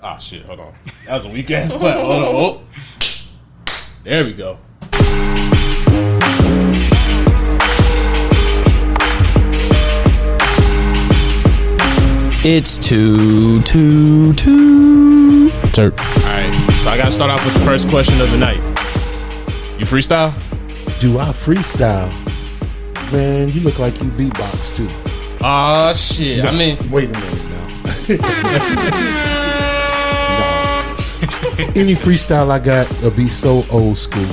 Ah, shit, hold on. That was a weak ass clap. Hold on. Oh. There we go. It's TooT3rpd. Alright, so I gotta start off with the first question of the night. You freestyle? Do I freestyle? Man, you look like you beatbox too. Ah, shit. No, I mean, wait a minute now. No. Any freestyle I got will be so old school,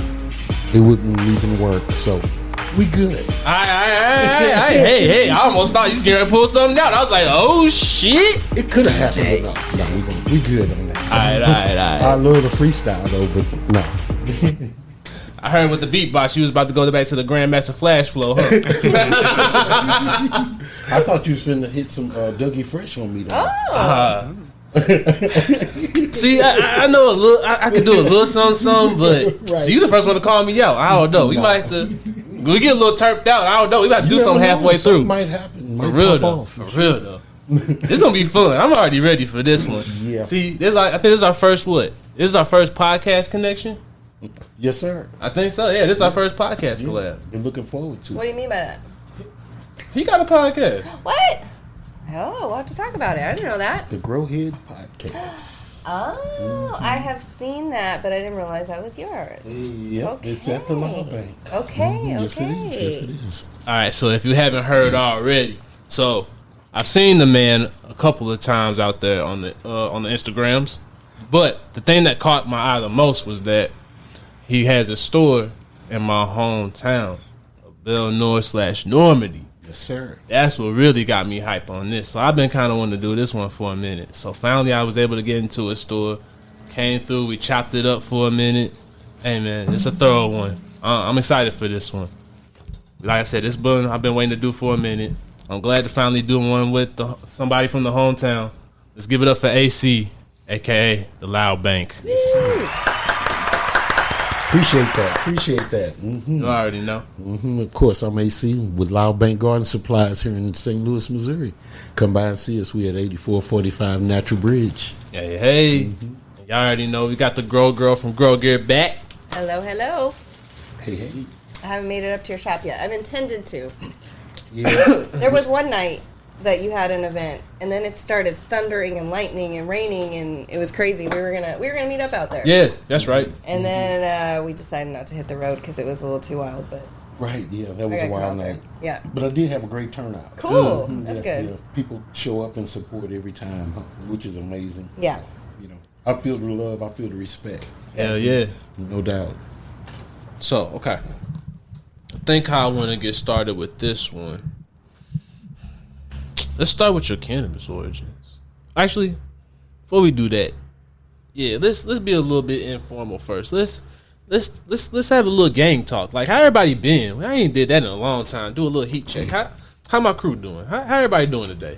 it wouldn't even work. So we good. Hey, I almost thought you was gonna pull something out. I was like, oh shit. It could have happened, but no, we good on that. Alright. I love the freestyle though, but no. I heard with the beatbox, you was about to go back to the Grandmaster Flash flow, huh? I thought you was finna hit some Dougie Fresh on me though. See, I know a little. I could do a little something, but Right. see, you the first one to call me out. I don't know. We might have to. We get a little turped out. I don't know. We about to do something halfway through. Might happen. For real though. This gonna be fun. I'm already ready for this one. Yeah. See, I think this is our first what? This is our first podcast connection. Yes, sir. I think so. Yeah, this is our first podcast collab. We're looking forward to What it. do you mean by that? He got a podcast. What? Oh, we'll have to talk about it. I didn't know that. The Growhead Podcast. Oh, I have seen that, but I didn't realize that was yours. Yep, it's at the Lila Bank. Okay, Yes, it is. Yes, it is. All right, so if you haven't heard already, so I've seen the man a couple of times out there on the Instagrams, but the thing that caught my eye the most was that he has a store in my hometown of Belnoir/Normandy. Yes, sir. That's what really got me hype on this. So I've been kind of wanting to do this one for a minute. So finally I was able to get into a store, came through, we chopped it up for a minute. Hey man, it's a thorough one. I'm excited for this one. Like I said, this one I've been waiting to do for a minute. I'm glad to finally do one with somebody from the hometown. Let's give it up for AC, aka the Loud Bank. Appreciate that. Mm-hmm. You already know. Mm-hmm. Of course, I'm AC with Loud Bank Garden Supplies here in St. Louis, Missouri. Come by and see us. We at 8445 Natural Bridge. Hey. Y'all already know we got the Grow Girl from Grow Gear back. Hello. Hey. I haven't made it up to your shop yet. I've intended to. Yeah. There was one night that you had an event, and then it started thundering and lightning and raining, and it was crazy. We were gonna meet up out there. Yeah, that's right. And then we decided not to hit the road because it was a little too wild. But Right, yeah, that was I a got wild caught there. night. Yeah. But I did have a great turnout. Cool. Mhm. That's Yeah, good. yeah. People show up and support every time, which is amazing. Yeah. You know, I feel the love, I feel the respect. Hell yeah. No doubt. So, okay. I think how I want to get started with this one. Let's start with your cannabis origins. Actually, before we do that, yeah, let's be a little bit informal first. Let's have a little gang talk. Like, how everybody been? I ain't did that in a long time. Do a little heat check. How my crew doing? How everybody doing today?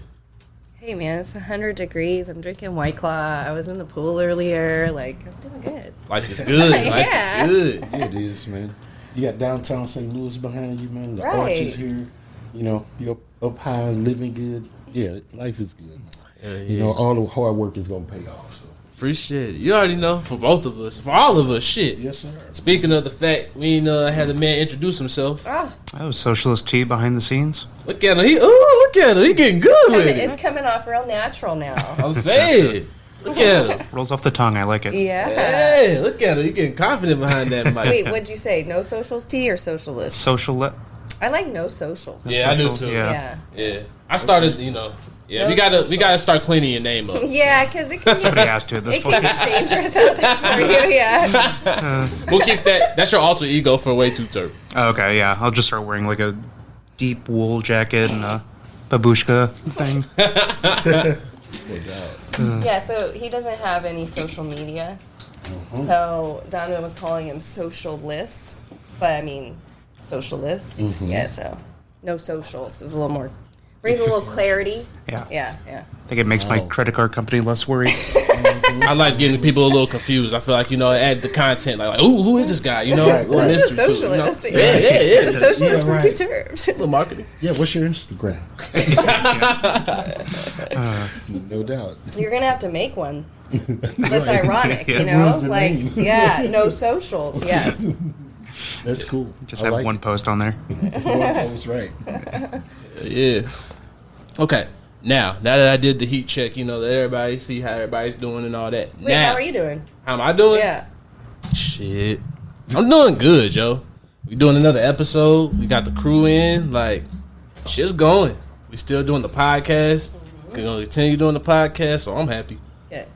Hey man, it's 100 degrees. I'm drinking White Claw. I was in the pool earlier. Like, I'm doing good. Life is good. Life Yeah. is good. Yeah, it is, man. You got downtown St. Louis behind you, man. The Right. arch is here. You know, you're up high and living good. Yeah, life is good, man. Yeah. You know, all the hard work is going to pay off. So. Appreciate it. You already know, for both of us, for all of us, shit. Yes, sir. Speaking of the fact, we had a man introduce himself. Oh, Oh, Socialist T behind the scenes. Look at him. Look at him. He getting good with it. it's coming off real natural now. I'm saying. Look at him. Rolls off the tongue. I like it. Yeah. Hey, look at him. He getting confident behind that mic. Wait, what'd you say? No socials tea or socialist? Social. I like no socials. Yeah, I do Social, too. yeah. Yeah. I started, No we gotta social. start cleaning your name up. Yeah, because it can Somebody get, has to at this it can point. get dangerous out there for you. Yeah. We'll keep that. That's your alter ego for way too turp. Oh, okay, yeah. I'll just start wearing like a deep wool jacket and a babushka thing. Yeah, so he doesn't have any social media. So Donovan was calling him socialist, but I mean socialist. Yeah, so no socials is a little more, brings a little clarity. Yeah. Yeah. I think it makes my credit card company less worried. I like getting people a little confused. I feel like, add the content. Like, ooh, who is this guy? Right, A little right. Who's the mystery to it, socialist? Yeah. The socialist Yeah, from right. two terms. A little marketing. Yeah, what's your Instagram? No doubt. You're gonna have to make one. That's ironic, you know? Where's the Like, name? yeah, no socials, yes. That's cool. Just I have like one it. post on there. One post, right. Yeah. Okay. Now that I did the heat check, you know, that everybody see how everybody's doing and all that. Wait, now, how are you doing? How am I doing? Yeah. Shit. I'm doing good, Joe. We doing another episode. We got the crew in. Like, shit's going. We still doing the podcast. We're going to continue doing the podcast, so I'm happy. Good.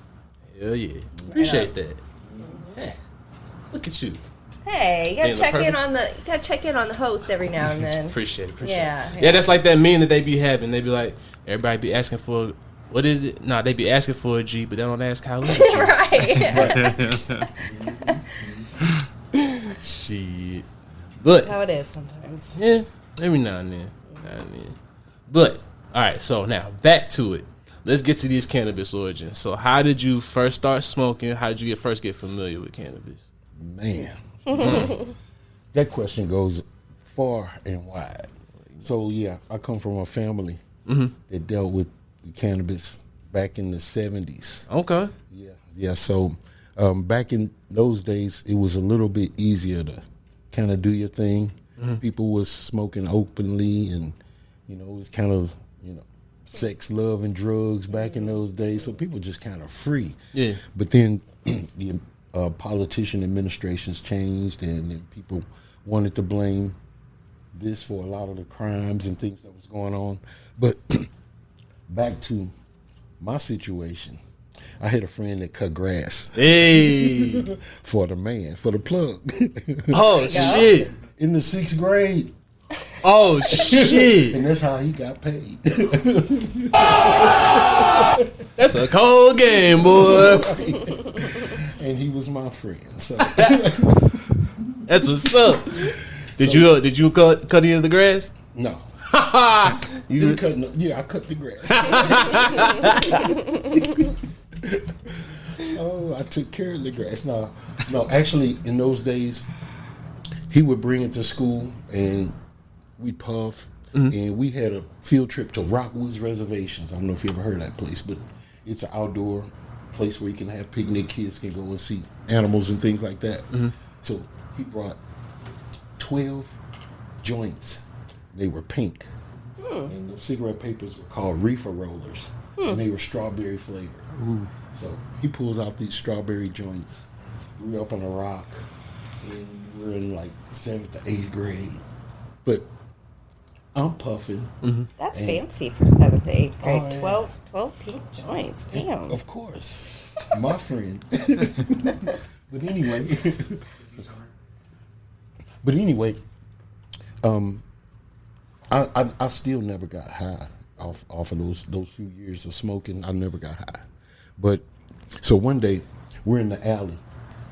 Hell yeah. Appreciate that. Hey, look at you. Hey, you gotta Ain't check no in on the host every now and then. Appreciate it. Yeah. Yeah, that's like that meme that they be having. They be like, everybody be asking for, what is it? Nah, they be asking for a G, but they don't ask how is it. Right. Shit. That's But, how it is sometimes. yeah, every now and then. But, all right, so now, back to it. Let's get to these cannabis origins. So, how did you first start smoking? How did you first get familiar with cannabis? Man. That question goes far and wide. So, yeah, I come from a family that dealt with cannabis back in the 70s. Okay. Yeah. So, back in those days, it was a little bit easier to kind of do your thing. People was smoking openly, and, you know, it was kind of, you know, sex, love, and drugs back in those days. So people just kind of free. Yeah. But then the politician administrations changed, and then people wanted to blame this for a lot of the crimes and things that was going on. But back to my situation, I had a friend that cut grass Hey. for the plug. Oh, shit. In the 6th grade. Oh, shit. And that's how he got paid. That's a cold game, boy. And he was my friend. So That's what's up. Did you cut any of the grass? no. You Didn't cut no, yeah, I cut the grass. Oh, I took care of the grass. No, actually, in those days, he would bring it to school, and we'd puff, and we had a field trip to Rockwoods Reservations. I don't know if you ever heard of that place, but it's an outdoor place where you can have picnic. Kids can go and see animals and things like that. So he brought 12 joints. They were pink. And the cigarette papers were called reefer rollers. And they were strawberry flavored. So he pulls out these strawberry joints. We were up on a rock. And we're in like 7th to 8th grade. But I'm puffing. That's fancy for 7th to 8th grade. Oh, yeah. 12 pink joints. Damn. Of course. My friend. But anyway, I still never got high off of those few years of smoking. I never got high. But so one day we're in the alley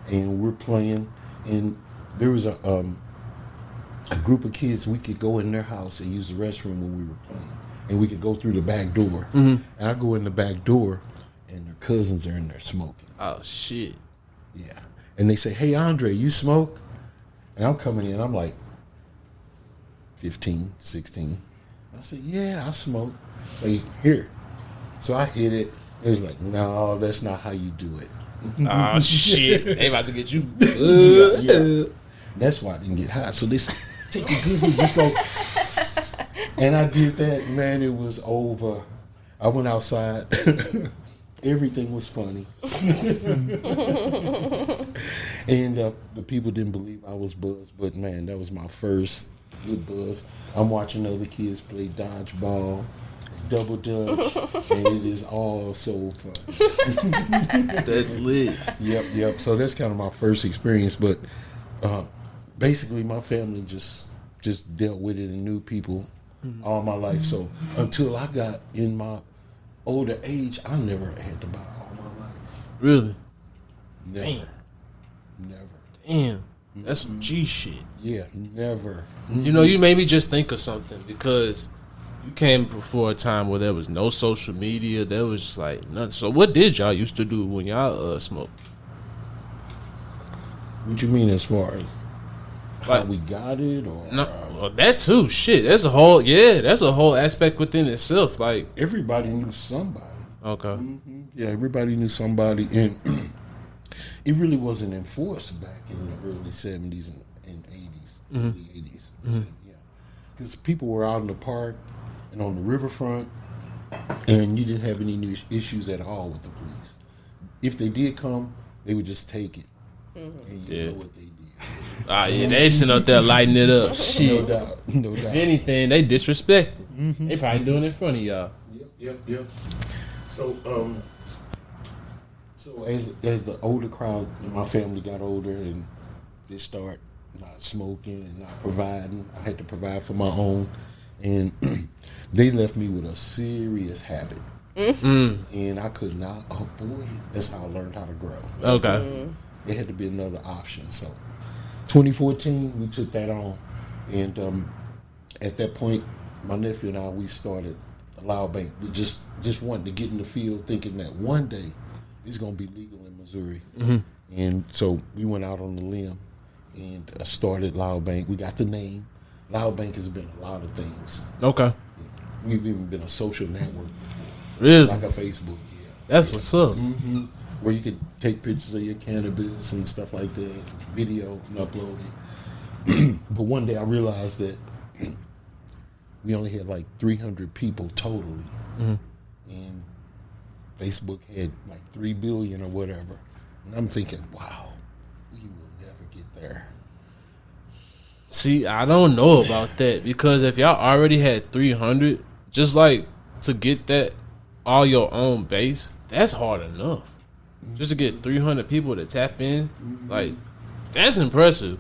and we're playing, and there was a group of kids. We could go in their house and use the restroom when we were playing, and we could go through the back door. And I go in the back door, and their cousins are in there smoking. Oh, shit. Yeah. And they say, "Hey, Andre, you smoke?" And I'm coming in, I'm like 15, 16. I said, "Yeah, I smoke." Say, "Here." So I hit it. It was like, "No, that's not how you do it." Oh, shit. They about to get you. Yeah. That's why I didn't get high. So they said, "Take a good hit, just go." And I did that, man, it was over. I went outside. Everything was funny. And the people didn't believe I was buzzed, but man, that was my first good buzz. I'm watching other kids play dodgeball, double dutch, and it is all so fun. That's lit. Yep. So that's kind of my first experience, but basically my family just dealt with it and knew people all my life. So until I got in my older age, I never had to buy all my life. Really? Never. Damn. That's some G shit. Yeah, never. You know, you made me just think of something, because you came before a time where there was no social media. There was just like nothing. So what did y'all used to do when y'all smoked? What you mean as far as how Like- we got it, or No, well, that too. Shit, that's a whole aspect within itself. Like, everybody knew somebody. Okay. Yeah, everybody knew somebody, and it really wasn't enforced back in the early 70s and 80s, early 80s. Yeah, because people were out in the park and on the riverfront, and you didn't have any new issues at all with the police. If they did come, they would just take it, and you know what they did. Yeah, they sitting up there lighting it up. Shit. No doubt, no doubt. If anything, they disrespected. They probably doing it in front of y'all. Yep. So as the older crowd in my family got older and they start not smoking and not providing, I had to provide for my own, and they left me with a serious habit, and I could not afford it. That's how I learned how to grow. Okay. There had to be another option. So 2014, we took that on, and at that point, my nephew and I, we started a loud bank. We just wanted to get in the field, thinking that one day it's going to be legal in Missouri. And so we went out on the limb and started Loud Bank. We got the name. Loud Bank has been a lot of things. Okay. We've even been a social network, Really? like a Facebook. Yeah. That's what's up. Where you could take pictures of your cannabis and stuff like that, video and upload it. But one day I realized that we only had like 300 people totally, and Facebook had like 3 billion or whatever. And I'm thinking, wow, we will never get there. See, I don't know about that because if y'all already had 300, just like to get that all your own base, that's hard enough. Just to get 300 people to tap in, like that's impressive.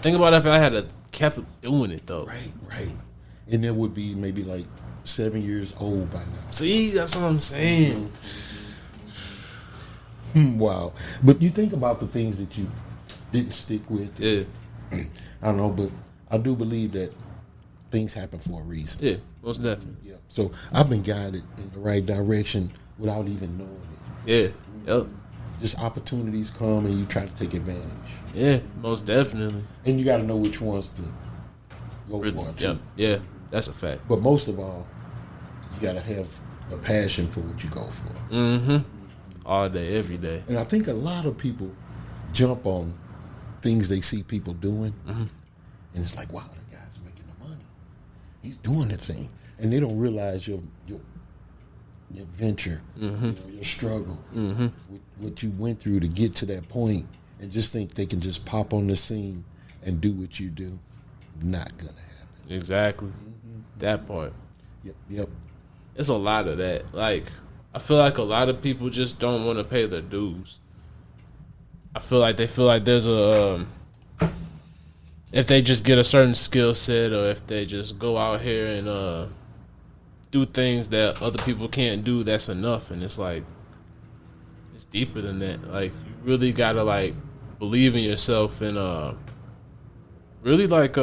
Think about if I had to kept doing it though. Right. And it would be maybe like 7 years old by now. See, that's what I'm saying. Wow. But you think about the things that you didn't stick with. Yeah. I don't know, but I do believe that things happen for a reason. Yeah, most definitely. Yeah. So I've been guided in the right direction without even knowing it. Yeah. Yep. Just opportunities come and you try to take advantage. Yeah, most definitely. And you got to know which ones to go for. Too. Yep. Yeah, that's a fact. But most of all, you got to have a passion for what you go for. Mm-hmm. All day, every day. And I think a lot of people jump on things they see people doing, and it's like, wow, that guy's making the money. He's doing the thing, and they don't realize your venture, your struggle, with what you went through to get to that point, and just think they can just pop on the scene and do what you do. Not gonna happen. Exactly. That part. Yep. It's a lot of that. Like, I feel like a lot of people just don't want to pay their dues. I feel like they feel like there's a if they just get a certain skill set, or if they just go out here and do things that other people can't do, that's enough. And it's like, it's deeper than that. Like, you really gotta like believe in yourself and really like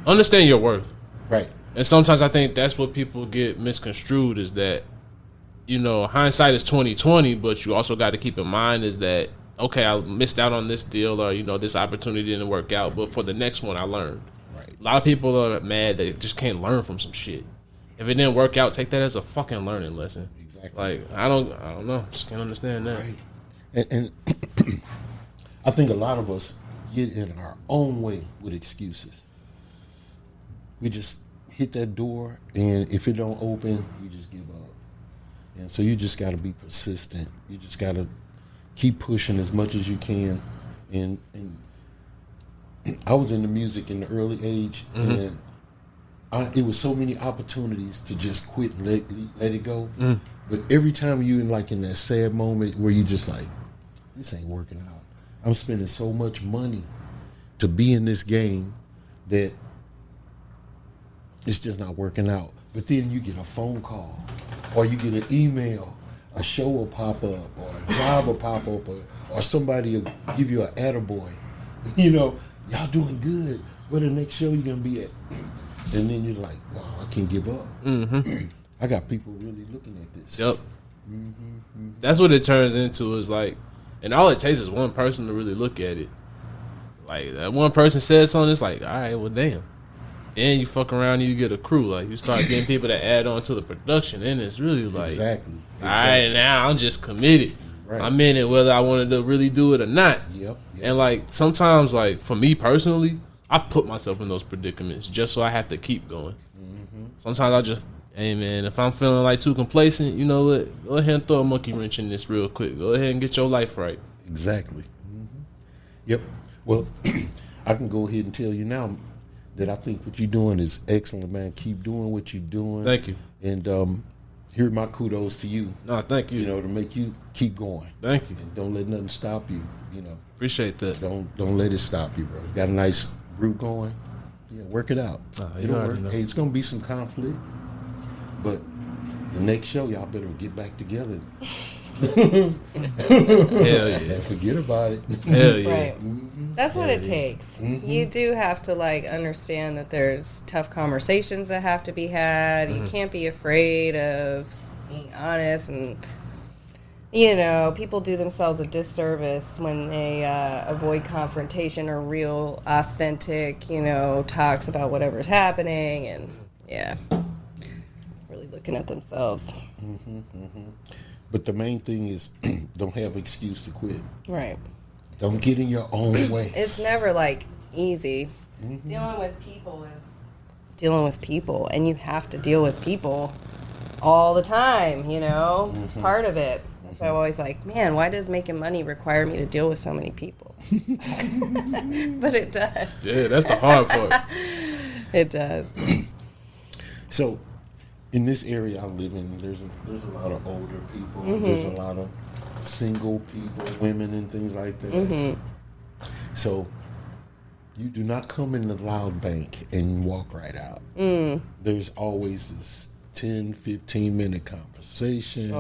understand your worth. Right. And sometimes I think that's what people get misconstrued, is that, you know, hindsight is 20/20, but you also got to keep in mind is that, okay, I missed out on this deal, or, you know, this opportunity didn't work out, but for the next one I learned. Right. A lot of people are mad they just can't learn from some shit. If it didn't work out, take that as a fucking learning lesson. Exactly. Like, I don't know, just can't understand that. Right. And I think a lot of us get in our own way with excuses. We just hit that door, and if it don't open, we just give up. And so you just got to be persistent. You just got to keep pushing as much as you can. And I was in the music in the early age, and it was so many opportunities to just quit and let it go. But every time you in that sad moment where you just like, this ain't working out. I'm spending so much money to be in this game that it's just not working out. But then you get a phone call, or you get an email, a show will pop up, or a job will pop up, or somebody will give you an attaboy. You know, y'all doing good. Where the next show you gonna be at? And then you're like, wow, I can't give up. I got people really looking at this. Yep. That's what it turns into, is like, and all it takes is one person to really look at it. Like, that one person says something, it's like, all right, well, damn. and you fuck around and you get a crew. Like, you start getting people that add on to the production, and it's really like, Exactly. all right, now I'm just committed. Right. I'm in it whether I wanted to really do it or not. Yep. And like sometimes, like for me personally, I put myself in those predicaments just so I have to keep going. Sometimes I just, hey man, if I'm feeling like too complacent, you know what? Go ahead and throw a monkey wrench in this real quick. Go ahead and get your life right. Exactly. Yep. Well, I can go ahead and tell you now that I think what you're doing is excellent, man. Keep doing what you're doing. Thank you. And here my kudos to you. No, thank you. You know, to make you keep going. Thank you. And don't let nothing stop you. You know, Appreciate that. don't let it stop you, bro. Got a nice group going. Yeah, work it out. You It'll already work. know. Hey, it's gonna be some conflict, but the next show y'all better get back together. Hell yeah. And forget about it. Hell yeah. Right. That's what it takes. You do have to like understand that there's tough conversations that have to be had. You can't be afraid of being honest, and you know, people do themselves a disservice when they avoid confrontation or real, authentic, you know, talks about whatever's happening, and yeah, really looking at themselves. But the main thing is, don't have excuse to quit. Right. Don't get in your own way. It's never like easy. Dealing with people is dealing with people, and you have to deal with people all the time, you know? It's part of it. That's why I'm always like, man, why does making money require me to deal with so many people? But it does. Yeah, that's the hard part. It does. So, in this area I live in, there's a lot of older people. There's a lot of single people, women, and things like that. So, you do not come in the loud bank and walk right out. There's always this 10, 15-minute conversation,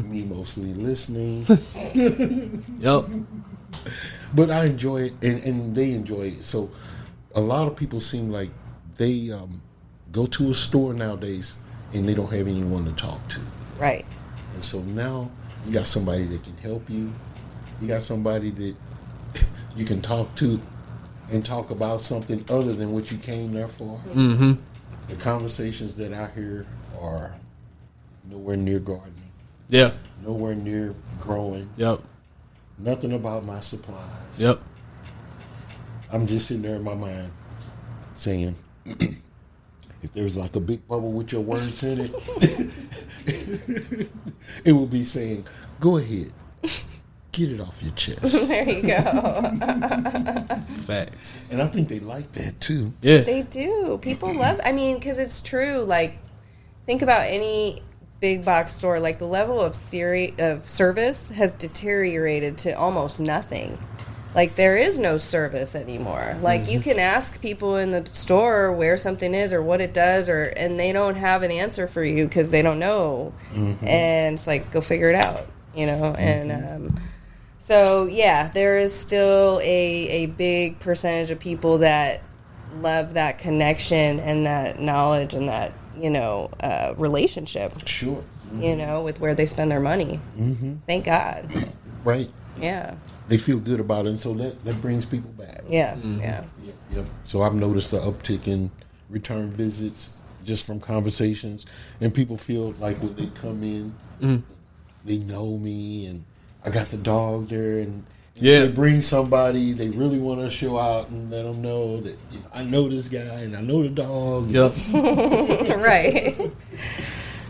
me mostly listening. Yep. But I enjoy it, and they enjoy it. So a lot of people seem like they go to a store nowadays and they don't have anyone to talk to. Right. And so now you got somebody that can help you. You got somebody that you can talk to and talk about something other than what you came there for. The conversations that I hear are nowhere near gardening, Yeah. nowhere near growing, Yep. nothing about my supplies. Yep. I'm just sitting there in my mind saying, if there's like a big bubble with your words in it, it would be saying, go ahead, get it off your chest. There you go. Facts. And I think they like that too. Yeah. They do. People love, I mean, because it's true. Like, think about any big box store. Like, the level of service has deteriorated to almost nothing. Like, there is no service anymore. Like, you can ask people in the store where something is or what it does, and they don't have an answer for you because they don't know. And it's like, go figure it out, you know? And so, yeah, there is still a big percentage of people that love that connection and that knowledge and that, you know, relationship, Sure. you know, with where they spend their money. Thank God. Right. Yeah. They feel good about it, and so that brings people back. Yeah. Yeah. Yep. So I've noticed the uptick in return visits just from conversations, and people feel like when they come in, they know me, and I got the dog there, and Yeah. they bring somebody they really want to show out and let them know that, you know, I know this guy and I know the dog. Yep. Right.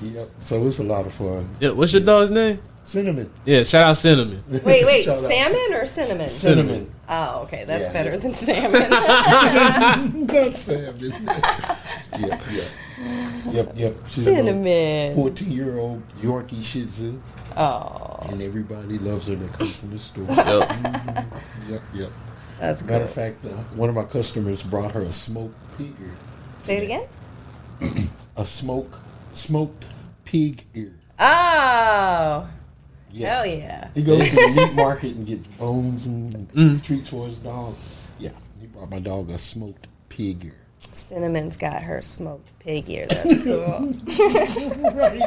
Yep. So it's a lot of fun. Yeah. What's your dog's name? Cinnamon. Yeah. Shout out Cinnamon. Wait, Shout out. salmon or cinnamon? Cinnamon. Oh, okay, that's Yeah. better than salmon. Not salmon. Yep. She's a little Cinnamon. 14-year-old Yorkie Shih Tzu. Oh, And everybody loves her that comes from the store. Yep. Yep. that's Matter good. of fact, one of my customers brought her a smoked pig ear. Say it again. A smoked pig ear. Oh, Yeah. hell yeah. He goes to the meat market and gets bones and treats for his dog. Yeah, he brought my dog a smoked pig ear. Cinnamon's got her smoked pig ear. That's cool. Right.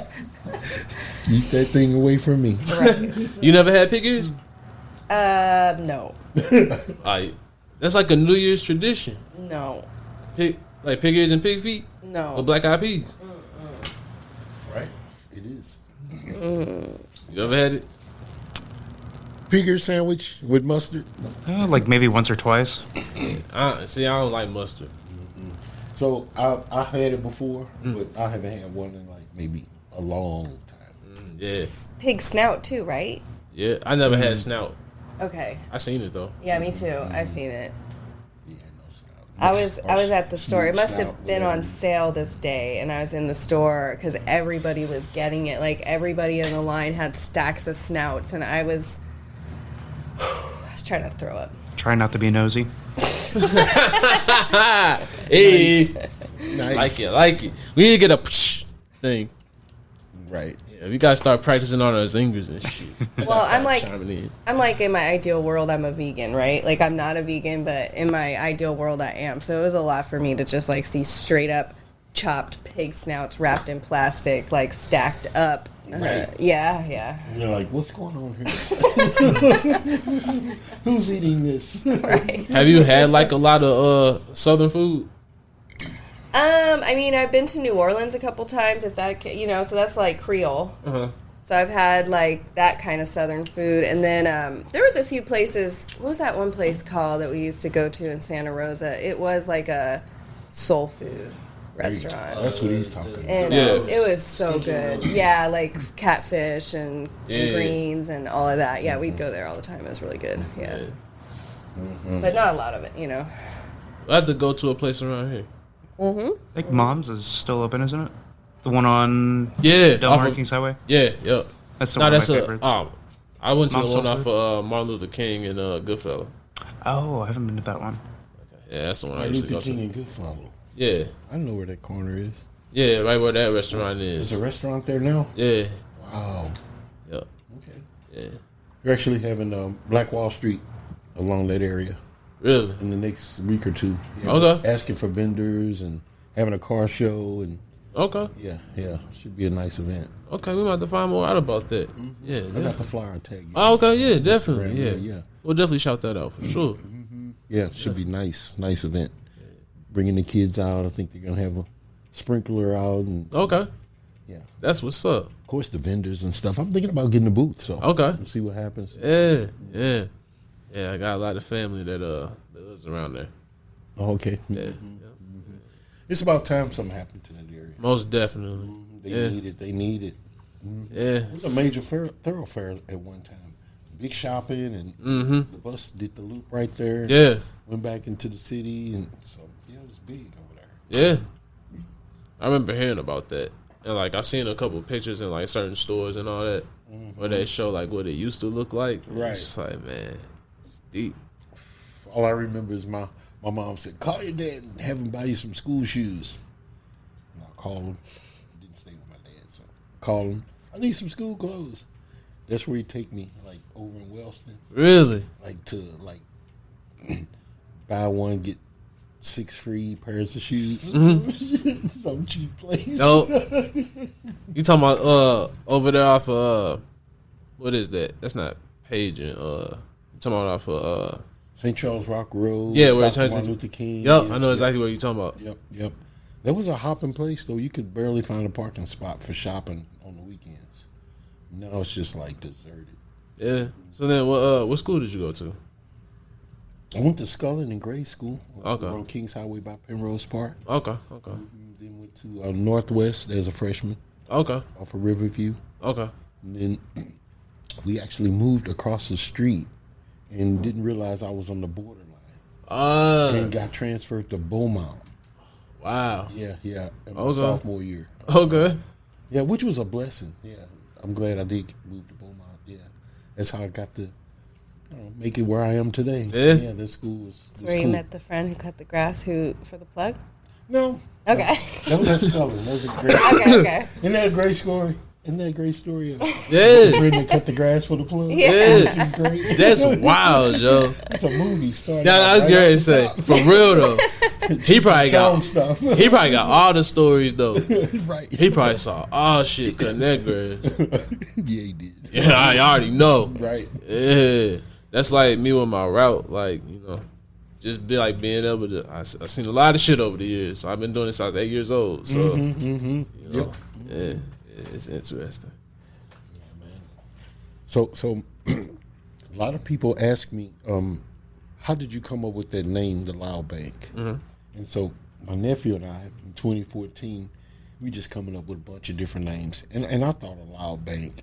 Keep that thing away from me. Right. You never had pig ears? No. That's like a New Year's tradition. No. Pig. Like pig ears and pig feet? No. Or black eyed peas? Right? It is. You ever had it? Pig ear sandwich with mustard. Like maybe once or twice. See, I don't like mustard. So I've had it before, but I haven't had one in like maybe a long time. Yeah. Pig snout too, right? Yeah. I never had snout. Okay. I seen it though. Yeah, me too. I've seen it. Yeah, no snout. I was at the store. It must have Snout, been whatever. on sale this day, and I was in the store because everybody was getting it. Like everybody in the line had stacks of snouts, and I was trying not to throw up. Try not to be nosy. Hey. Nice. Like it. We need to get a thing. Right. Yeah, we gotta start practicing on our zingers and shit. Well, I'm like in my ideal world, I'm a vegan, right? Like I'm not a vegan, but in my ideal world, I am. So it was a lot for me to just like see straight up chopped pig snouts wrapped in plastic, like stacked up. Right. Yeah. And you're like, what's going on here? Who's eating this? Right. Have you had like a lot of southern food? I mean, I've been to New Orleans a couple times, if that, so that's like Creole. Uh-huh. So I've had like that kind of southern food, and then there was a few places. What was that one place called that we used to go to in Santa Rosa? It was like a soul food restaurant, That's what he's talking about. and Yeah. it was so good. Yeah, like catfish and greens and all of that. Yeah, we'd go there all the time. It was really good. Yeah, but not a lot of it, I have to go to a place around here. I think Mom's is still open, isn't it? The one on Yeah, Del off Mar of- Kings Highway. Yeah, yep. That's No, one that's of my a. favorites. I went to Mom's the one Soul off Food? of Martin Luther King and Goodfellas. Oh, I haven't been to that one. Yeah, that's the one I Martin used to Luther go King to. and Goodfellas. Yeah, I know where that corner is. yeah, right where that restaurant There's is. a restaurant there now? Yeah, Wow. yep, Okay. yeah. You're actually having Black Wall Street along that area Really? in the next week or two. Yeah, Okay. Asking for vendors and having a car show and Okay, yeah. Should be a nice event. okay. We might have to find more out about that. Yeah. I got the flyer tag you. Oh, okay. Yeah, definitely. Instagram, Yeah. yeah. We'll definitely shout that out for sure. Yeah, should be nice event. Bringing the kids out. I think they're gonna have a sprinkler out and Okay, yeah. that's what's up. Of course, the vendors and stuff. I'm thinking about getting a booth, so Okay. we'll see what happens. Yeah, yeah, yeah. I got a lot of family that lives around there. Oh, okay. Yeah, It's about time something happened to that area. most definitely. They Yeah. need it. They need it. Yeah, It was a major thoroughfare at one time. Big shopping, and the bus did the loop right there. yeah, Went back into the city, and so yeah, it was big over there. yeah. I remember hearing about that, and like I've seen a couple of pictures in like certain stores and all that, where they show like what it used to look like. Right. It's just like, man, it's deep. All I remember is my mom said, "Call your dad and have him buy you some school shoes." And I called him. Didn't stay with my dad, so called him. I need some school clothes. That's where he take me, like over in Wellston, Really? like to like buy one get 6 free pairs of shoes. Some cheap place. No, you talking about over there off what is that? That's not Paging. You talking about off St. Charles Rock Road. Yeah, where it Dr. turns Martin into- Luther King. Yep, Yeah, I know yeah. exactly what you're talking about. Yep. That was a hopping place, though. You could barely find a parking spot for shopping on the weekends. Now it's just like deserted. Yeah. So then, what school did you go to? I went to Scullin in grade school. Okay. On Kings Highway by Penrose Park. Okay. Then went to Northwest as a freshman Okay. off of Riverview. Okay. And then we actually moved across the street and didn't realize I was on the borderline. And got transferred to Beaumont. Wow. Yeah. In my Okay. sophomore year. Okay. Yeah, which was a blessing. Yeah, I'm glad I did move to Beaumont. Yeah, that's how I got to make it where I am today. Yeah. That school was. That's where you met the friend who cut the grass for the plug? No, Okay. that was at Scullin. That was a great. Okay. Isn't that a great story? Isn't that a great story? Yeah. The friend that cut the grass for the plug. Yeah. That's great. That's wild, Joe. It's a movie story. Yeah, I was going to say, for real though. He probably got stuff. he probably got all the stories though. Right. He probably saw all shit cutting that grass. Yeah, he did. Yeah, I already know. Right. Yeah, that's like me with my route. Like just be like being able to. I've seen a lot of shit over the years. So I've been doing this since I was 8 years old. So you know, yeah, it's interesting. Yeah, man. So a lot of people ask me, how did you come up with that name, the Loud Bank? And so my nephew and I, in 2014, we just coming up with a bunch of different names. And I thought of Loud Bank.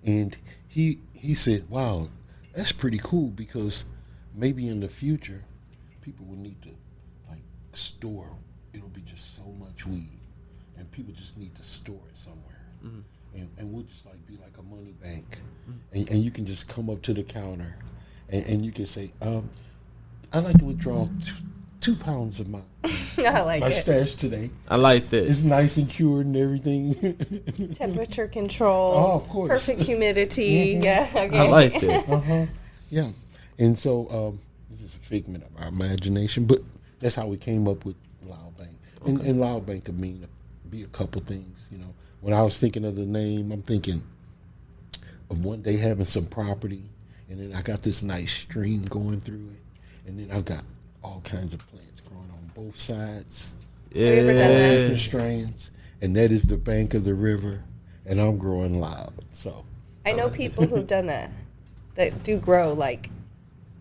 And he said, wow, that's pretty cool because maybe in the future, people will need to like store. It'll be just so much weed. And people just need to store it somewhere. And we'll just like be like a money bank. And you can just come up to the counter and you can say, I'd like to withdraw 2 pounds of my I like it. stash today. I like that. It's nice and cured and everything. Temperature control. Oh, of course. Perfect humidity. Yeah. Okay. I like that. Yeah. And so this is a figment of our imagination, but that's how we came up with Loud Bank. And Loud Bank could be a couple things, you know. When I was thinking of the name, I'm thinking of one day having some property, and then I got this nice stream going through it, and then I've got all kinds of plants growing on both sides. Yeah. Have you ever done that? Different strands, and that is the bank of the river, and I'm growing loud. So I know people who've done that do grow like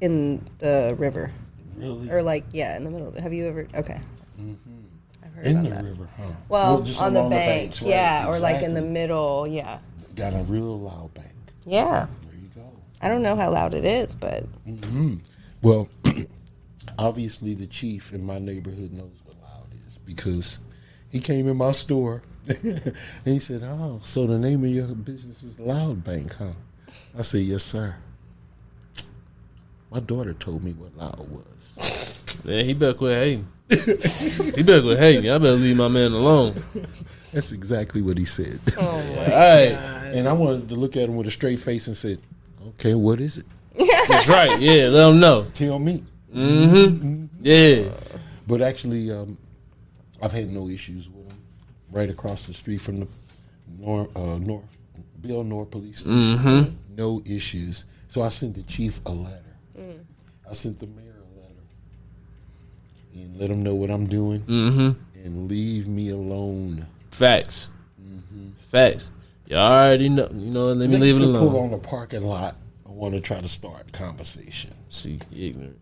in the river. really Or like, yeah, in the middle. Have you ever? Okay. I've heard in about the that. river, huh? Well, just on the along bank, banks, right? yeah, or like in the Exactly. middle, yeah. Got a real loud bank. Yeah. There you go. I don't know how loud it is, but Well, obviously the chief in my neighborhood knows what loud is because he came in my store and he said, "Oh, so the name of your business is Loud Bank, huh?" I said, "Yes, sir." My daughter told me what loud was. Man, he better quit hating. He better quit hating. I better leave my man alone. That's exactly what he said. oh All my. right. And I wanted to look at him with a straight face and said, "Okay, what is it? That's right. Yeah, let him know. Tell me." Yeah. But actually, I've had no issues with him. Right across the street from the Bill North Police Station. No issues. So I sent the chief a letter. I sent the mayor a letter. And let him know what I'm doing. And leave me alone. Facts. Facts. You already know. You know, let me leave it Pull alone. on the parking lot. I want to try to start conversation. See, you ignorant.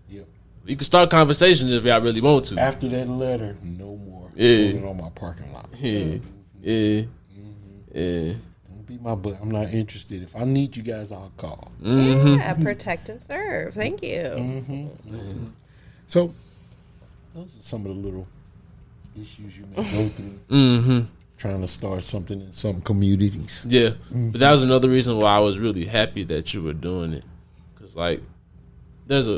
Yep. You can start conversations if y'all really want to. After that letter, no more Yeah. pulling on my parking lot. Yeah. Yeah. Yeah. Don't be my butt. I'm not interested. If I need you guys, I'll call. Yeah, protect and serve. Thank you. So those are some of the little issues you may go through trying to start something in some communities. Yeah. But that was another reason why I was really happy that you were doing it. Because, like, there's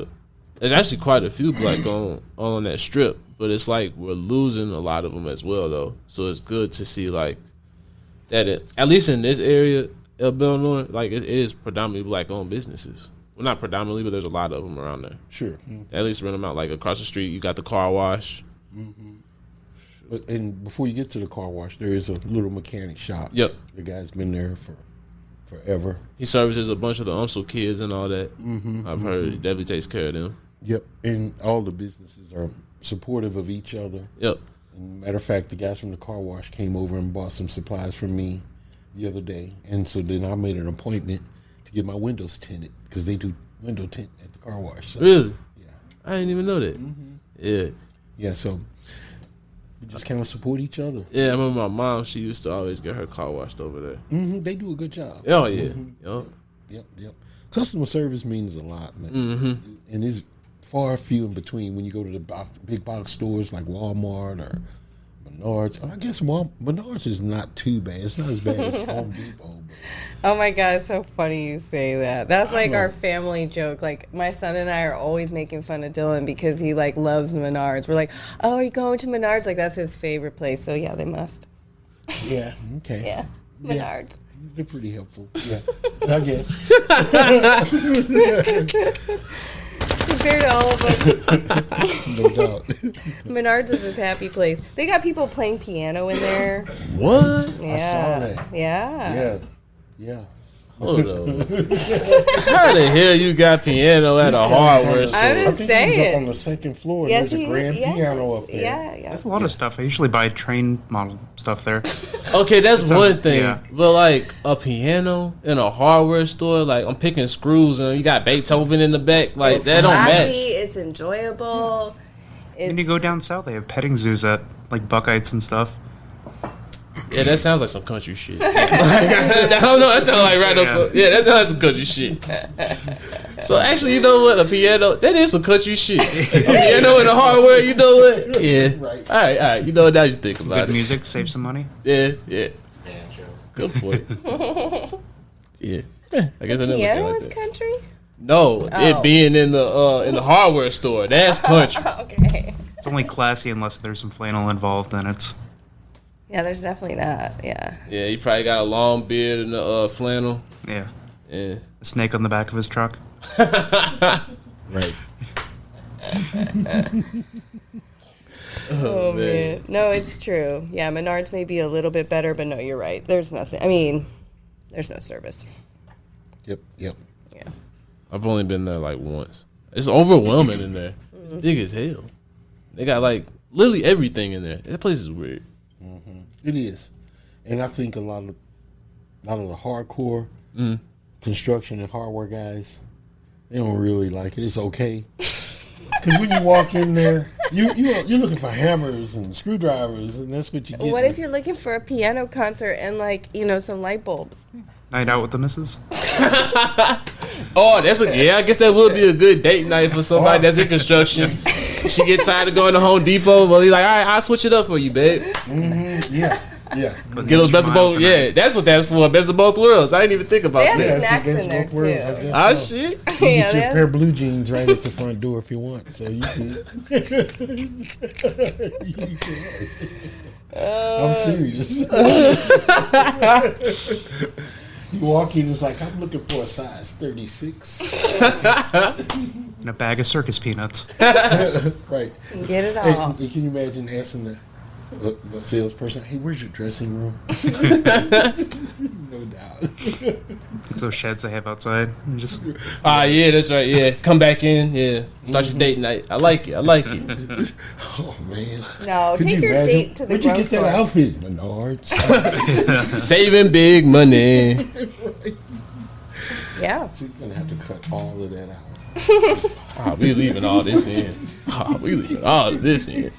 actually quite a few black on that strip. But it's like we're losing a lot of them as well, though. So it's good to see, like, that at least in this area of Illinois, like, it is predominantly black-owned businesses. Well, not predominantly, but there's a lot of them around there. Sure. At least rent them out. Like, across the street, you got the car wash. But, and before you get to the car wash, there is a little mechanic shop. Yep. The guy's been there for forever. He services a bunch of the UMSL kids and all that. I've heard he definitely takes care of them. Yep. And all the businesses are supportive of each other. Yep. And matter of fact, the guys from the car wash came over and bought some supplies from me the other day. And so then I made an appointment to get my windows tinted because they do window tint at the car wash. So, Really? yeah. I didn't even know that. Yeah. Yeah, so we just kind of support each other. Yeah, I remember my mom, she used to always get her car washed over there. They do a good job. Oh, yeah. Yep. Yep. Customer service means a lot, man. And it's far few in between when you go to the big box stores like Walmart or Menards. I guess Menards is not too bad. It's not as bad as Home Depot. But Oh my God, it's so funny you say that. That's like our family joke. Like, my son and I are always making fun of Dylan because he, like, loves Menards. We're like, oh, are you going to Menards? Like, that's his favorite place. So, yeah, they must. yeah, okay. Yeah, Menards. They're pretty helpful. Yeah, I guess. Compared to all of us, No doubt. Menards is his happy place. They got people playing piano in there. What? Yeah. I saw that. Yeah. Yeah. Hold on. How the hell you got piano at a hardware store? I'm just He's saying. up on the second floor. Yes, There's a grand piano up there. Yeah, I yeah. have a lot of stuff. I usually buy train model stuff there. Okay, that's one thing. yeah. But like a piano in a hardware store, like I'm picking screws and you got Beethoven in the back, like It's that don't classy, match. It's enjoyable. When you go down south, they have petting zoos at like Buckeyes and stuff. Yeah, that sounds like some country shit. I don't know. That sounds like right. Yeah, that sounds like some country shit. So actually, you know what? A piano, that is some country shit. A piano in the hardware, you know what? Yeah. Right. All right. You know what? Now you think about Good it. music, save some money. Yeah. Good point. Yeah. I guess I never looked at it Piano like is that. country? No, it being in the hardware store, that's country. Okay. It's only classy unless there's some flannel involved, and it's Yeah, there's definitely that. Yeah. Yeah, he probably got a long beard and a flannel. yeah, Yeah. a snake on the back of his truck. Right. Oh man. No, it's true. Yeah, Menards may be a little bit better, but no, you're right. There's nothing. I mean, there's no service. Yep. Yeah. I've only been there like once. It's overwhelming in there. It's big as hell. They got like literally everything in there. That place is weird. It is, and I think a lot of the hardcore construction and hardware guys, they don't really like it. It's okay, because when you walk in there, you're looking for hammers and screwdrivers, and that's what you get. What if you're looking for a piano concert and like, some light bulbs? Night out with the missus. Oh, I guess that would be a good date night for somebody that's in construction. She get tired of going to Home Depot. Well, he's like, all right, I'll switch it up for you, babe. Yeah. Get those best of both. Yeah, that's what that's for. Best of both worlds. I didn't even think about They have that. snacks That's in there both worlds, I too. guess Oh so. shit! You Yeah, get your they pair of blue jeans right at the front door if you want. So you can. I'm serious. You walk in, it's like, I'm looking for a size 36. And a bag of circus peanuts. Right. Get it Hey, all. can you imagine asking the salesperson, hey, where's your dressing room? No doubt. It's those sheds they have outside. And just Yeah, that's right. Yeah, come back in. Yeah, start your date night. I like it. Oh, man. No, Could take you your imagine? date to the Where'd you grocery get that store. outfit? Menards. Saving big money. Yeah. So you're going to have to cut all of that out. We leaving all this in. We leaving all of this in.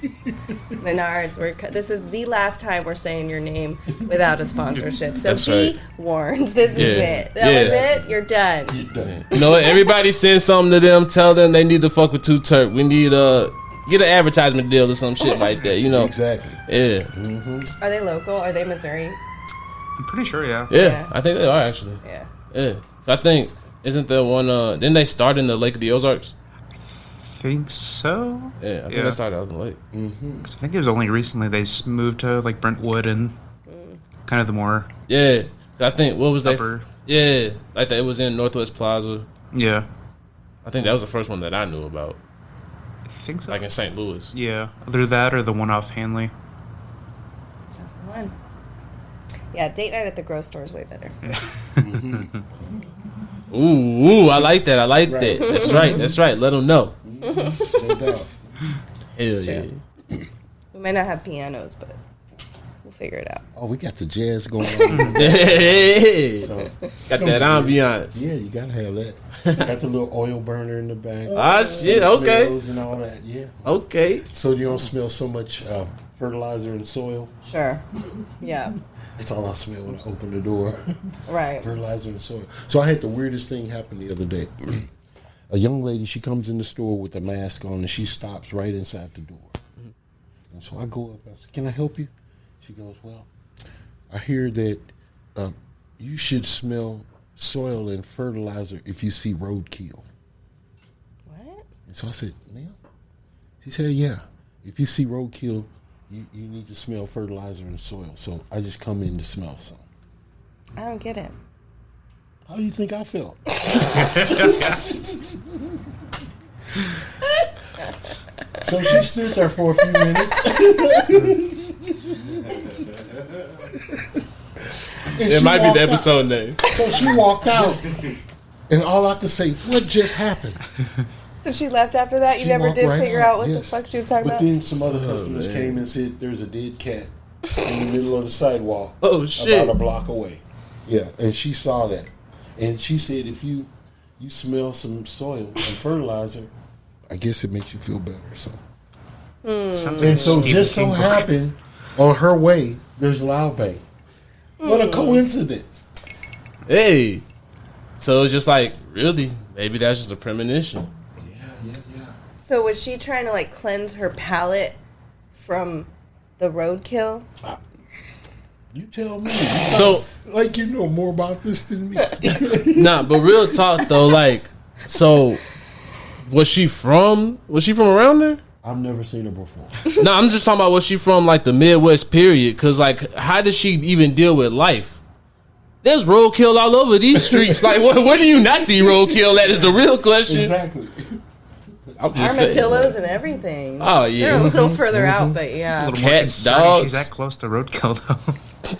Menards, this is the last time we're saying your name without a sponsorship. So That's be right. warned. This is it. That was it. You're done. You're done. You know what? Everybody send something to them. Tell them they need to fuck with TooT3rp. We need get an advertisement deal or some shit like that. You know? Exactly. Yeah. Are they local? Are they Missouri? I'm pretty sure, yeah. Yeah, I think they are actually. Yeah. Yeah, I think isn't there one? Didn't they start in the Lake of the Ozarks? Think so. Yeah, I think they started out in the lake. 'Cause I think it was only recently they moved to like Brentwood and kind of the more Yeah, I think what was they? upper. Yeah, like that. It was in Northwest Plaza. Yeah, I think that was the first one that I knew about, I think so. like in St. Louis. Yeah, either that or the one off Hanley. That's the one. Yeah, date night at the grocery store is way better. Ooh, I like that. I like Right. that. That's right. Let them know. No doubt. Hell True. yeah. We might not have pianos, but we'll figure it out. Oh, we got the jazz going on. Hey, So, got that ambiance. yeah, you got to have that. Got the little oil burner in the back. Ah shit. The Okay. smells and all that, yeah. Okay. So you don't smell so much fertilizer and soil. Sure. Yeah. That's all I smell when I open the door. Right. Fertilizer and soil. So I had the weirdest thing happen the other day. A young lady, she comes in the store with a mask on and she stops right inside the door. And so I go up and I say, can I help you? She goes, well, I hear that you should smell soil and fertilizer if you see roadkill. What? And so I said, ma'am? She said, yeah. If you see roadkill, you need to smell fertilizer and soil. So I just come in to smell some. I don't get it. How do you think I felt? So she stood there for a few minutes. It might be the episode name. So she walked out, and all I could say, what just happened? So she left after that? You She never walked did right figure out what the fuck she was talking But about? then some other customers came and said there's a dead cat in the middle of the sidewalk. Oh, shit. About a block away. Yeah, and she saw that. And she said if you smell some soil and fertilizer, I guess it makes you feel better. So, and so just so happened on her way, there's Loud Bank. What a coincidence. Hey. So it's just like, really, maybe that's just a premonition. Yeah. So was she trying to like cleanse her palate from the roadkill? You tell me. So, Like you know more about this than me. nah, but real talk though, like, so was she from around there? I've never seen her before. No, I'm just talking about, was she from like the Midwest period? Cause like, how does she even deal with life? There's roadkill all over these streets. Like, where do you not see roadkill at is the real question. Exactly. I'm just saying. Armadillos and everything. Oh, They're a yeah. little further out, but yeah. A little more Cats, concerning. dogs. She's that close to roadkill, though.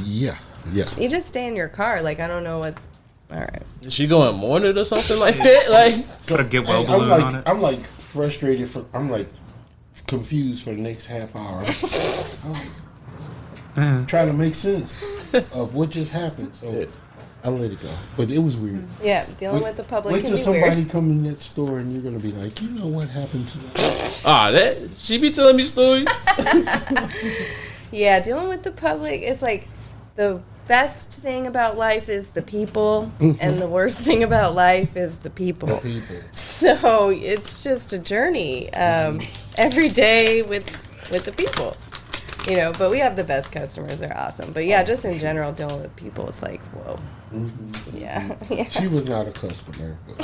Yeah. You just stay in your car. Like, I don't know what. All right. Is she going mourning or something like that? Like, Put a get well I'm balloon like, on it. I'm like frustrated I'm like confused for the next half hour. I'm trying to make sense of what just happened. So I let it go. But it was weird. Yeah, dealing with the public Wait can till be somebody weird. come in that store and you're gonna be like, you know what happened to that? that she be telling me stories. Yeah, dealing with the public is like the best thing about life is the people, and the worst thing about life is the people. People. So it's just a journey every day with the people, you know. But we have the best customers; they're awesome. But yeah, just in general, dealing with people, it's like whoa. Yeah. She was not a customer. But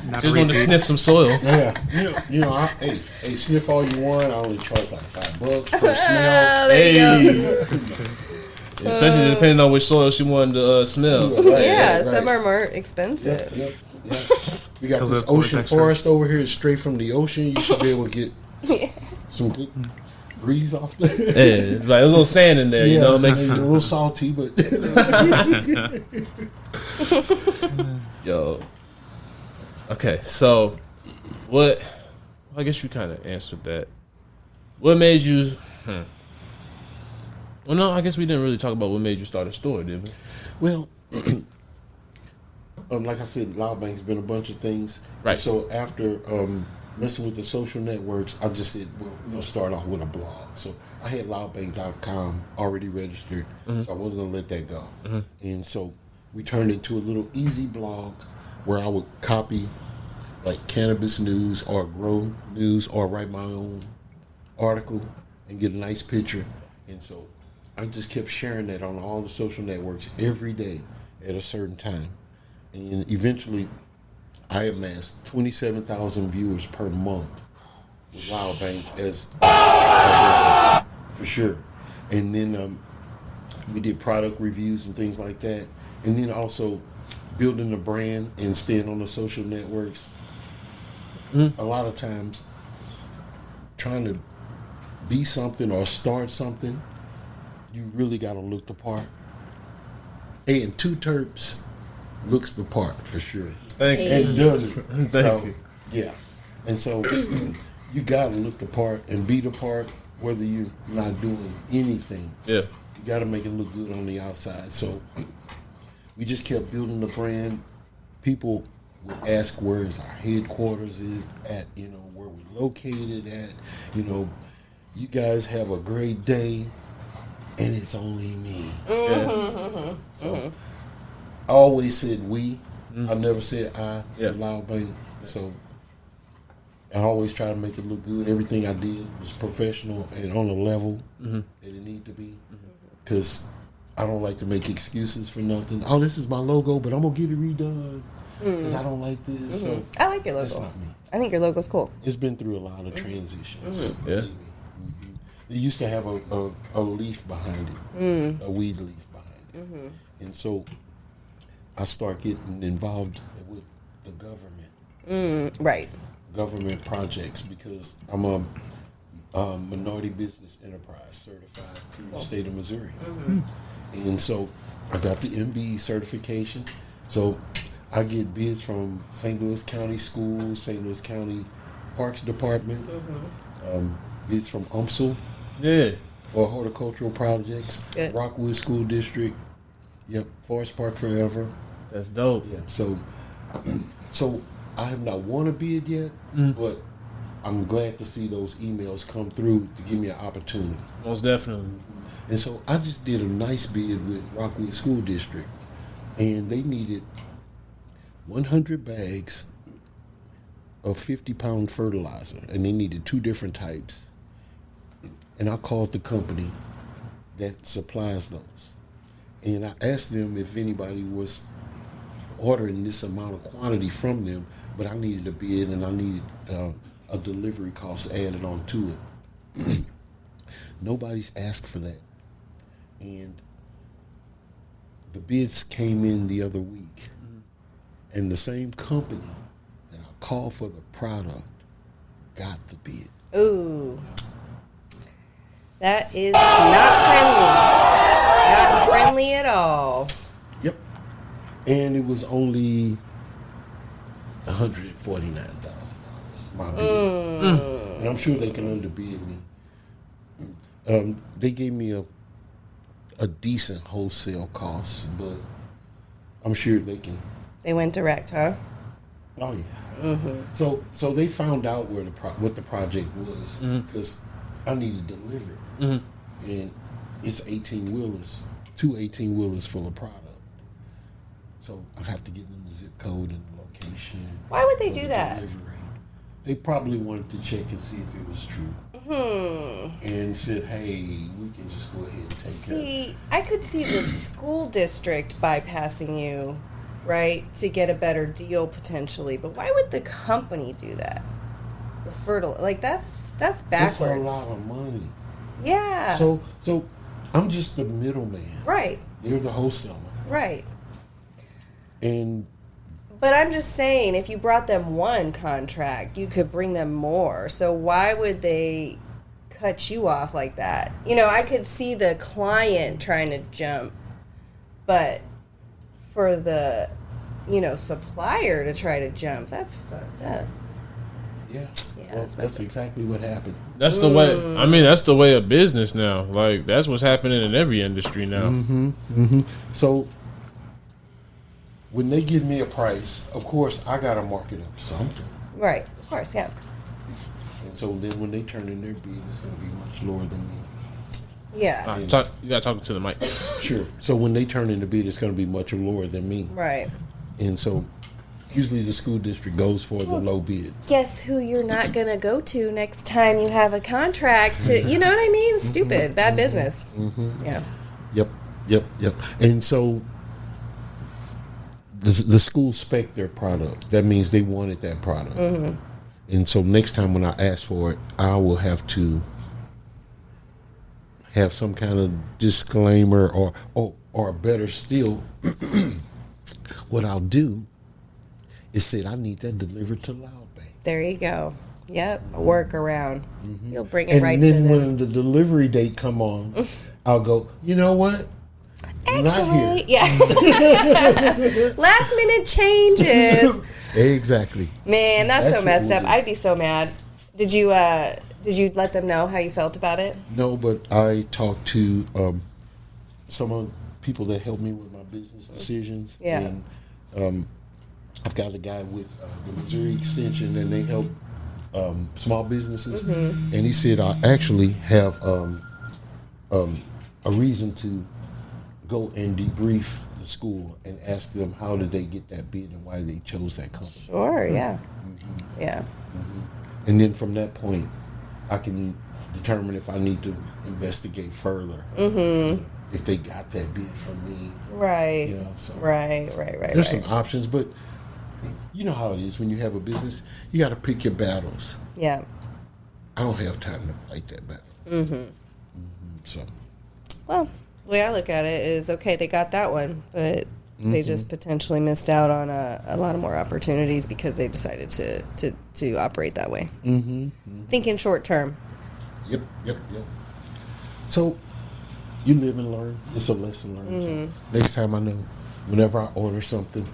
Not Just wanted to repeat. sniff some soil. yeah, hey, sniff all you want. I only charge like $5 per smell. Oh, there you go. Hey. Especially depending on which soil she wanted to smell. Right, Yeah, right, some right. are more expensive. Yep. We got Till this the cord ocean extra. forest over here, straight from the ocean. You should be able to get some good breeze off the. Yeah, it's like there's a little sand in there, you know. maybe a little salty, but Yo. Okay, so what? I guess you kind of answered that. What made you? Well, no, I guess we didn't really talk about what made you start a store, did we? well, like I said, Loud Bank's been a bunch of things. Right. So after messing with the social networks, I just said, well, we're gonna start off with a blog. So I had loudbank.com already registered, so I wasn't gonna let that go. And so we turned it into a little easy blog where I would copy like cannabis news or grow news or write my own article and get a nice picture. And so I just kept sharing that on all the social networks every day at a certain time. And eventually I amassed 27,000 viewers per month with Loud Bank as for sure. And then we did product reviews and things like that. And then also building the brand and staying on the social networks. A lot of times trying to be something or start something, you really got to look the part. And TooT3rps looks the part for sure. Thank you. And does it. Thank you. Yeah. And so you got to look the part and be the part whether you're not doing anything. Yeah. You got to make it look good on the outside. So we just kept building the brand. People would ask where is our headquarters is at, where we're located at. You guys have a great day, and it's only me. Yeah. So I always said we. I never said I. Yeah. Loud Bank. So I always try to make it look good. Everything I did was professional and on the level that it needed to be. Because I don't like to make excuses for nothing. Oh, this is my logo, but I'm going to get it redone because I don't like this. So I like your that's logo. not me. I think your logo's cool. It's been through a lot of transitions. Yeah. Believe me. It used to have a leaf behind it, a weed leaf behind it. And so I start getting involved with the government. Right. Government projects because I'm a Minority Business Enterprise certified through the state of Missouri. And so I got the MBE certification. So I get bids from St. Louis County Schools, St. Louis County Parks Department, bids from UMSL Yeah. for horticultural projects, Good. Rockwood School District, Forest Park Forever. That's dope. Yeah, so I have not won a bid yet, but I'm glad to see those emails come through to give me an opportunity. Most definitely. And so I just did a nice bid with Rockwood School District, and they needed 100 bags of 50-pound fertilizer, and they needed 2 different types. And I called the company that supplies those, and I asked them if anybody was ordering this amount of quantity from them, but I needed a bid and I needed a delivery cost added on to it. Nobody's asked for that. And the bids came in the other week, and the same company that I called for the product got the bid. Ooh. That is not friendly. Not friendly at all. Yep. And it was only $149,000. My bid. And I'm sure they can underbid me. They gave me a decent wholesale cost, but I'm sure they can. They went direct, huh? Oh yeah. So they found out where what the project was because I needed to deliver it, and it's 18-wheelers, 2 18-wheelers full of product. So I have to get them the zip code and the location. Why would they for do the that? delivery. They probably wanted to check and see if it was true. And said, hey, we can just go ahead and take care of it. See, I could see the school district bypassing you, right, to get a better deal potentially. But why would the company do that? The that's backwards. That's a lot of money. Yeah. So I'm just the middleman. Right. They're the wholesaler. Right. And But I'm just saying, if you brought them one contract, you could bring them more. So why would they cut you off like that? You know, I could see the client trying to jump, but for the, supplier to try to jump, that's fucked up. yeah, that's that's exactly what happened. That's the way. I mean, that's the way of business now. Like that's what's happening in every industry now. So when they give me a price, of course I gotta mark it up something. Right, of course, yeah. And so then when they turn in their bid, it's gonna be much lower than me. Yeah. You gotta talk to the mic. Sure. So when they turn in the bid, it's gonna be much lower than me. Right. And so usually the school district goes for the low bid. Guess who you're not going to go to next time you have a contract to, you know what I mean? Stupid. Bad business. Yeah. Yep. And so the school spec their product. That means they wanted that product. And so next time when I ask for it, I will have to have some kind of disclaimer or better still, what I'll do is say I need that delivered to Loud Bay. There you go. Yep. A workaround. You'll bring it right And to then them. when the delivery date come on, I'll go, you know what? Actually, yeah. Last minute changes. Exactly. Man, that's so what messed we'll up. do. I'd be so mad. Did you let them know how you felt about it? No, but I talked to some of the people that help me with my business decisions. Yeah. And I've got a guy with the Missouri Extension, and they help small businesses. And he said I actually have a reason to go and debrief the school and ask them how did they get that bid and why they chose that company. Sure, yeah. Yeah. And then from that point, I can determine if I need to investigate further. If they got that bid from me. Right. So Right. there's some options, but you know how it is when you have a business, you got to pick your battles. Yeah. I don't have time to fight that battle. So Well, the way I look at it is, okay, they got that one, but they just potentially missed out on a lot of more opportunities because they decided to operate that way. Thinking short term. Yep. So you live and learn. It's a lesson learned. So next time I know, whenever I order something,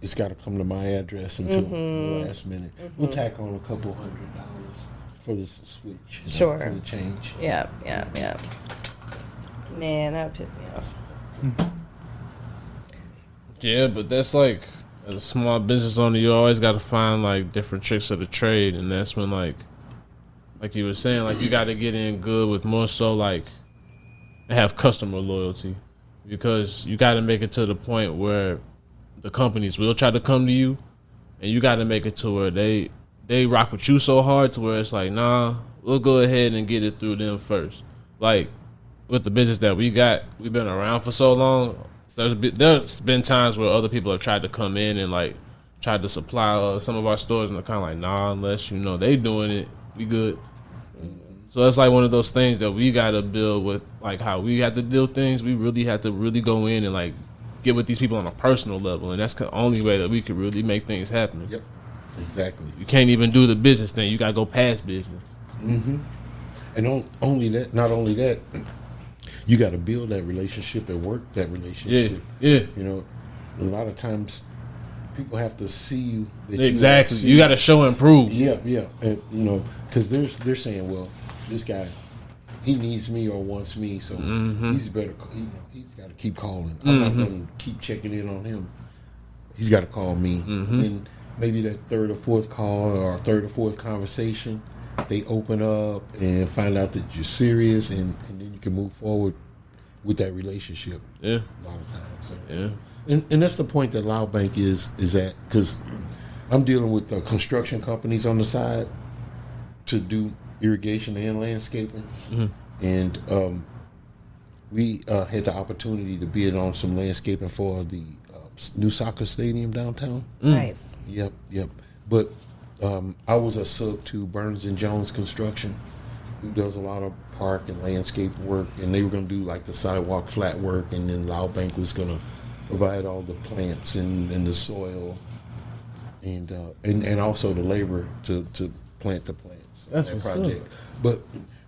it's got to come to my address until the last minute. We'll tack on a couple $100 for the switch. Sure. For the change. Yeah. Man, that would piss me off. Yeah, but that's like, as a small business owner, you always got to find like different tricks of the trade, and that's when like you were saying, like you got to get in good with more so like have customer loyalty, because you got to make it to the point where the companies will try to come to you, and you got to make it to where they rock with you so hard to where it's like, nah, we'll go ahead and get it through them first. Like with the business that we've been around for so long. There's been times where other people have tried to come in and like tried to supply some of our stores, and they're kind of like, nah, unless they doing it, we good. So it's like one of those things that we got to build with, like how we have to deal things. We really have to really go in and like get with these people on a personal level, and that's the only way that we could really make things happen. Yep, exactly. You can't even do the business thing. You got to go past business. And not only that, you got to build that relationship and work that relationship. Yeah. A lot of times people have to see you. Exactly. You got to show and prove. Yeah. And, because they're saying, well, this guy, he needs me or wants me, so he's better. He's got to keep calling. I'm not going to keep checking in on him. He's got to call me. And maybe that third or fourth call or third or fourth conversation, they open up and find out that you're serious, and then you can move forward with that relationship. Yeah, a lot of times. So. Yeah, and that's the point that Loud Bank is at, because I'm dealing with construction companies on the side to do irrigation and landscaping, and we had the opportunity to bid on some landscaping for the new soccer stadium downtown. Nice. Yep. But I was a sub to Burns and Jones Construction, who does a lot of park and landscape work, and they were going to do like the sidewalk flat work, and then Loud Bank was going to provide all the plants and the soil, and also the labor to plant the plants. That's that what's project. up. But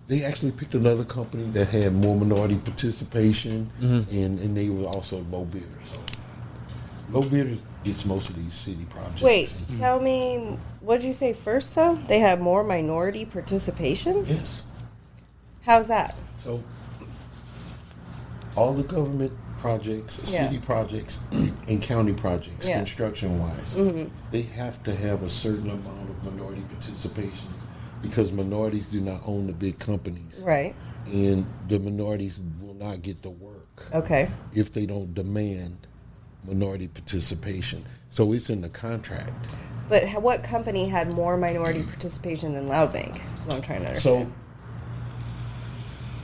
they actually picked another company that had more minority participation, and they were also low bidders. So low bidders gets most of these city projects. Wait, tell me, what did you say first, though? They have more minority participation? Yes. How's that? So all the government projects, city projects, and county projects, construction-wise, they have to have a certain amount of minority participations, because minorities do not own the big companies. Right. And the minorities will not get the work. Okay. If they don't demand minority participation. So it's in the contract. But what company had more minority participation than Loud Bank? That's what I'm trying to understand.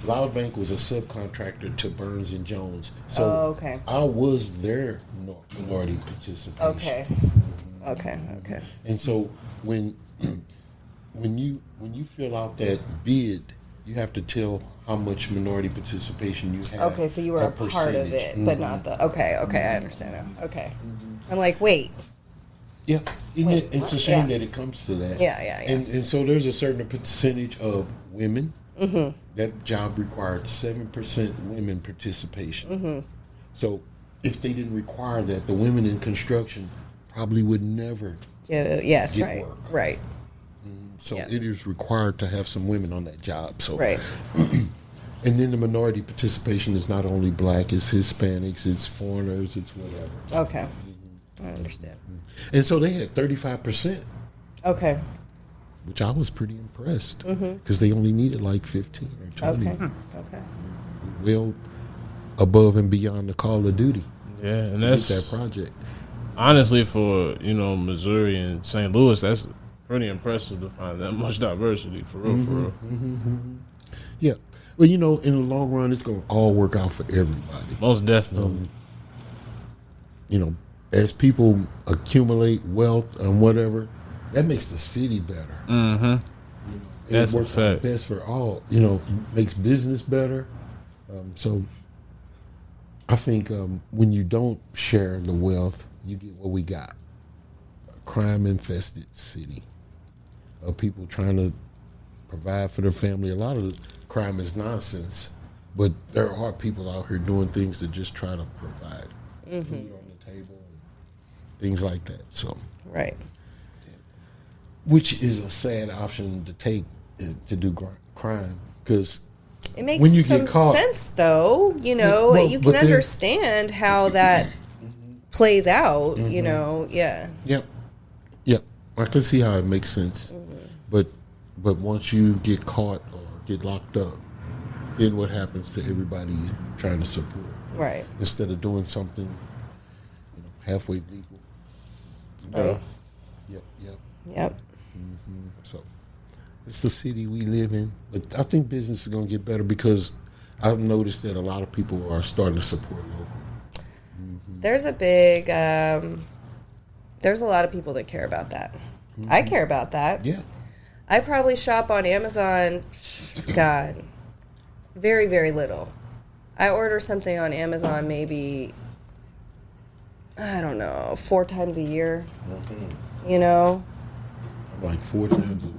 So Loud Bank was a subcontractor to Burns and Jones. So okay. I was their minority participation. Okay. And so when you fill out that bid, you have to tell how much minority participation you have. Okay, so you were a part of it, but not the. Okay, I understand now. Okay. I'm like, wait. Yeah, it's a shame that it comes to that. Yeah. And so there's a certain percentage of women. That job required 7% women participation. So if they didn't require that, the women in construction probably would never get work. Right. So it is required to have some women on that job. So right. And then the minority participation is not only black, it's Hispanics, it's foreigners, it's whatever. Okay. I understand. And so they had 35%. Okay. Which I was pretty impressed, because they only needed like 15 or 20. Okay. Well above and beyond the call of duty. Yeah, and that's that project. Honestly, for Missouri and St. Louis, that's pretty impressive to find that much diversity, for real. Yeah. Well, in the long run, it's going to all work out for everybody. Most definitely. As people accumulate wealth and whatever, that makes the city better. That's it works out best for all. Makes business better. So I think when you don't share the wealth, you get what we got: a crime-infested city of people trying to provide for their family. A lot of crime is nonsense, but there are people out here doing things to just try to provide food on the table and things like that. So, Right. which is a sad option to take to do crime, because It makes when you some get caught, sense, though. You know, well, you but can then- understand how that plays out. You know, yeah. Yep. I can see how it makes sense, but once you get caught or get locked up, then what happens to everybody you're trying to support? Right. Instead of doing something, halfway legal. Right. Yep. So it's the city we live in, but I think business is going to get better because I've noticed that a lot of people are starting to support local. There's a big, there's a lot of people that care about that. I care about that. Yeah. I probably shop on Amazon, God, very, very little. I order something on Amazon maybe, I don't know, 4 times a year. You know? Like 4 times a week.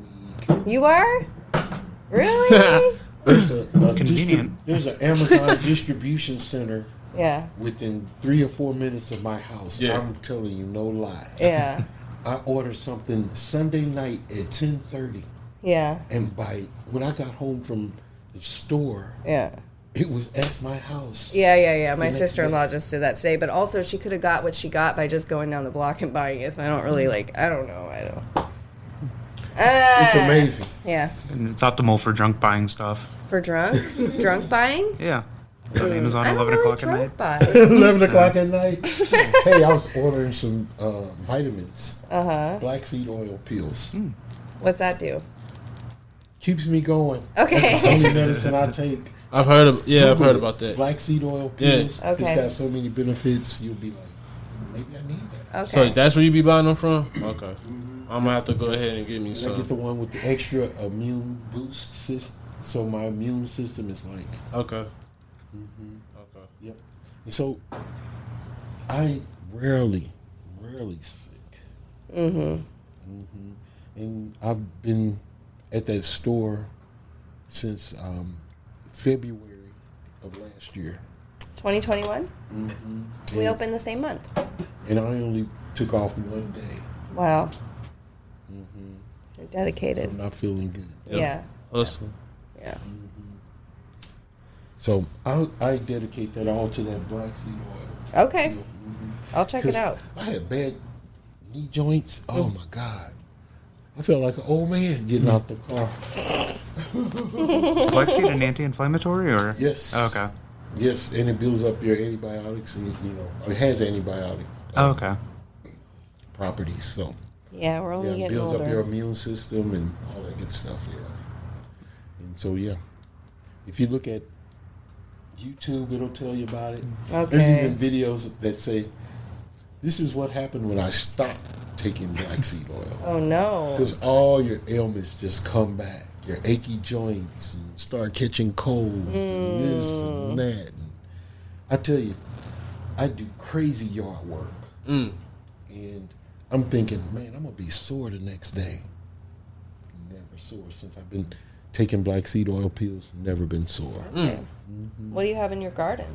You are? Really? There's a Convenient. there's an Amazon distribution center Yeah. within 3 or 4 minutes of my house. Yeah. I'm telling you, no lie. Yeah. I ordered something Sunday night at 10:30, Yeah. and when I got home from the store, Yeah. it was at my house. Yeah. My next sister-in-law just did that today, but also she could have got what she got by just going down the block and buying it. So I don't really I don't know. It's amazing. Yeah. And it's optimal for drunk buying stuff. For drunk buying? Yeah. On Amazon, I don't 11 really o'clock at night. drunk buy. 11 o'clock at night. Hey, I was ordering some vitamins. Black seed oil pills. What's that do? Keeps me going. Okay. That's the only medicine I take. I've heard Google about it. that. Black seed oil Yeah. pills. Okay. It's got so many benefits. You'll be like, maybe I need that. Okay. So that's where you be buying them from? Okay. I'm gonna have to go ahead and get me And I some. get the one with the extra immune boost system. So my immune system is like, Okay. yep. And so I rarely sick. And I've been at that store since February of last year. 2021? We opened the same month. And I only took off one day. Wow. You're dedicated. I'm not feeling good. Yeah. Hustle. Yeah. So I dedicate that all to that black seed oil. Okay. I'll check it 'Cause out. I had bad knee joints. Oh my God. I felt like an old man getting out the car. Is black seed an anti-inflammatory or? Yes. Oh, okay. Yes, and it builds up your antibiotics, and it has antibiotic Oh, okay. properties. So Yeah, we're only yeah, it getting builds older. up your immune system and all that good stuff. Yeah. And so yeah, if you look at YouTube, it'll tell you about it. Okay. There's even videos that say, "This is what happened when I stopped taking black seed oil." Oh, no. Because all your ailments just come back. Your achy joints and start catching colds and this and that. And I tell you, I do crazy yard work. And I'm thinking, man, I'm going to be sore the next day. Never sore since I've been taking black seed oil pills. Never been sore. Okay. What do you have in your garden?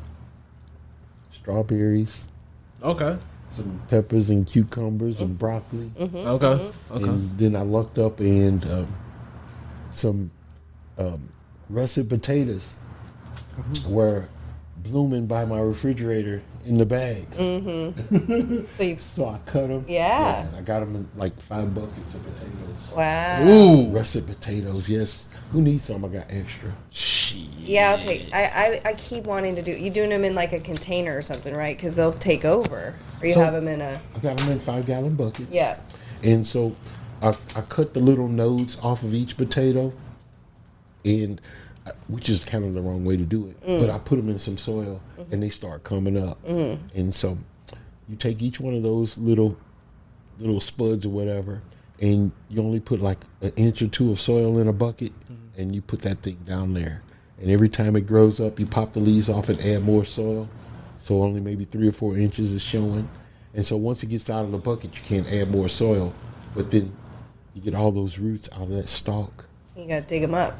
Strawberries, Okay. some peppers and cucumbers and broccoli. Okay. Okay. And then I looked up and some russet potatoes were blooming by my refrigerator in the bag. So you. So I cut them. Yeah. I got them in like 5 buckets of potatoes. Wow. Ooh. Russet potatoes, yes. Who needs some? I got extra. Shit. Yeah, I'll take. I keep wanting to do. You doing them in like a container or something, right? Because they'll take over. Or you So- have them in a. I got them in 5-gallon buckets. Yeah. And so I cut the little nodes off of each potato, and which is kind of the wrong way to do it. But I put them in some soil, and they start coming up. And so you take each one of those little spuds or whatever, and you only put like an inch or 2 of soil in a bucket, and you put that thing down there. And every time it grows up, you pop the leaves off and add more soil. So only maybe 3 or 4 inches is showing. And so once it gets out of the bucket, you can't add more soil. But then you get all those roots out of that stalk. You gotta dig them up.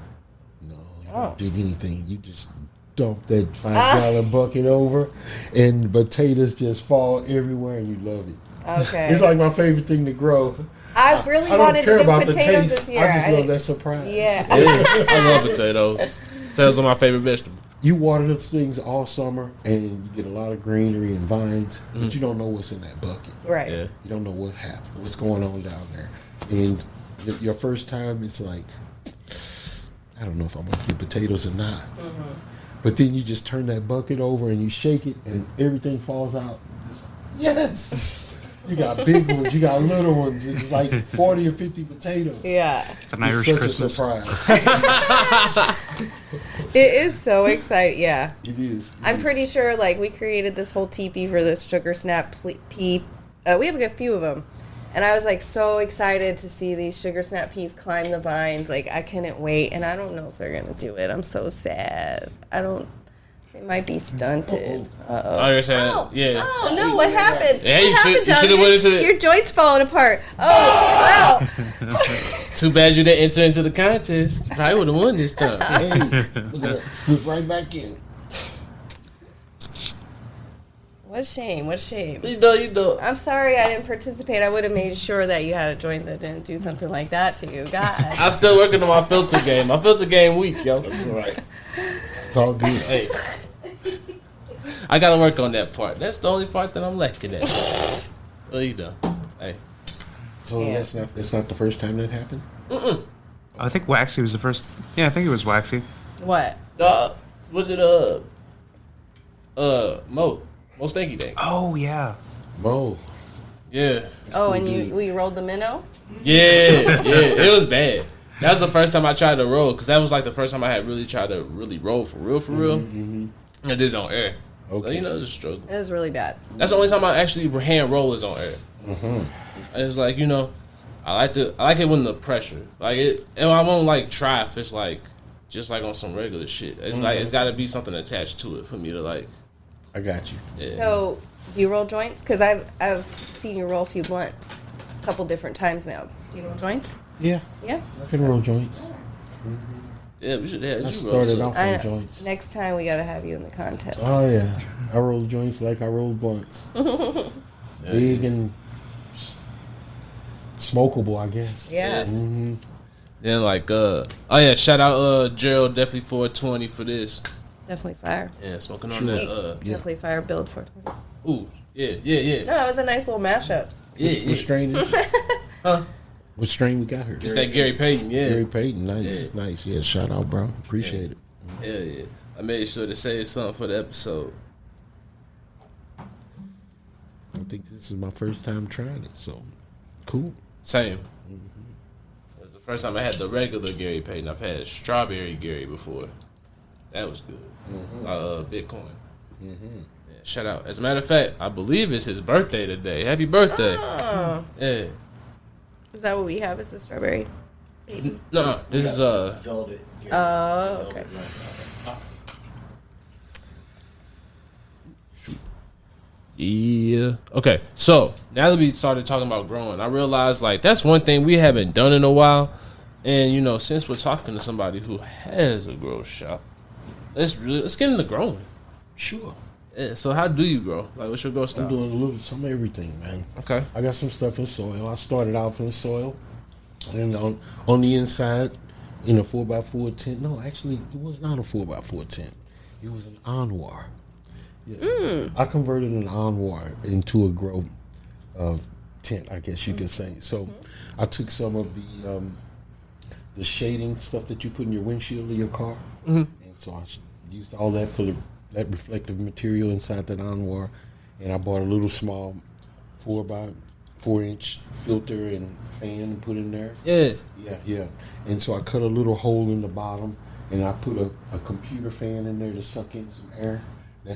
No, you Oh. Dig anything. You just dump that 5-gallon bucket over, and potatoes just fall everywhere, and you love it. Okay. It's like my favorite thing to grow. I really I wanted don't care to do about the potatoes taste. this year. I just love that surprise. Yeah. I love potatoes. Potatoes are my favorite vegetable. You water those things all summer, and you get a lot of greenery and vines, but you don't know what's in that bucket. Right. Yeah. You don't know what happened, what's going on down there. And your first time, it's like, I don't know if I'm going to get potatoes or not. But then you just turn that bucket over and you shake it, and everything falls out. Yes! You got big ones, you got little ones. It's like 40 or 50 potatoes. Yeah. It's an It's Irish such Christmas. a surprise. It is so exciting. Yeah. It is. I'm pretty sure, like, we created this whole teepee for this sugar snap pea. We have a few of them. And I was, like, so excited to see these sugar snap peas climb the vines. Like, I couldn't wait. And I don't know if they're going to do it. I'm so sad. They might be stunted. Uh-oh. Oh, you're saying, Oh, yeah. oh, no, what happened? Yeah, What you happened, should have Donovan? went into the. Your joint's falling apart. Oh, wow. Too bad you didn't enter into the contest. Probably would have won this time. Hey, look at that. Slip right back in. What a shame. What a shame. You know. I'm sorry I didn't participate. I would have made sure that you had a joint that didn't do something like that to you. God. I'm still working on my filter game. My filter game weak, yo. That's right. It's all good. Hey. I gotta work on that part. That's the only part that I'm lacking at. Well, you know. Hey. So Yeah. that's not the first time that happened? I think Waxy was the first. Yeah, I think it was Waxy. What? Was it Mo Stanky Day? Oh yeah. Mo. Yeah. Oh, and we rolled the minnow? Yeah. It was bad. That was the first time I tried to roll, because that was like the first time I had really tried to really roll for real. I did it on air. So, Okay. just struggle. It was really bad. That's the only time I actually hand roll is on air. It's like, I like it when the pressure, like it, and I won't like try if it's like just like on some regular shit. It's like it's got to be something attached to it for me to like. I got you. Yeah. So, do you roll joints? Because I've seen you roll a few blunts a couple different times now. Do you roll joints? Yeah, Yeah. I can roll joints. Yeah, we should have. I You started roll off I on know. joints. Next time we gotta have you in the contest. Oh yeah, I roll joints like I roll blunts. Big and smokable, I guess. Yeah. Mm-hmm. Then like shout out Gerald, definitely 420 for this. Definitely fire. Yeah, smoking on Sure. that. Yeah. Definitely fire build for. Ooh, yeah. No, that was a nice little mashup. What strain is it? Huh? What strain we got here? It's that Gary Payton. Yeah. Gary Payton. Nice. Yeah, shout out, bro. Appreciate it. Yeah. I made sure to save something for the episode. I think this is my first time trying it, so cool. Same. It was the first time I had the regular Gary Payton. I've had strawberry Gary before. That was good. Bitcoin. Yeah, shout out. As a matter of fact, I believe it's his birthday today. Happy birthday. Oh, Yeah. is that what we have? Is the strawberry? No, this is Velvet. Oh, okay. Yeah. Okay. So now that we started talking about growing, I realized like that's one thing we haven't done in a while. And since we're talking to somebody who has a grow shop, let's get into growing. Sure. Yeah. So how do you grow? Like, what's your grow I'm style? doing a little some of everything, man. Okay. I got some stuff in soil. I started off in soil, and on the inside, in a 4x4 tent. No, actually, it was not a 4x4 tent. It was an anwar. Yes, I converted an anwar into a grow tent, I guess you could say. So, I took some of the shading stuff that you put in your windshield of your car, and so I used all that for that reflective material inside that anwar, and I bought a little small 4x4 filter and fan and put in there. Yeah. Yeah. And so I cut a little hole in the bottom, and I put a computer fan in there to suck in some air.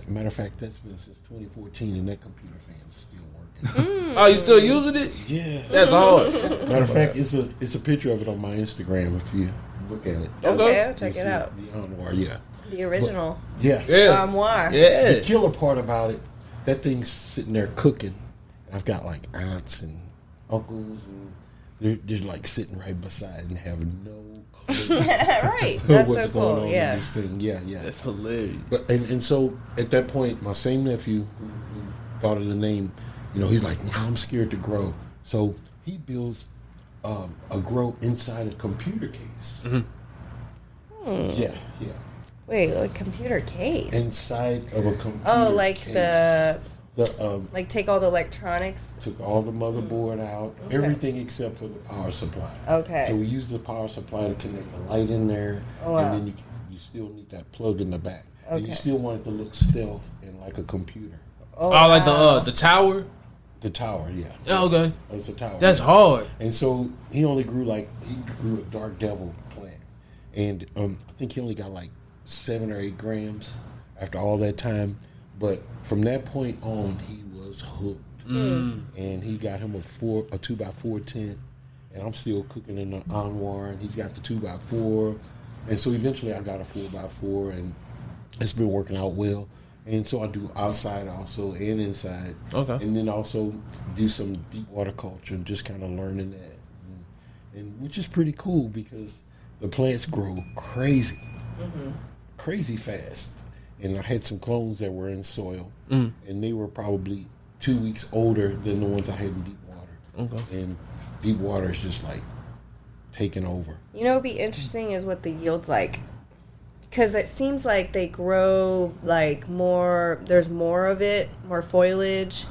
Matter of fact, that's been since 2014, and that computer fan's still working. Oh, you still using it? Yeah. That's hard. Matter of fact, it's a picture of it on my Instagram if you look at it. Okay, I'll You check see it out. The Anwar, yeah. The original Yeah. Yeah. armoire. Yeah. The killer part about it, that thing's sitting there cooking. I've got like aunts and uncles and they're like sitting right beside and have no clue Right. That's what's so going cool. on Yeah. in this thing. Yeah. That's hilarious. But and so at that point, my same nephew who thought of the name, he's like, "Now I'm scared to grow." So he builds a grow inside a computer case. Yeah. Wait, like computer case? Inside of a computer. Oh, like case. the like take all the electronics. took all the motherboard out, everything except for the power supply. Okay. So we use the power supply to connect the light in there, Oh, wow. and then you still need that plug in the back, and you Okay. still want it to look stealth and like a computer. Oh, Like wow. the tower. The tower, yeah. Yeah, okay. It's a tower. That's hard. And so he only grew a dark devil plant, and I think he only got like 7 or 8 grams after all that time. But from that point on, he was hooked, and he got him a 2x4 tent, and I'm still cooking in the Anwar, and he's got the 2x4, and so eventually I got a 4x4, and it's been working out well. And so I do outside also and inside. Okay. And then also do some deep water culture and just kind of learning that. And which is pretty cool because the plants grow crazy fast. And I had some clones that were in soil, and they were probably 2 weeks older than the ones I had in deep water. Okay. And deep water is just like taking over. You know, what would be interesting is what the yield's like. Because it seems like they grow like more. There's more of it, more foliage.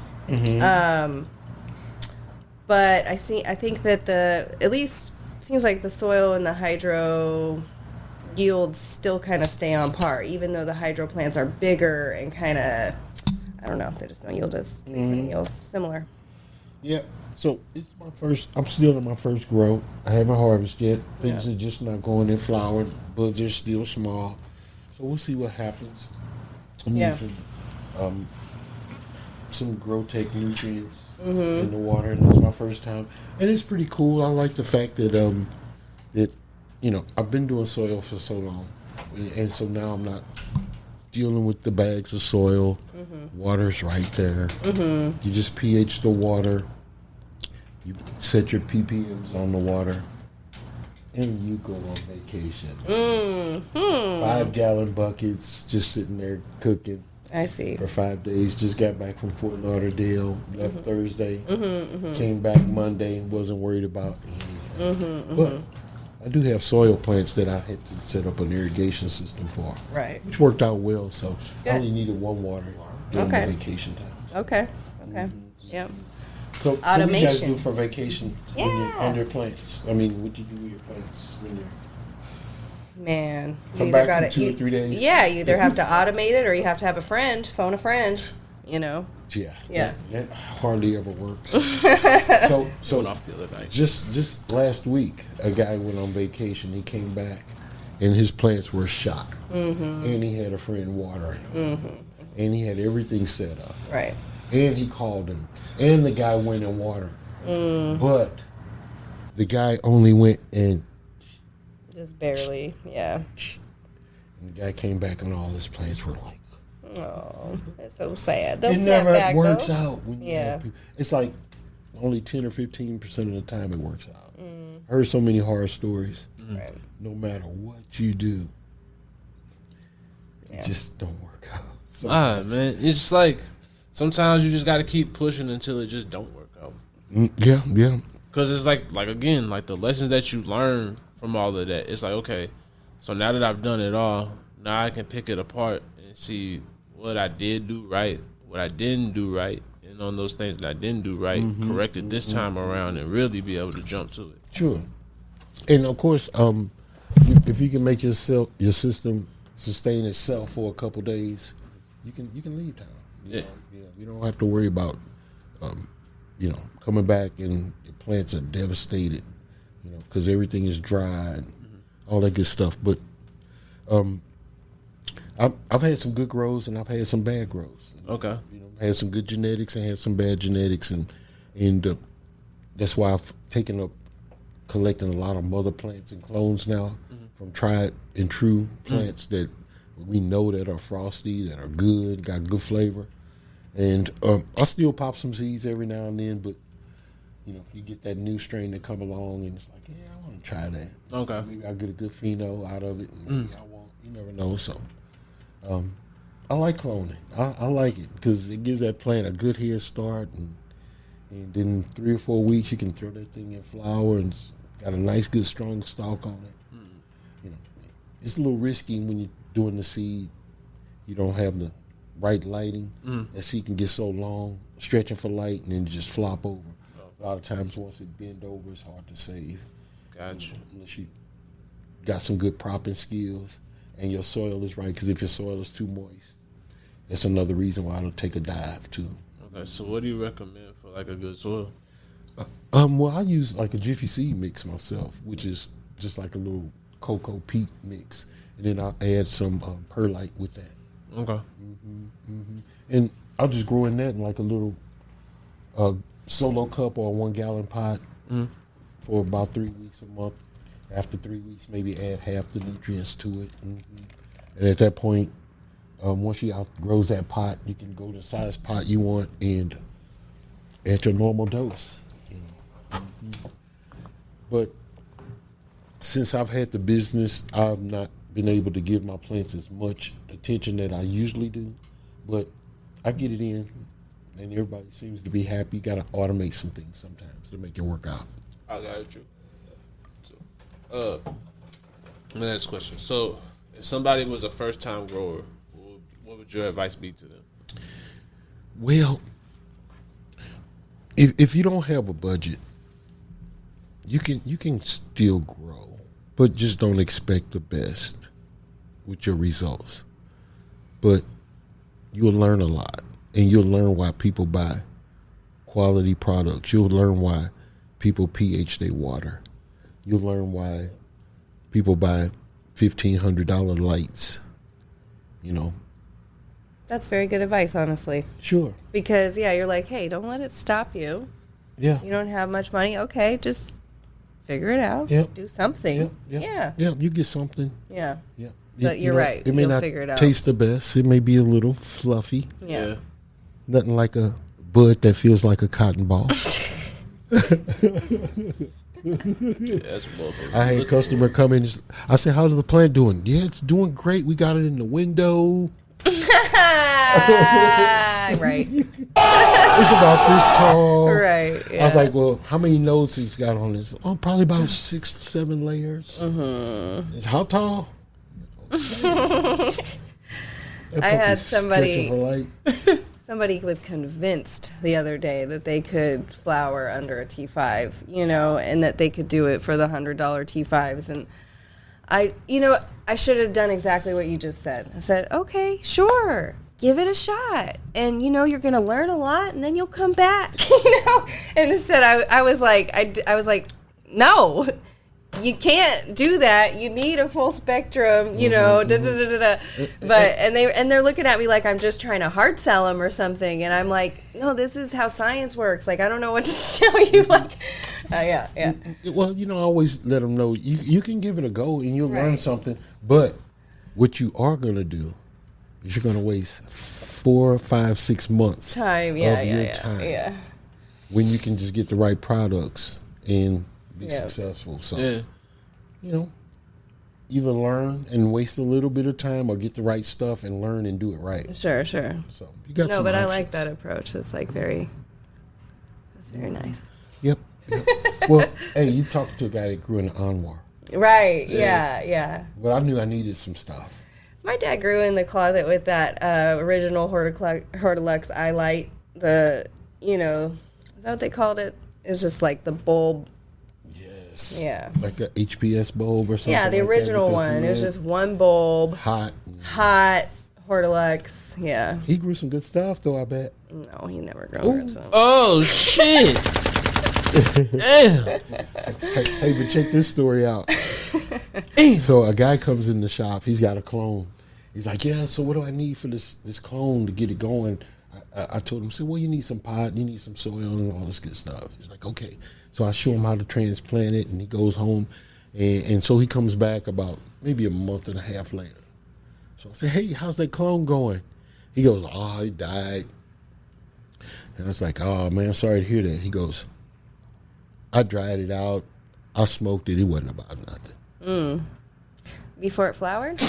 But I think that at least seems like the soil and the hydro yields still kind of stay on par, even though the hydro plants are bigger and kind of, I don't know, they just don't yield as yield similar. Yeah. So I'm still in my first grow. I haven't harvested yet. Things are just not going in flower. Buds are still small. So we'll see what happens. I need some grow tech nutrients in the water, and it's my first time. And it's pretty cool. I like the fact that I've been doing soil for so long. And so now I'm not dealing with the bags of soil. Water's right there. You just pH the water. You set your ppms on the water, and you go on vacation. 5-gallon buckets, just sitting there cooking. I see. For 5 days. Just got back from Fort Lauderdale. Left Thursday. Came back Monday. Wasn't worried about anything. But I do have soil plants that I had to set up an irrigation system for. Right. Which worked out well. So Good. I only needed one water during the vacation times. Okay. Yep. So what do you guys Automation. do for vacation when you're on your plants? I mean, what do you do with your plants when you're Man, you come either back got in 2 or 3 days? Yeah, you either have to automate it or you have to have a friend, phone a friend. Yeah. Yeah. That hardly ever works. so Went off the other night. just last week, a guy went on vacation. He came back, and his plants were shot, and he had a friend watering them, and he had everything set up, Right. and he called him, and the guy went and watered, but the guy only went and Just barely. Yeah. the guy came back, and all his plants were like. Oh, that's so sad. They'll It snap never back, works though. out when you have people. It's like only 10 or 15% of the time it works out. I heard so many horror stories. Right. No matter what you do, Yeah. it just don't work out. So Man, it's just like sometimes you just got to keep pushing until it just don't work out. yeah. Cause it's like again, like the lessons that you learn from all of that. It's like, okay, so now that I've done it all, now I can pick it apart and see what I did do right, what I didn't do right, and on those things that I didn't do right, correct it this time around, and really be able to jump to it. Sure. And of course, if you can make your system sustain itself for a couple days, you can leave town. You know, you don't have to worry about coming back and your plants are devastated, because everything is dry and all that good stuff. But I've had some good grows and I've had some bad grows. Okay. Had some good genetics and had some bad genetics, and that's why I've taken up collecting a lot of mother plants and clones now from tried and true plants that we know that are frosty, that are good, got good flavor. And I still pop some seeds every now and then, but you get that new strain that come along, and it's like, yeah, I want to try that. Okay. Maybe I'll get a good pheno out of it, and maybe I won't. You never know. So, I like cloning. I like it because it gives that plant a good head start, and then 3 or 4 weeks you can throw that thing in flower and it's got a nice, good, strong stalk on it. It's a little risky when you're doing the seed. You don't have the right lighting. That seed can get so long, stretching for light, and then just flop over. A lot of times, once it bend over, it's hard to save. Gotcha. Unless you got some good propping skills and your soil is right. Because if your soil is too moist, that's another reason why it'll take a dive too. Okay, so what do you recommend for like a good soil? Well, I use like a Jiffy Seed mix myself, which is just like a little cocoa peat mix, and then I'll add some perlite with that. Okay. And I'll just grow in that in like a little solo cup or a 1 gallon pot for about 3 weeks a month. After 3 weeks, maybe add half the nutrients to it. And at that point, once you outgrows that pot, you can go to the size pot you want and add your normal dose. But since I've had the business, I've not been able to give my plants as much attention that I usually do. But I get it in, and everybody seems to be happy. You got to automate some things sometimes to make it work out. I got you. So, my next question. So, if somebody was a first-time grower, what would your advice be to them? Well, if you don't have a budget, you can still grow, but just don't expect the best with your results. But you'll learn a lot, and you'll learn why people buy quality products. You'll learn why people pH their water. You'll learn why people buy $1,500 lights. That's very good advice, honestly. Sure. Because, you're like, hey, don't let it stop you. Yeah. You don't have much money. Okay, just figure it out. Yep. Do something. Yeah. You get something. Yeah. Yeah. But you're right. It may You'll not figure it out. taste the best. It may be a little fluffy. Yeah. Nothing like a bud that feels like a cotton ball. That's I had a customer come in. I said, "How's the plant doing?" "Yeah, it's doing great. We got it in the window. Right. It's about this tall." Right. Yeah. I was like, "Well, how many nodes he's got on this?" "Oh, probably about 6, 7 layers." It's how tall? I had somebody was convinced the other day that they could flower under a T5, and that they could do it for the $100 T5s. And I should have done exactly what you just said. I said, okay, sure, give it a shot. And, you're going to learn a lot, and then you'll come back, And instead, I was like, no. You can't do that. You need a full spectrum, But and they're looking at me like I'm just trying to hard sell them or something, and I'm like, no, this is how science works. Like, I don't know what to tell you. Like, yeah. Well, I always let them know you can give it a go and you'll learn something. But what you are going to do is you're going to waste 4, 5, 6 months time. of your time. Yeah. When you can just get the right products and be successful. So, either learn and waste a little bit of time, or get the right stuff and learn and do it right. Sure. So you got some but options. I like that approach. It's like that's very nice. Yep. Well, hey, you talked to a guy that grew in the Anwar. Right. Yeah. But I knew I needed some stuff. My dad grew in the closet with that original Hortilux eye light. Is that what they called it? It's just like the bulb. Yes. Yeah. Like a HPS bulb or something. Yeah, the original one. It was just one bulb. Hot Hortilux. Yeah. He grew some good stuff, though, I bet. No, he never grew some. Oh, shit. Damn. Hey, but check this story out. So a guy comes in the shop. He's got a clone. He's like, yeah, so what do I need for this clone to get it going? I told him, well, you need some pot, you need some soil and all this good stuff. He's like, okay. So I show him how to transplant it, and he goes home. And so he comes back about maybe a month and a half later. So I say, hey, how's that clone going? He goes, oh, he died. And I was like, oh, man, I'm sorry to hear that. He goes, I dried it out. I smoked it. It wasn't about nothing. Before it flowered?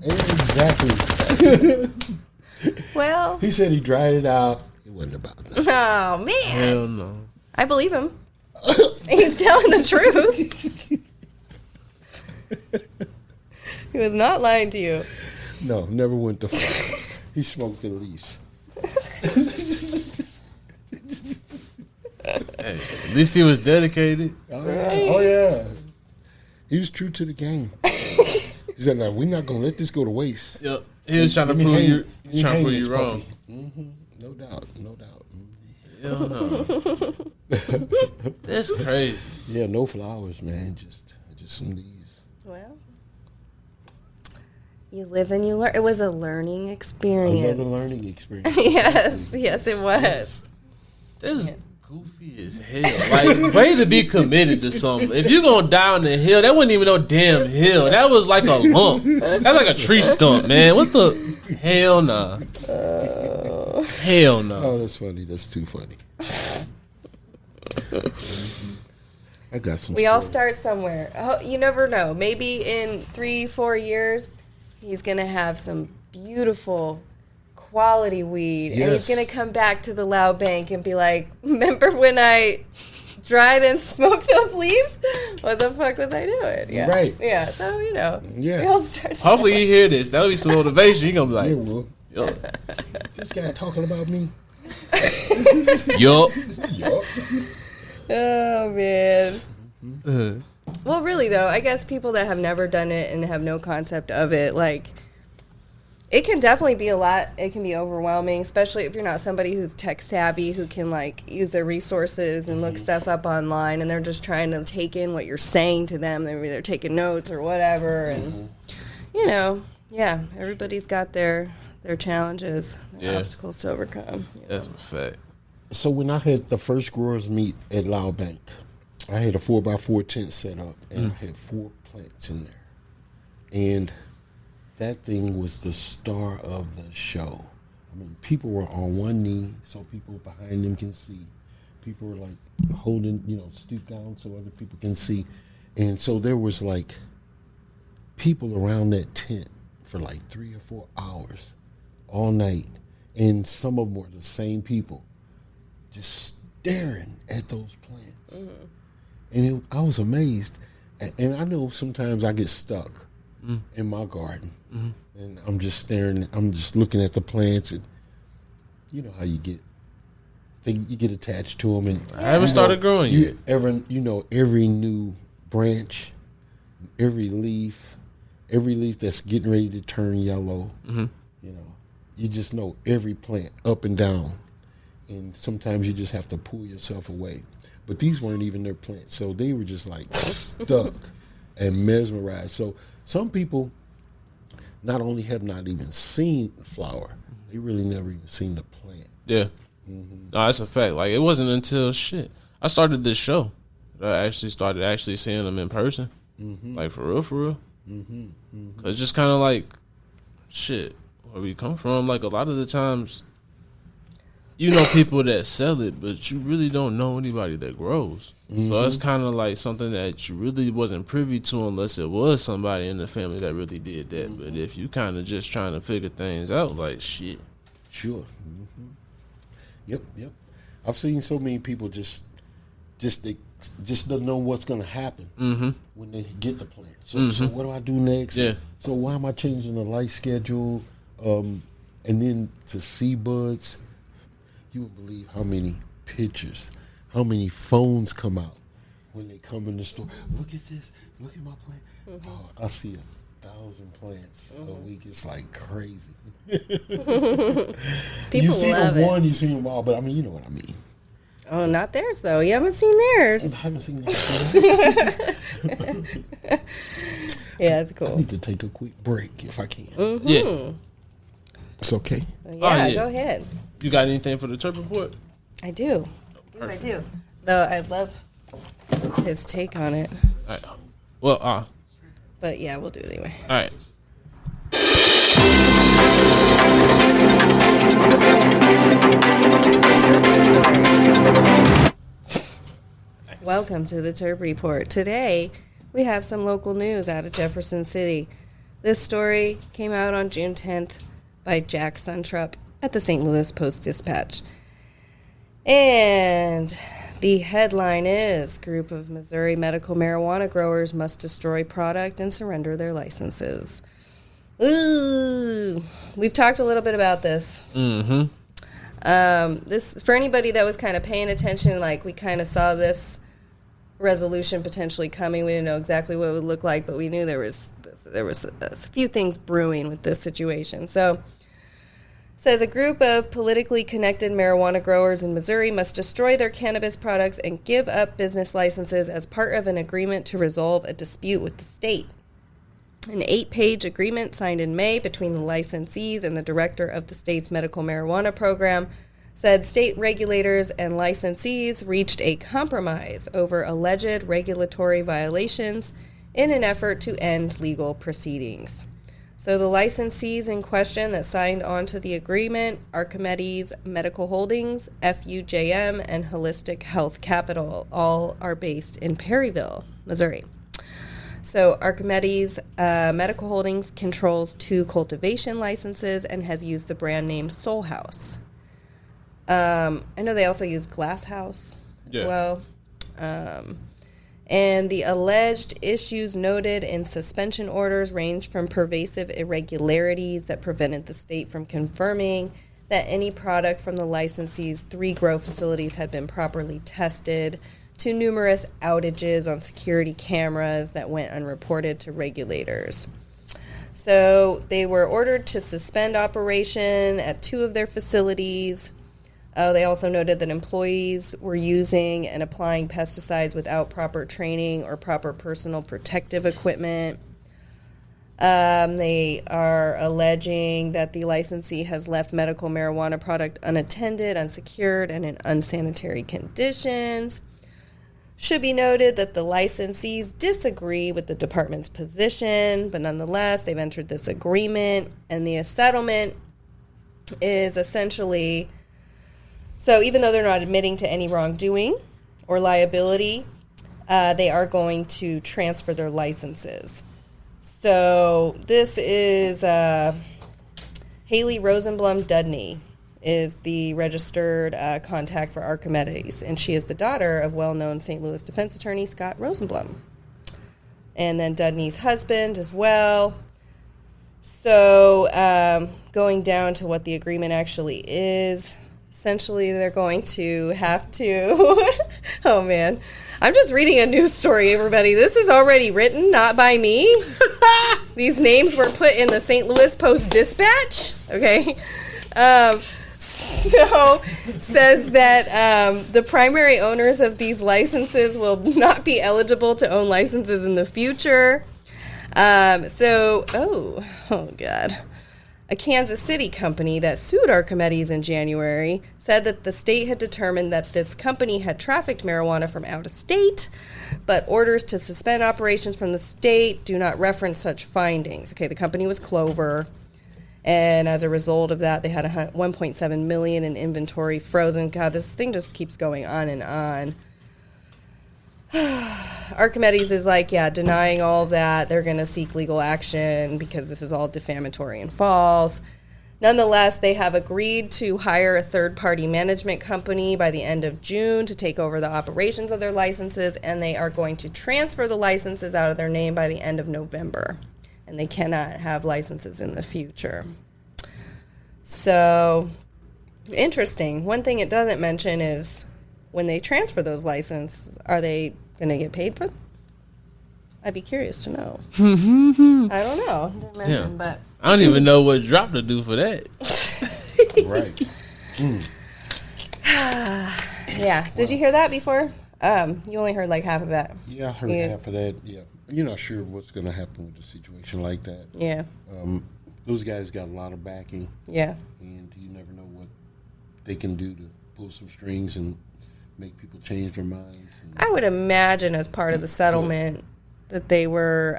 Exactly. Well, He said he dried it out. It wasn't about nothing. oh man. Hell no. I believe him. He's telling the truth. He was not lying to you. No, never went to flower. He smoked the leaves. Hey, at least he was dedicated. Oh, yeah. Oh, yeah. He was true to the game. He said, "No, we're not gonna let this go to waste." Yep. He was trying to prove you wrong. Mm-hmm. No doubt. No doubt. Hell no. That's crazy. Yeah, no flowers, man. Just some leaves. Well, you live and you learn. It was a learning experience. Another learning experience. Yes, it was. That's goofy as hell. Like, way to be committed to something. If you gonna die on the hill, that wasn't even no damn hill. That was like a lump. That's like a tree stump, man. What the hell nah. Hell no. Oh, that's funny. That's too funny. I got some. We all stories. start somewhere. Oh, you never know. Maybe in 3-4 years, he's gonna have some beautiful quality weed, and he's Yes. gonna come back to the Loud Bank and be like, "Remember when I dried and smoked those leaves? What the fuck was I doing?" Yeah, Right. Yeah. So Yeah. we all start. Hopefully you hear this. That'll be some motivation. You gonna be Yeah, like, well, yo, this guy talking about me. yup. Yup. Oh man. Uh, Well, really though, I guess people that have never done it and have no concept of it, like, it can definitely be a lot. It can be overwhelming, especially if you're not somebody who's tech savvy, who can like use their resources and look stuff up online, and they're just trying to take in what you're saying to them. They're taking notes or whatever, and yeah, everybody's got their challenges, their Yeah. obstacles to overcome. That's a fact. So when I had the first growers meet at Loud Bank, I had a 4x4 tent set up, and I had 4 plants in there, and that thing was the star of the show. I mean, people were on one knee so people behind them can see. People were like holding, stoop down so other people can see. And so there was like people around that tent for like 3 or 4 hours all night. And some of them were the same people just staring at those plants. And I was amazed. And I know sometimes I get stuck in my garden. And I'm just staring, I'm just looking at the plants, and you know how you get attached to them. And I haven't started growing yet. Every new branch, every leaf that's getting ready to turn yellow. You just know every plant up and down. And sometimes you just have to pull yourself away. But these weren't even their plants, so they were just like stuck and mesmerized. So some people not only have not even seen flower, they really never even seen the plant. Yeah. No, that's a fact. Like, it wasn't until I started this show that I actually started seeing them in person. Like, for real. It's just kind of like, where we come from. Like, a lot of the times, you know people that sell it, but you really don't know anybody that grows. So it's kind of like something that you really wasn't privy to unless it was somebody in the family that really did that. But if you kind of just trying to figure things out, like, shit. Sure. Yep. I've seen so many people just don't know what's going to happen when they get the plant. So what do I do next? Yeah. So why am I changing the light schedule? And then to see buds, you wouldn't believe how many pictures, how many phones come out when they come in the store. Look at this. Look at my plant. Oh, I see 1,000 plants a week. It's like crazy. People You see love them it. one, you see them all, but I mean, you know what I mean. Oh, not theirs though. You haven't seen I theirs. haven't seen that. Yeah, it's I cool. need to take a quick break if I can. Yeah. It's okay. Yeah, yeah. go ahead. You got anything for the Turp Report? I do. I do. Though I love his take on it. All right. Well, But yeah, we'll do it anyway. all right. welcome to the Terp Report. Today, we have some local news out of Jefferson City. This story came out on June 10th by Jack Suntrup at the St. Louis Post-Dispatch. And the headline is, Group of Missouri medical marijuana growers must destroy product and surrender their licenses. Ooh, we've talked a little bit about this. Mm-hmm. This, for anybody that was kind of paying attention, like we kind of saw this resolution potentially coming. We didn't know exactly what it would look like, but we knew there was a few things brewing with this situation. So, it says a group of politically connected marijuana growers in Missouri must destroy their cannabis products and give up business licenses as part of an agreement to resolve a dispute with the state. An 8-page agreement signed in May between the licensees and the director of the state's medical marijuana program said state regulators and licensees reached a compromise over alleged regulatory violations in an effort to end legal proceedings. So the licensees in question that signed on to the agreement, Archimedes Medical Holdings, FUJM, and Holistic Health Capital, all are based in Perryville, Missouri. So Archimedes Medical Holdings controls 2 cultivation licenses and has used the brand name Soul House. I know they also use Glass House as well. And the alleged issues noted in suspension orders range from pervasive irregularities that prevented the state from confirming that any product from the licensee's 3 grow facilities had been properly tested, to numerous outages on security cameras that went unreported to regulators. So they were ordered to suspend operation at 2 of their facilities. They also noted that employees were using and applying pesticides without proper training or proper personal protective equipment. They are alleging that the licensee has left medical marijuana product unattended, unsecured, and in unsanitary conditions. Should be noted that the licensees disagree with the department's position, but nonetheless, they've entered this agreement, and the settlement is essentially, so even though they're not admitting to any wrongdoing or liability, they are going to transfer their licenses. So this is Haley Rosenblum Dudney is the registered contact for Archimedes, and she is the daughter of well-known St. Louis defense attorney Scott Rosenblum, and then Dudney's husband as well. So going down to what the agreement actually is, essentially they're going to have to oh man, I'm just reading a news story, everybody. This is already written, not by me. These names were put in the St. Louis Post-Dispatch, okay? So says that the primary owners of these licenses will not be eligible to own licenses in the future. Oh God. A Kansas City company that sued Archimedes in January said that the state had determined that this company had trafficked marijuana from out of state, but orders to suspend operations from the state do not reference such findings. Okay, the company was Clover. And as a result of that, they had $1.7 million in inventory frozen. God, this thing just keeps going on and on. Archimedes is like, denying all of that. They're going to seek legal action because this is all defamatory and false. Nonetheless, they have agreed to hire a third-party management company by the end of June to take over the operations of their licenses, and they are going to transfer the licenses out of their name by the end of November. And they cannot have licenses in the future. So, interesting. One thing it doesn't mention is when they transfer those licenses, are they going to get paid for them? I'd be curious to know. I don't know. Didn't mention, but I don't even know what drop to do for that. Right. Yeah. Did you hear that before? You only heard like half of that. Yeah, I heard half of that. Yeah. You're not sure what's going to happen with a situation like that. Yeah. Those guys got a lot of backing. Yeah. And you never know what they can do to pull some strings and make people change their minds. I would imagine as part of the settlement that they were,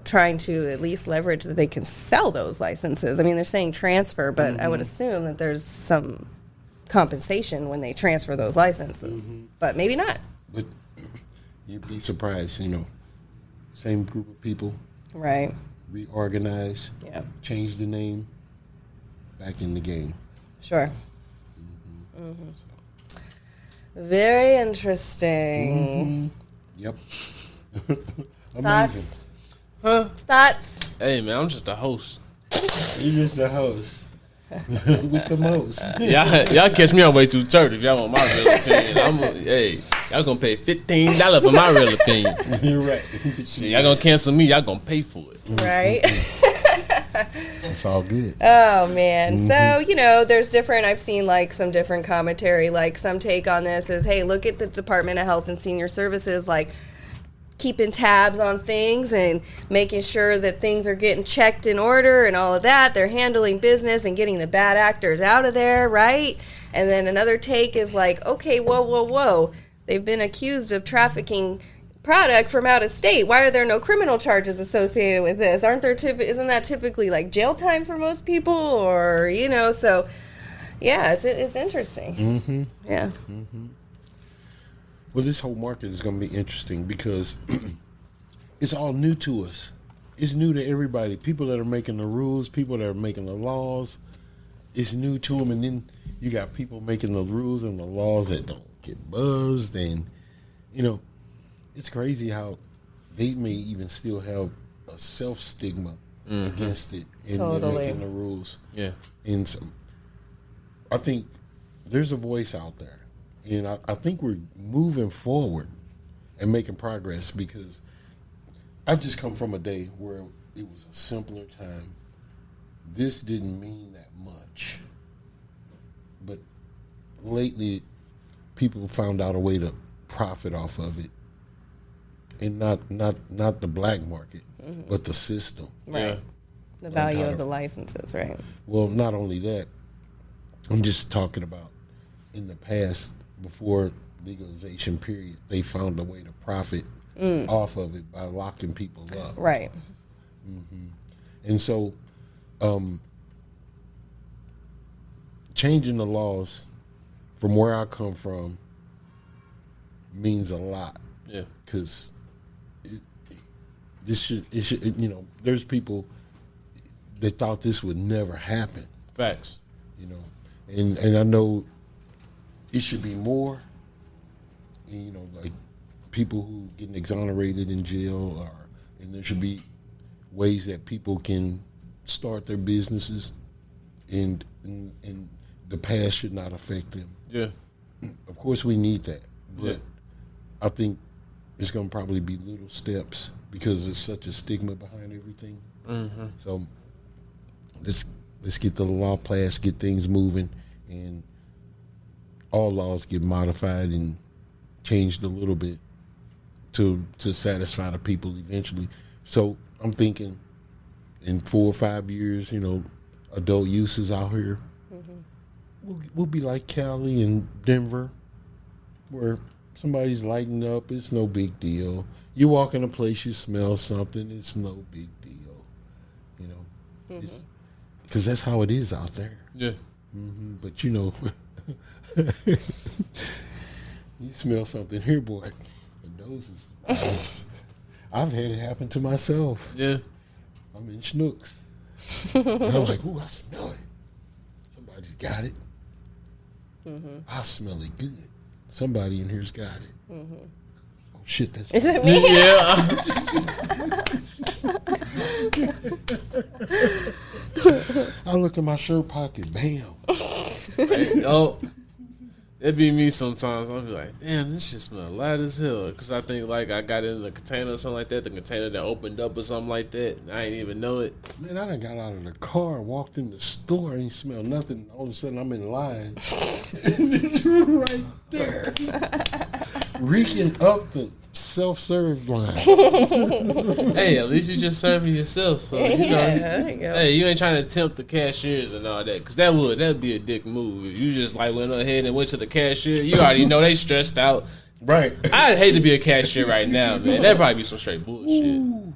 trying to at least leverage that they can sell those licenses. I mean, they're saying transfer, but I would assume that there's some compensation when they transfer those licenses, but maybe not. But you'd be surprised, same group of people, Right. reorganize, Yeah. change the name, back in the game. Sure. Very interesting. Yep. Amazing. Thoughts? Huh? Thoughts? Hey, man, I'm just a host. You're just the host. With the most. Y'all catch me on way too turd if y'all want my real opinion. Y'all gonna pay $15 for my real opinion. You're right. Shit, y'all gonna cancel me, y'all gonna pay for it. Right. It's all good. Oh man. So, there's different, I've seen like some different commentary, like some take on this is, hey, look at the Department of Health and Senior Services, like keeping tabs on things and making sure that things are getting checked in order and all of that. They're handling business and getting the bad actors out of there, right? And then another take is like, okay, whoa. They've been accused of trafficking product from out of state. Why are there no criminal charges associated with this? Isn't that typically like jail time for most people? Or, so yeah, it's interesting. Yeah. Well, this whole market is going to be interesting because it's all new to us. It's new to everybody. People that are making the rules, people that are making the laws, it's new to them. And then you got people making the rules and the laws that don't get buzzed. And, it's crazy how they may even still have a self-stigma against it. And they're making the rules. Yeah. And so I think there's a voice out there. And I think we're moving forward and making progress because I've just come from a day where it was a simpler time. This didn't mean that much. But lately, people found out a way to profit off of it. And not the black market, but the system. Right. Yeah. The value of the licenses, right? Well, not only that, I'm just talking about in the past, before legalization period, they found a way to profit off of it by locking people up. Right. And so, changing the laws from where I come from means a lot. Yeah. Because it should, there's people that thought this would never happen. Facts. And I know it should be more, and, like people who getting exonerated in jail, and there should be ways that people can start their businesses, and the past should not affect them. Yeah. Of course, we need that, but Yeah. I think it's going to probably be little steps because there's such a stigma behind everything. So let's get the law passed, get things moving, and all laws get modified and changed a little bit to satisfy the people eventually. So I'm thinking in 4 or 5 years, adult use is out here. We'll be like Cali and Denver, where somebody's lighting up. It's no big deal. You walk in a place, you smell something. It's no big deal. Because that's how it is out there. Yeah. But you smell something here, boy. The nose is. I've had it happen to myself. Yeah. I'm in Schnucks. And I'm like, ooh, I smell it. Somebody's got it. I smell it good. Somebody in here's got it. Oh shit, that's Is it me? I looked in my shirt pocket, bam. It'd be me sometimes. I'll be like, damn, this shit smell light as hell. Because I think like I got it in a container or something like that. The container that opened up or something like that. And I ain't even know it. Man, I done got out of the car, walked in the store, ain't smell nothing. All of a sudden, I'm in line. It's right there. Reeking up the self-serve line. Hey, at least you just serving yourself. So, There you go. hey, you ain't trying to tempt the cashiers and all that. Because that'd be a dick move. If you just like went ahead and went to the cashier, you already know they stressed out. Right. I'd hate to be a cashier right now, man. That'd probably be some straight bullshit.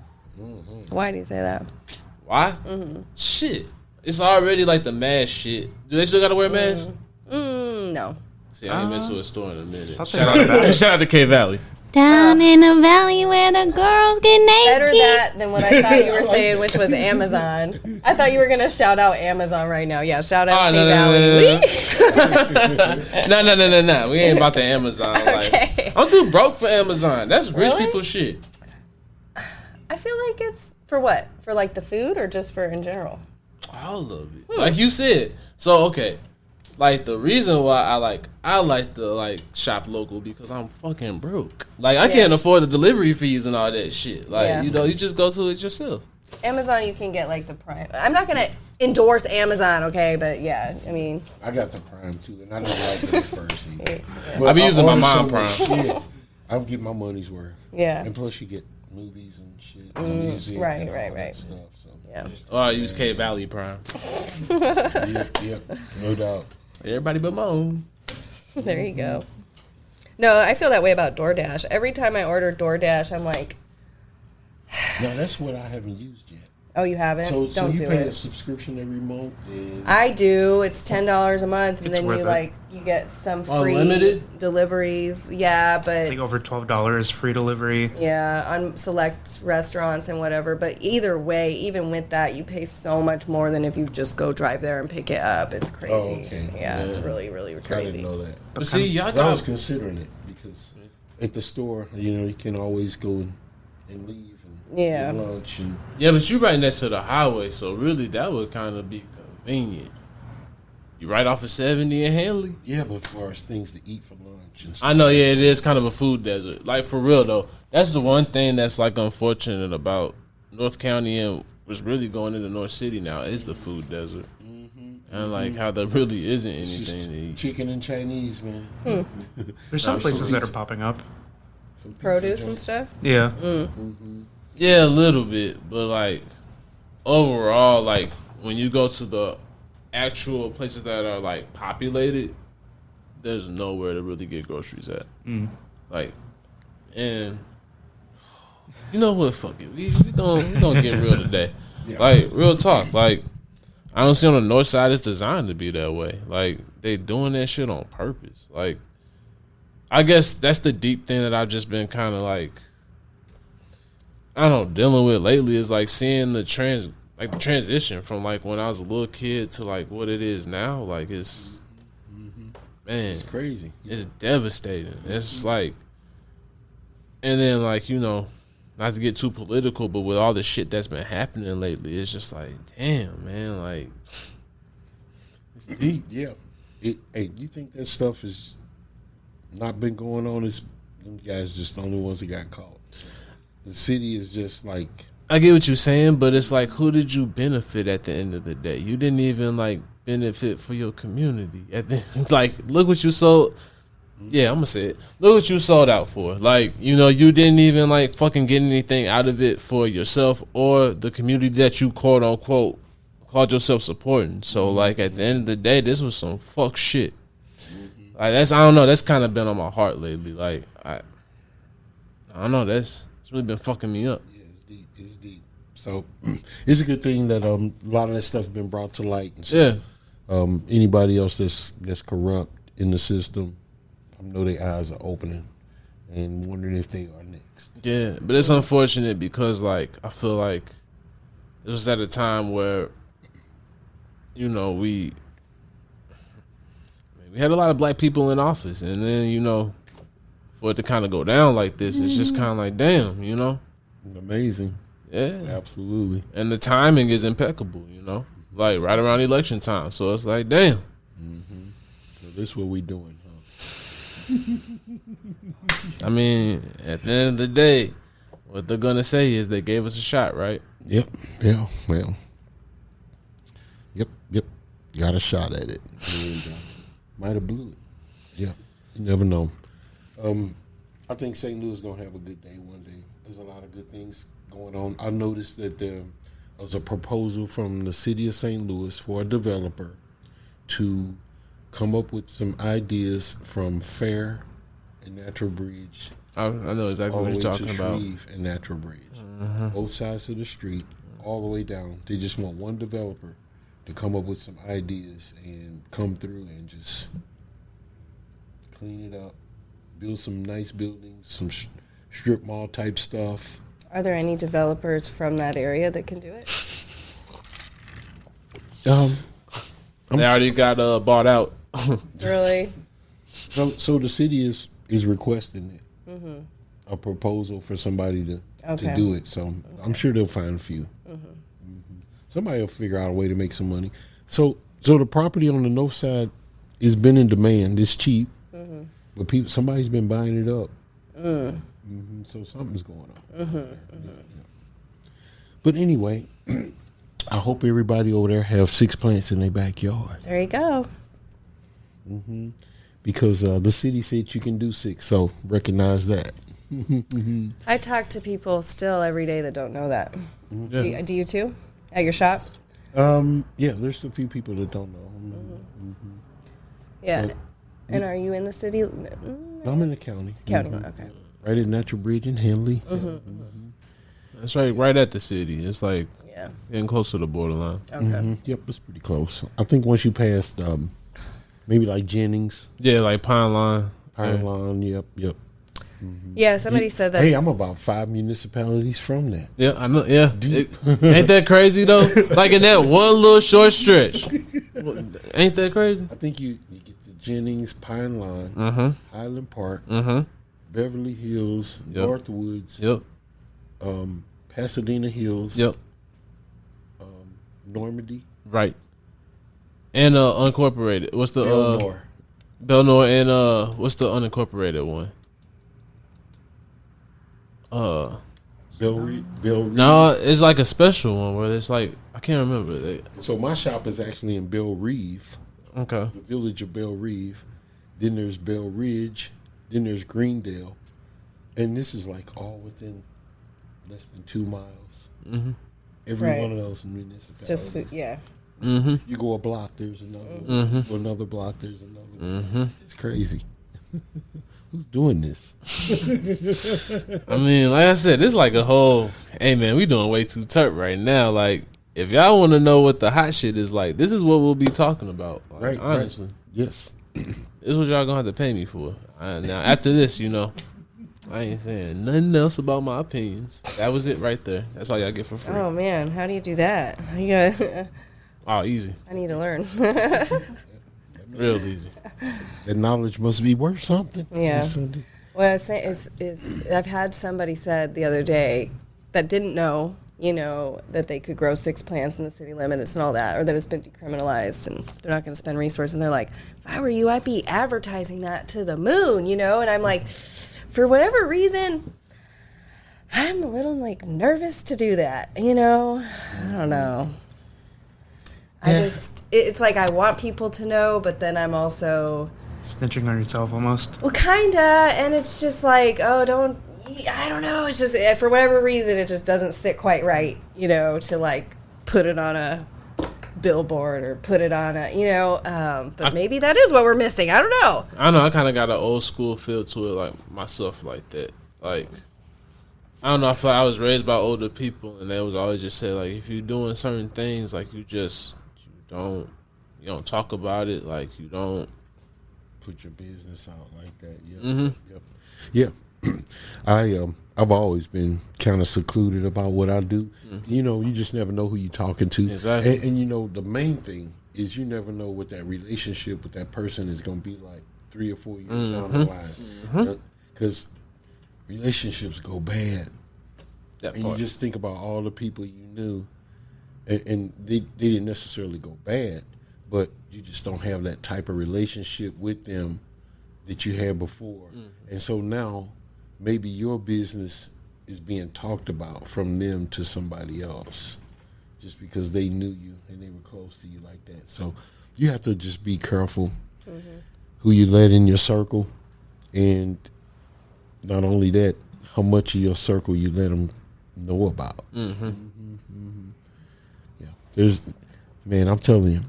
Why do you say that? Why? Shit. It's already like the mask shit. Do they still gotta wear masks? See, I ain't been to a store in a minute. thought Shout they brought it out, shout out to K Valley. Down in the valley where the girls get naked. Better that than what I thought you were saying, which was Amazon. I thought you were gonna shout out Amazon right now. Yeah, shout out K Valley. No. We ain't about the Amazon. Okay. Like, I'm too broke for Amazon. That's rich Really? people shit. I feel like it's for what? For like the food or just for in general? All of it. Like you said. So okay. Like the reason why I like to shop local because I'm fucking broke. Like I can't afford the delivery fees and all that shit. Like you just go to it yourself. Amazon, you can get like the Prime. I'm not gonna endorse Amazon, okay? But yeah, I mean, I got the Prime too, and I didn't like it at first either. I be using my ordered mom so much Prime. shit, I'll get my money's worth. Yeah. And plus, you get movies and shit. And music right, and all right, that right. Stuff, so. yeah. Or I use K Valley Prime. Yep, no doubt. Everybody but my own. There you go. No, I feel that way about DoorDash. Every time I order DoorDash, I'm like, Now that's what I haven't used yet. oh, you haven't? So Don't you do pay a it. subscription every month? And I do. It's $10 a month, and It's then worth you it. you get some free Unlimited? deliveries. Yeah, but Like over $12 free delivery. yeah, on select restaurants and whatever. But either way, even with that, you pay so much more than if you just go drive there and pick it up. It's crazy. Oh, okay. Yeah, it's really, really I crazy. didn't know that. But see, y'all 'Cause I was got considering it because at the store, you can always go and leave and Yeah. get lunch and but you right next to the highway, so really that would kind of be convenient. You right off of 70 in Hanley. yeah, but as far as things to eat for lunch and stuff. I know, it is kind of a food desert. Like for real though, that's the one thing that's like unfortunate about North County and what's really going into North City now is the food desert, and like how there really isn't It's just anything to eat. chicken and Chinese, man. There's some No, places that are some- popping up. Some pizza Produce and joints. stuff. Yeah. Yeah, a little bit, but like overall, like when you go to the actual places that are like populated, there's nowhere to really get groceries at. Like, and you know what? Fuck it, we gonna get real today. Yeah. Like real talk. Like I don't see on the north side it's designed to be that way. Like they doing that shit on purpose. Like I guess that's the deep thing that I've just been kind of like, I don't know, dealing with lately is like seeing the transition from like when I was a little kid to like what it is now. Like it's, man, It's crazy. it's devastating. It's like, and then like, not to get too political, but with all the shit that's been happening lately, it's just like, damn, man, like, it's deep. Yeah. Hey, you think that stuff has not been going on? Is them guys just the only ones that got caught? The city is just like, I get what you're saying, but it's like, who did you benefit at the end of the day? You didn't even like benefit for your community. At the like, look what you sold. Yeah, I'm gonna say it. Look what you sold out for. Like, you didn't even like fucking get anything out of it for yourself or the community that you quote unquote called yourself supporting. So like, at the end of the day, this was some fuck shit. Like I don't know. That's kind of been on my heart lately. Like I don't know. It's really been fucking me up. yeah, it's deep. It's deep. So it's a good thing that a lot of that stuff been brought to light. And Yeah. so, anybody else that's corrupt in the system, I know their eyes are opening and wondering if they are next. Yeah, but it's unfortunate because like I feel like it was at a time where we had a lot of black people in office, and then for it to kind of go down like this, it's just kind of like damn, Amazing. yeah. Absolutely. And the timing is impeccable, like right around election time, so it's like damn. So this what we doing, huh? I mean, at the end of the day, what they're gonna say is they gave us a shot, right? Yep. Yeah. Well. Yep. Got a shot at it. And, might have blew it. Yeah. You never know. I think St. Louis is gonna have a good day one day. There's a lot of good things going on. I noticed that there was a proposal from the city of St. Louis for a developer to come up with some ideas from Fair and Natural Bridge I know exactly all what the you're way to talking about. Shreve and Natural Bridge. Both sides of the street, all the way down. They just want one developer to come up with some ideas and come through and just clean it up, build some nice buildings, some strip mall type stuff. Are there any developers from that area that can do it? They already got bought out. Really? So the city is requesting it, a proposal for somebody to do it. So I'm sure they'll find a few. Somebody will figure out a way to make some money. So the property on the north side has been in demand. It's cheap, but somebody's been buying it up. So something's going on. But anyway, I hope everybody over there have 6 plants in their backyard. There you go. Because the city said you can do 6, so recognize that. I talk to people still every day that don't know that. Yeah. Do you too? At your shop? Yeah, there's a few people that don't know. Yeah. But- And are you in the city? I'm in the county. County, okay. Right at Natural Bridge in Henley. That's right at the city. It's like Yeah. getting close to the borderline. Okay. Yep, it's pretty close. I think once you pass maybe like Jennings, Yeah, like Pine Line. Pine Yeah. Line, yep. Yeah, somebody said that. Hey, I'm about 5 municipalities from that. Yeah, I know. Yeah, ain't that crazy though? Like in that one little short stretch, ain't that crazy? I think you get to Jennings, Pine Line, Highland Park, Beverly Hills, Yep. Northwoods, Yep, Pasadena Hills, yep, Normandy, right. And unincorporated. What's the Belmore. Belmore and what's the unincorporated one? Bill. No, it's like a special one where it's like I can't remember. So my shop is actually in Belle Reve, Okay. the village of Belle Reve. Then there's Belle Ridge. Then there's Greendale, and this is like all within less than 2 miles. Every Right. one of those municipalities. Just, yeah. You go a block, there's another one. Go another block, there's another one. It's crazy. Who's doing this? I mean, like I said, it's like a whole. Hey man, we doing way too turp right now. Like, if y'all want to know what the hot shit is like, this is what we'll be talking about. Like, Right, honestly, right. Yes. this is what y'all gonna have to pay me for. Now after this, I ain't saying nothing else about my opinions. That was it right there. That's all y'all get for free. Oh, man. How do you do that? You gotta, Oh, easy, I need to learn. real easy. That knowledge must be worth something. Yeah. What I was saying is I've had somebody said the other day that didn't know, that they could grow 6 plants in the city limits and all that, or that it's been decriminalized and they're not going to spend resources. And they're like, if I were you, I'd be advertising that to the moon, And I'm like, for whatever reason, I'm a little nervous to do that, I don't know. It's like I want people to know, but then I'm also... Snitching on yourself almost. Well, kinda, and it's just like, I don't know, it's just, for whatever reason, it just doesn't sit quite right, to put it on a billboard or put it on a, but maybe that is what we're missing, I don't know. I know I kind of got an old school feel to it, like myself, like that. Like, I don't know, I feel like I was raised by older people, and they was always just say, like, if you're doing certain things, like, you don't talk about it, like, you don't Put your business out like that. Yep. Yep. I've always been kind of secluded about what I do. You just never know who you're talking to. Exactly. And the main thing is you never know what that relationship with that person is going to be like 3 or 4 years down the line. Because relationships go bad. that And part. you just think about all the people you knew, and they didn't necessarily go bad, but you just don't have that type of relationship with them that you had before. And so now maybe your business is being talked about from them to somebody else just because they knew you and they were close to you like that. So you have to just be careful who you let in your circle, and not only that, how much of your circle you let them know about. Yeah, I'm telling you,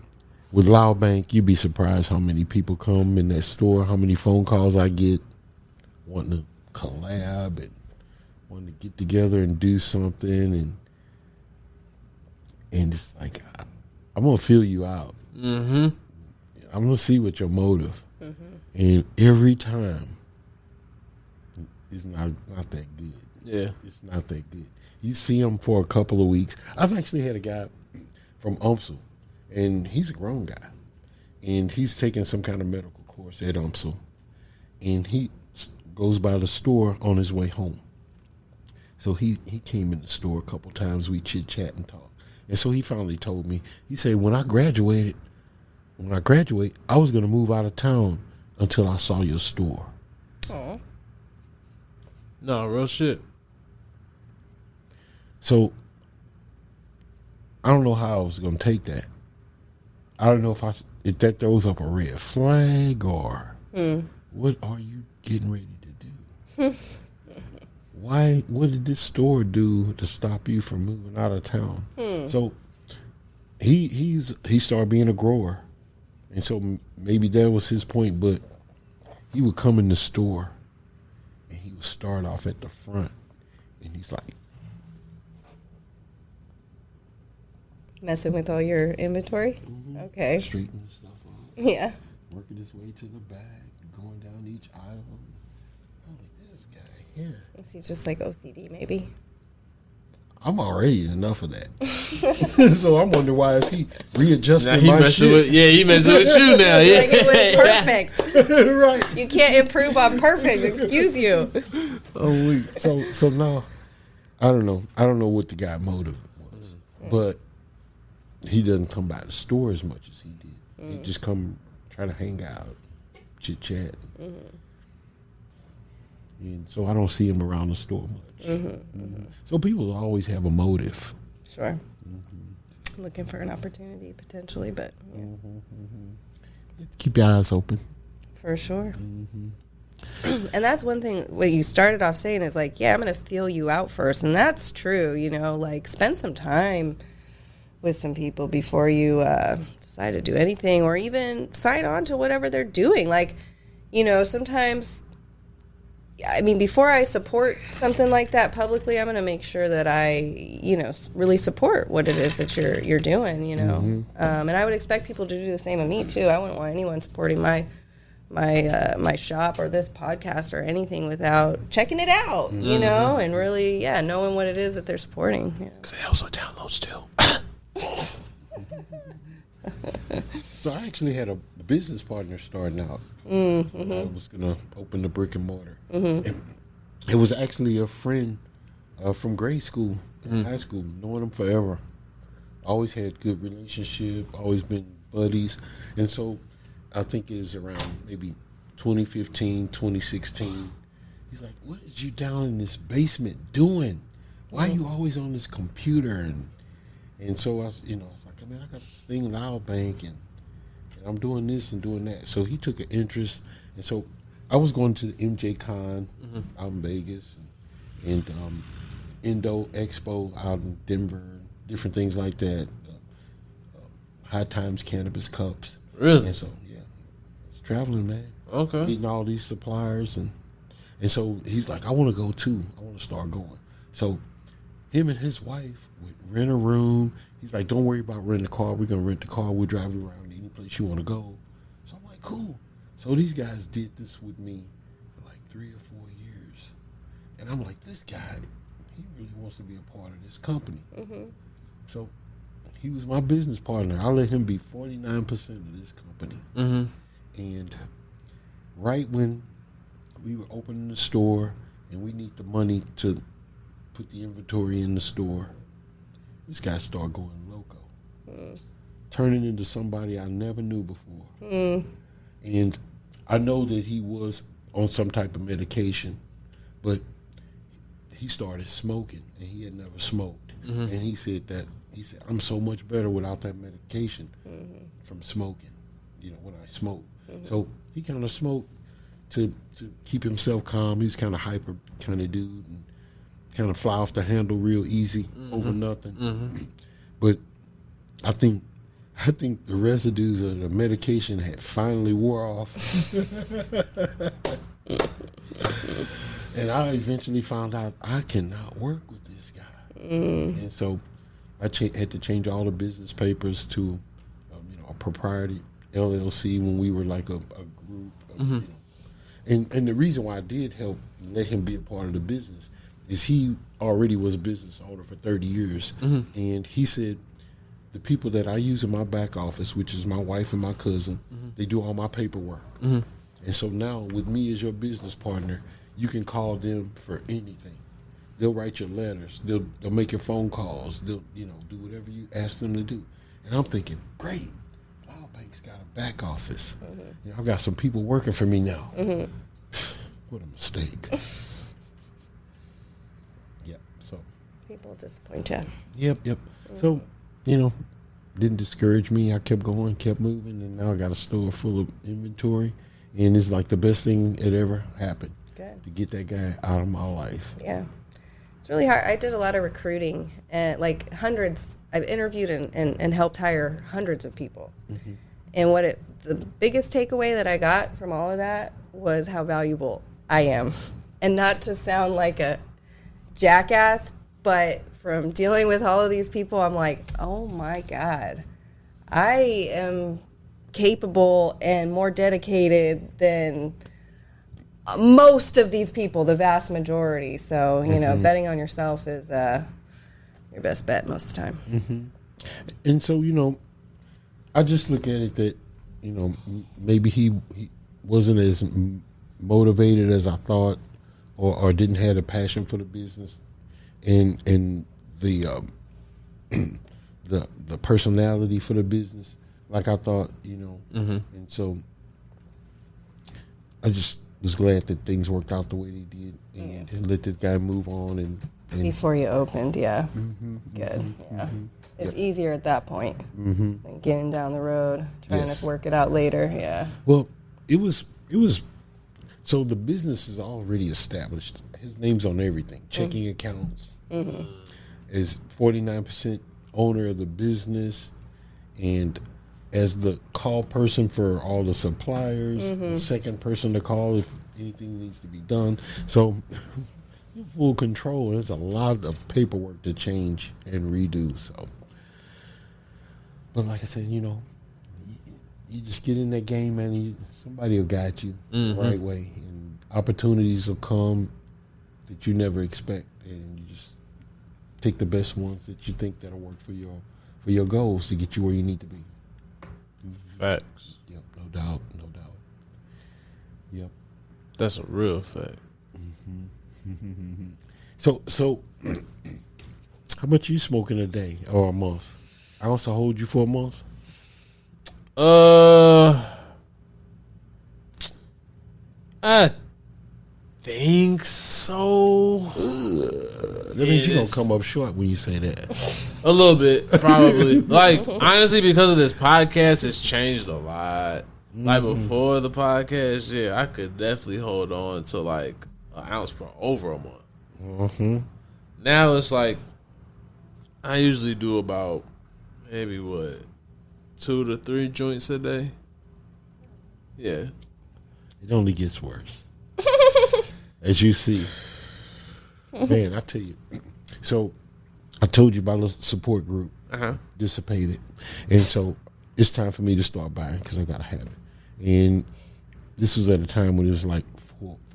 with Loud Bank, you'd be surprised how many people come in that store, how many phone calls I get wanting to collab and wanting to get together and do something, and it's like, I'm gonna feel you out. I'm gonna see what your motive. And every time, it's not that good. Yeah. It's not that good. You see him for a couple of weeks. I've actually had a guy from UMSL, and he's a grown guy, and he's taking some kind of medical course at UMSL, and he goes by the store on his way home. So he came in the store a couple times. We chit chat and talk, and so he finally told me. He said, when I graduate, I was going to move out of town until I saw your store. Oh. No, real shit. So I don't know how I was going to take that. I don't know if that throws up a red flag or what are you getting ready to do? What did this store do to stop you from moving out of town? So he started being a grower, and so maybe that was his point. But he would come in the store, and he would start off at the front, and he's like, Messing with all your inventory? Okay. straightening stuff up, Yeah. working his way to the back, going down each aisle. I'm like, this guy here. Is he just like OCD maybe? I'm already in enough of that. So I'm wondering why is he readjusting Now he my messing shit. with he messing with you now. Yeah. Like it was perfect. Right. You can't improve on perfect. Excuse you. Oh, we. So now I don't know what the guy motive was, but he doesn't come by the store as much as he did. He just come try to hang out, chit chat. And so I don't see him around the store much. So people always have a motive. Sure. Looking for an opportunity potentially, but yeah, Keep your eyes open. for sure. And that's one thing what you started off saying is like, yeah, I'm going to feel you out first. And that's true, like spend some time with some people before you decide to do anything or even sign on to whatever they're doing. Like, sometimes, before I support something like that publicly, I'm going to make sure that I, really support what it is that you're doing, and I would expect people to do the same of me too. I wouldn't want anyone supporting my shop or this podcast or anything without checking it out, and really, knowing what it is that they're supporting. Because they also download still. So I actually had a business partner starting out. I was going to open the brick and mortar. And it was actually a friend from grade school, high school, knowing him forever. Always had good relationship, always been buddies. And so I think it was around maybe 2015, 2016. He's like, what is you down in this basement doing? Why are you always on this computer? And so I was like, man, I got this thing in Lila Bank and I'm doing this and doing that. So he took an interest. And so I was going to the MJ Con out in Vegas and Indo Expo out in Denver, different things like that. High Times Cannabis Cups. Really? And so, it's traveling, man. Okay. Meeting all these suppliers. And so he's like, I want to go too. I want to start going. So him and his wife would rent a room. He's like, don't worry about renting a car. We're going to rent the car. We'll drive you around any place you want to go. So I'm like, cool. So these guys did this with me for like 3 or 4 years. And I'm like, this guy, he really wants to be a part of this company. So he was my business partner. I let him be 49% of this company. And right when we were opening the store and we need the money to put the inventory in the store, this guy started going loco, turning into somebody I never knew before. And I know that he was on some type of medication, but he started smoking, and he had never smoked. And he said, I'm so much better without that medication from smoking, when I smoke. So he kind of smoked to keep himself calm. He was kind of hyper kind of dude, and kind of fly off the handle real easy over nothing. But I think the residues of the medication had finally wore off. And I eventually found out I cannot work with this guy. And so I had to change all the business papers to a propriety LLC when we were like a group. You know? And the reason why I did help let him be a part of the business is he already was a business owner for 30 years. And he said, the people that I use in my back office, which is my wife and my cousin, they do all my paperwork. And so now with me as your business partner, you can call them for anything. They'll write your letters. They'll make your phone calls. They'll, you know, do whatever you ask them to do. And I'm thinking, great, Flower Bank's got a back office. You know, I've got some people working for me now. What a mistake. Yep. So. People disappoint you. Yep. So, you know, didn't discourage me. I kept going, kept moving, and now I got a store full of inventory, and it's like the best thing that ever happened. Good. To get that guy out of my life. Yeah. It's really hard. I did a lot of recruiting, and like hundreds. I've interviewed and helped hire hundreds of people. And the biggest takeaway that I got from all of that was how valuable I am. And not to sound like a jackass, but from dealing with all of these people, I'm like, oh my God, I am capable and more dedicated than most of these people, the vast majority. So, you know, betting on yourself is your best bet most of the time. And so, you know, I just look at it that, you know, maybe he wasn't as motivated as I thought, or didn't have a passion for the business, and the the personality for the business like I thought, you know. And so I just was glad that things worked out the way they did, and let this guy move on. And before you opened, good, It's easier at that point than getting down the road, trying to work it out later, Well, it was. So the business is already established. His name's on everything. Checking accounts. Is 49% owner of the business, and as the call person for all the suppliers, the second person to call if anything needs to be done. So full control. There's a lot of paperwork to change and redo. So, but like I said, you know, you just get in that game, man. And somebody will guide you the right way, and opportunities will come that you never expect, and you just take the best ones that you think that'll work for your goals to get you where you need to be. Facts. Yep, no doubt. Yep. That's a real fact. So, how much you smoking a day or a month? I also hold you for a month. I think so. That means you're gonna come up short when you say that. A little bit, probably. Like, honestly, because of this podcast, it's changed a lot. Like, before the podcast, I could definitely hold on to, like, an ounce for over a month. Now it's like, I usually do about, maybe, 2 to 3 joints a day? Yeah. It only gets worse. As you see. Man, I tell you. So, I told you about the support group. Dissipated. And so, it's time for me to start buying because I got to have it. And this was at a time when it was like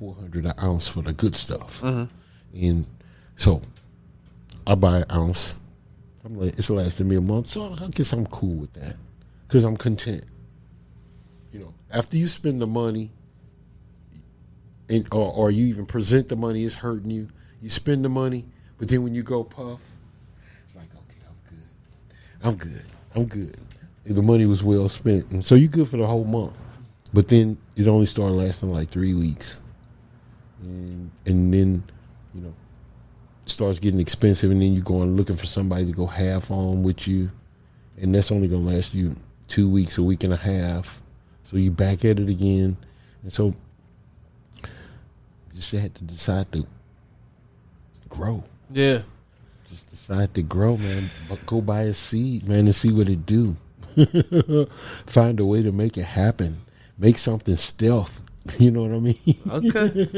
$400 an ounce for the good stuff. And so, I buy an ounce. I'm like, it's lasted me a month, so I guess I'm cool with that because I'm content. You know, after you spend the money, or you even present the money, it's hurting you. You spend the money, but then when you go puff, it's like, okay, I'm good. The money was well spent, and so you're good for the whole month. But then it only started lasting like 3 weeks, and then, you know, it starts getting expensive, and then you're going looking for somebody to go half on with you, and that's only gonna last you 2 weeks, a week and a half. So you back at it again, and so you just had to decide to grow. Yeah. Just decide to grow, man. But go buy a seed, man, and see what it do. Find a way to make it happen. Make something stealth. You know what I mean? Okay.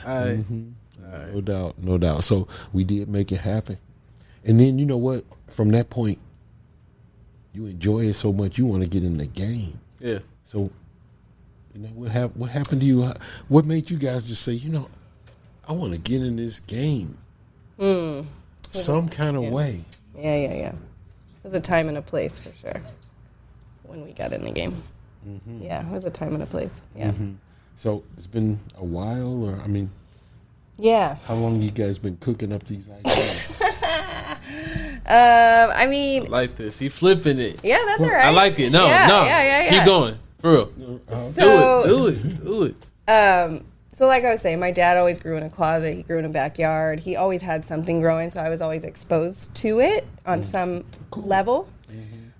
All right. No doubt. So we did make it happen. And then, you know what? From that point, you enjoy it so much, you want to get in the game. Yeah. So You know what happened to you? What made you guys just say, you know, I want to get in this game some kind of way? Yeah. It was a time and a place for sure when we got in the game. Mm-hmm. Yeah, it was a time and a place. Yeah. Mm-hmm. So it's been a while, or I mean, yeah. How long you guys been cooking up these ideas? I mean, I like this. He flipping it. Yeah, that's all right. I like it. No. Keep going. For real. Do it. So like I was saying, my dad always grew in a closet. He grew in a backyard. He always had something growing, so I was always exposed to it on some level.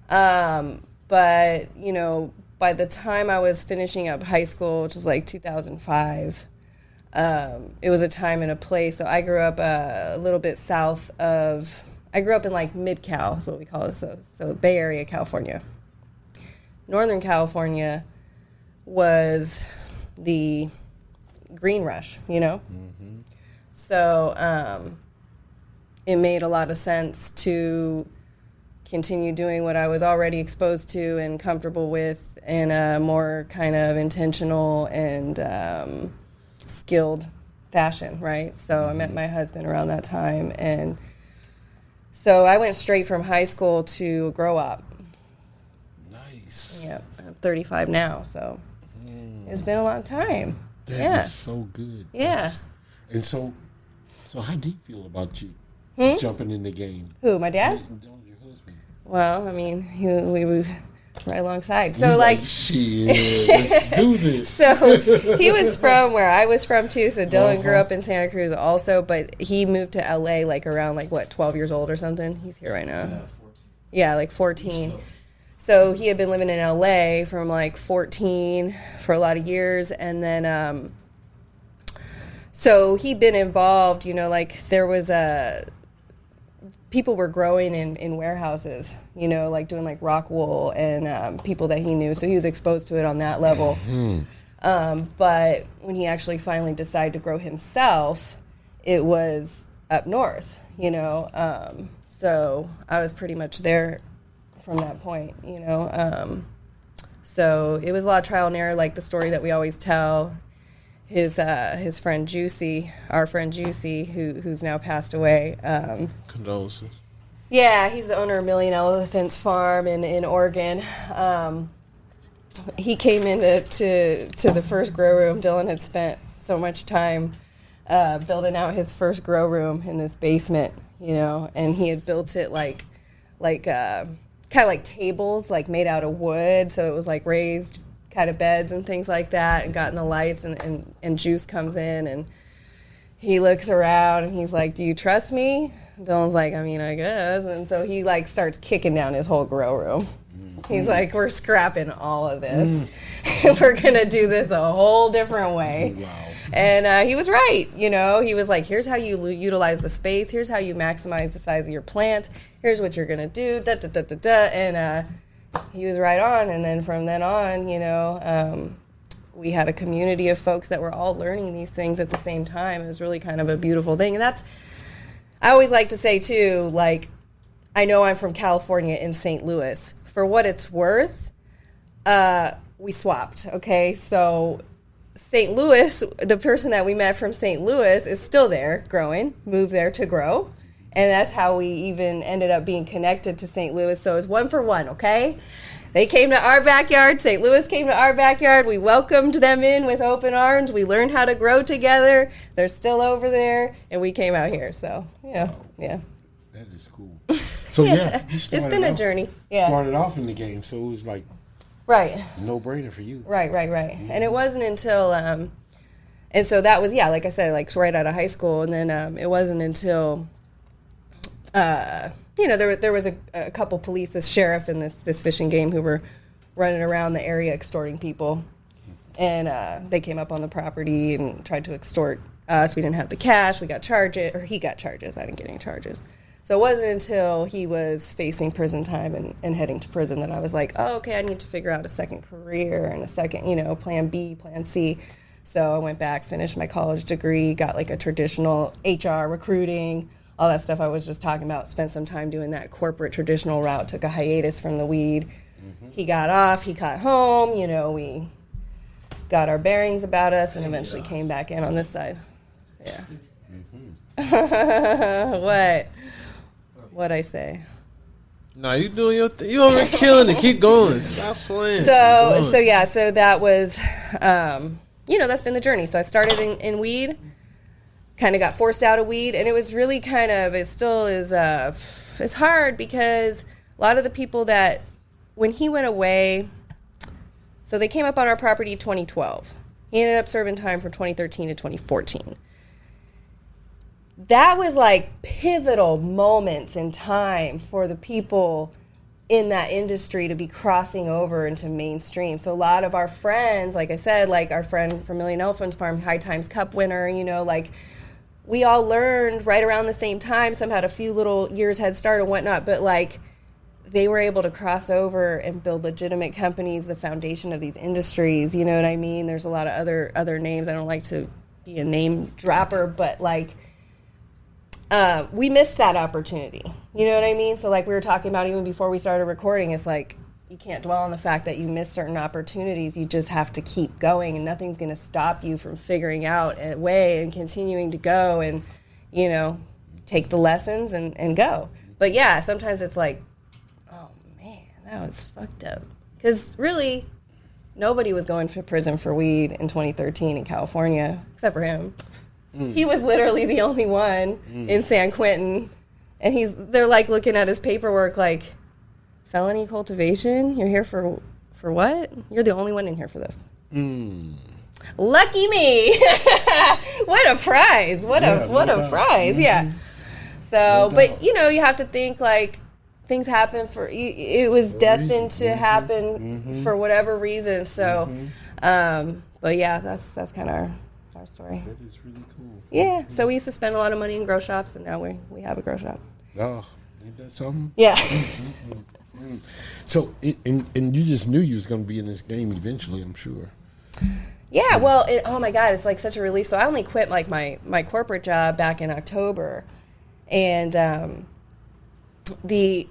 Mm-hmm. But, you know, by the time I was finishing up high school, which was like 2005, it was a time and a place. So I grew up a little bit south of, I grew up in like Mid-Cal is what we call it, so Bay Area, California. Northern California was the green rush, you know? Mm-hmm. So it made a lot of sense to continue doing what I was already exposed to and comfortable with in a more kind of intentional and skilled fashion, right? So I met my husband around that time, and so I went straight from high school to grow up. Nice. Yep, I'm 35 now, so it's been a long time. That is so good. Yeah. And so how do you feel about you jumping in the game? Who, my dad? Your husband. Well, I mean, we were right alongside. So, like shit, let's do this. So, he was from where I was from, too. So, Dylan grew up in Santa Cruz also, but he moved to L.A., like, around, like, 12 years old or something? He's here right now. Yeah, 14. Yeah, like 14. So, he had been living in L.A. from, like, 14 for a lot of years, and then, so he'd been involved, you know, like, there was people were growing in warehouses, you know, like doing like rock wool and people that he knew. So he was exposed to it on that level. Mm-hmm. But when he actually finally decided to grow himself, it was up north, you know. So I was pretty much there from that point, you know. So it was a lot of trial and error, like the story that we always tell. His friend Juicy, our friend Juicy, who's now passed away. Condolences. Yeah, he's the owner of Million Elephants Farm in Oregon. He came into the first grow room. Dylan had spent so much time building out his first grow room in this basement, you know, and he had built it like kind of like tables, like made out of wood, so it was like raised kind of beds and things like that, and gotten the lights, and Juice comes in and he looks around and he's like, "Do you trust me?" Dylan's like, "I mean, I guess." And so he like starts kicking down his whole grow room. Mm-hmm. He's like, "We're scrapping all of this. We're gonna do this a whole different way." Wow. And he was right, you know. He was like, "Here's how you utilize the space. Here's how you maximize the size of your plants. Here's what you're gonna do." Da da da da da. And he was right on, and then from then on, you know, we had a community of folks that were all learning these things at the same time. It was really kind of a beautiful thing. And that's, I always like to say, too, like, I know I'm from California in St. Louis. For what it's worth, we swapped, okay? So St. Louis, the person that we met from St. Louis is still there growing, moved there to grow. And that's how we even ended up being connected to St. Louis. So it's 1 for 1, okay? They came to our backyard. St. Louis came to our backyard. We welcomed them in with open arms. We learned how to grow together. They're still over there. And we came out here. So, yeah. That is cool. So, yeah. It's been a journey. Yeah. Started off in the game, so it was like right, no-brainer for you. Right. Mm-hmm. And it wasn't until, and so that was, yeah, like I said, like right out of high school. And then it wasn't until... you know, there was a couple police, this sheriff and this fishing game who were running around the area extorting people. And they came up on the property and tried to extort us. We didn't have the cash. We got charges, or he got charges. I didn't get any charges. So it wasn't until he was facing prison time and heading to prison that I was like, oh, okay, I need to figure out a second career and a second, you know, plan B, plan C. So I went back, finished my college degree, got like a traditional HR, recruiting, all that stuff I was just talking about, spent some time doing that corporate traditional route, took a hiatus from the weed. Mm-hmm. He got off, he got home, you know, we got our bearings about us, and eventually came back in on this side. Yeah. What'd I say? Nah, you doing your thing. You over here killing it. Keep going. Stop playing. So that was, that's been the journey. So I started in weed, kind of got forced out of weed, and it was really it still is, it's hard because a lot of the people that, when he went away, so they came up on our property 2012. He ended up serving time from 2013 to 2014. That was like pivotal moments in time for the people in that industry to be crossing over into mainstream. So a lot of our friends, like I said, like our friend from Million Elephants Farm, High Times Cup winner, we all learned right around the same time. Some had a few little years head start and whatnot, but they were able to cross over and build legitimate companies, the foundation of these industries. You know what I mean? There's a lot of other names. I don't like to be a name dropper, but we missed that opportunity. You know what I mean? So we were talking about even before we started recording, it's you can't dwell on the fact that you missed certain opportunities. You just have to keep going, and nothing's going to stop you from figuring out a way and continuing to go and, take the lessons and go. But yeah, sometimes it's oh man, that was fucked up. Because really, nobody was going to prison for weed in 2013 in California, except for him. He was literally the only one in San Quentin, and they're looking at his paperwork felony cultivation. You're here for what? You're the only one in here for this. Lucky me! What a prize! What a prize! Yeah. So, but you have to think things happen for you. It was destined to happen for whatever reason. So, but yeah, that's kind of our story. That is really cool. Yeah. So we used to spend a lot of money in grow shops, and now we have a grow shop. Oh, ain't that something? Yeah. So, and you just knew you was going to be in this game eventually, I'm sure. Yeah. Well, oh my God, it's such a relief. So I only quit my corporate job back in October, and the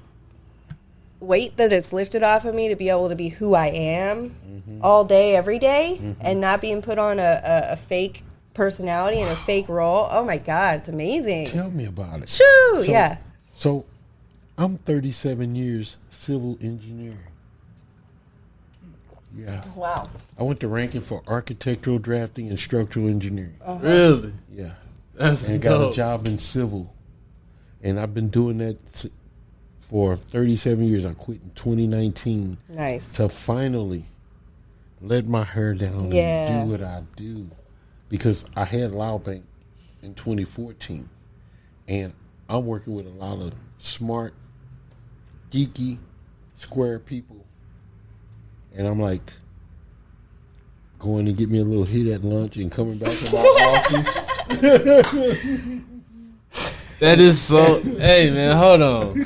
weight that it's lifted off of me to be able to be who I am all day, every day, and not being put on a fake personality and a fake role. Oh my God, it's amazing. Tell me about it. Shoo, yeah. So I'm 37 years civil engineering. Yeah. Wow. I went to Rankin for architectural drafting and structural engineering. Really? Yeah. That's and dope. got a job in civil. And I've been doing that for 37 years. I quit in 2019. Nice. To finally let my hair down and do what I do. Because I had Loud Bank in 2014. And I'm working with a lot of smart, geeky, square people. And I'm going to get me a little hit at lunch and coming back to my office. That is so. Hey man, hold on.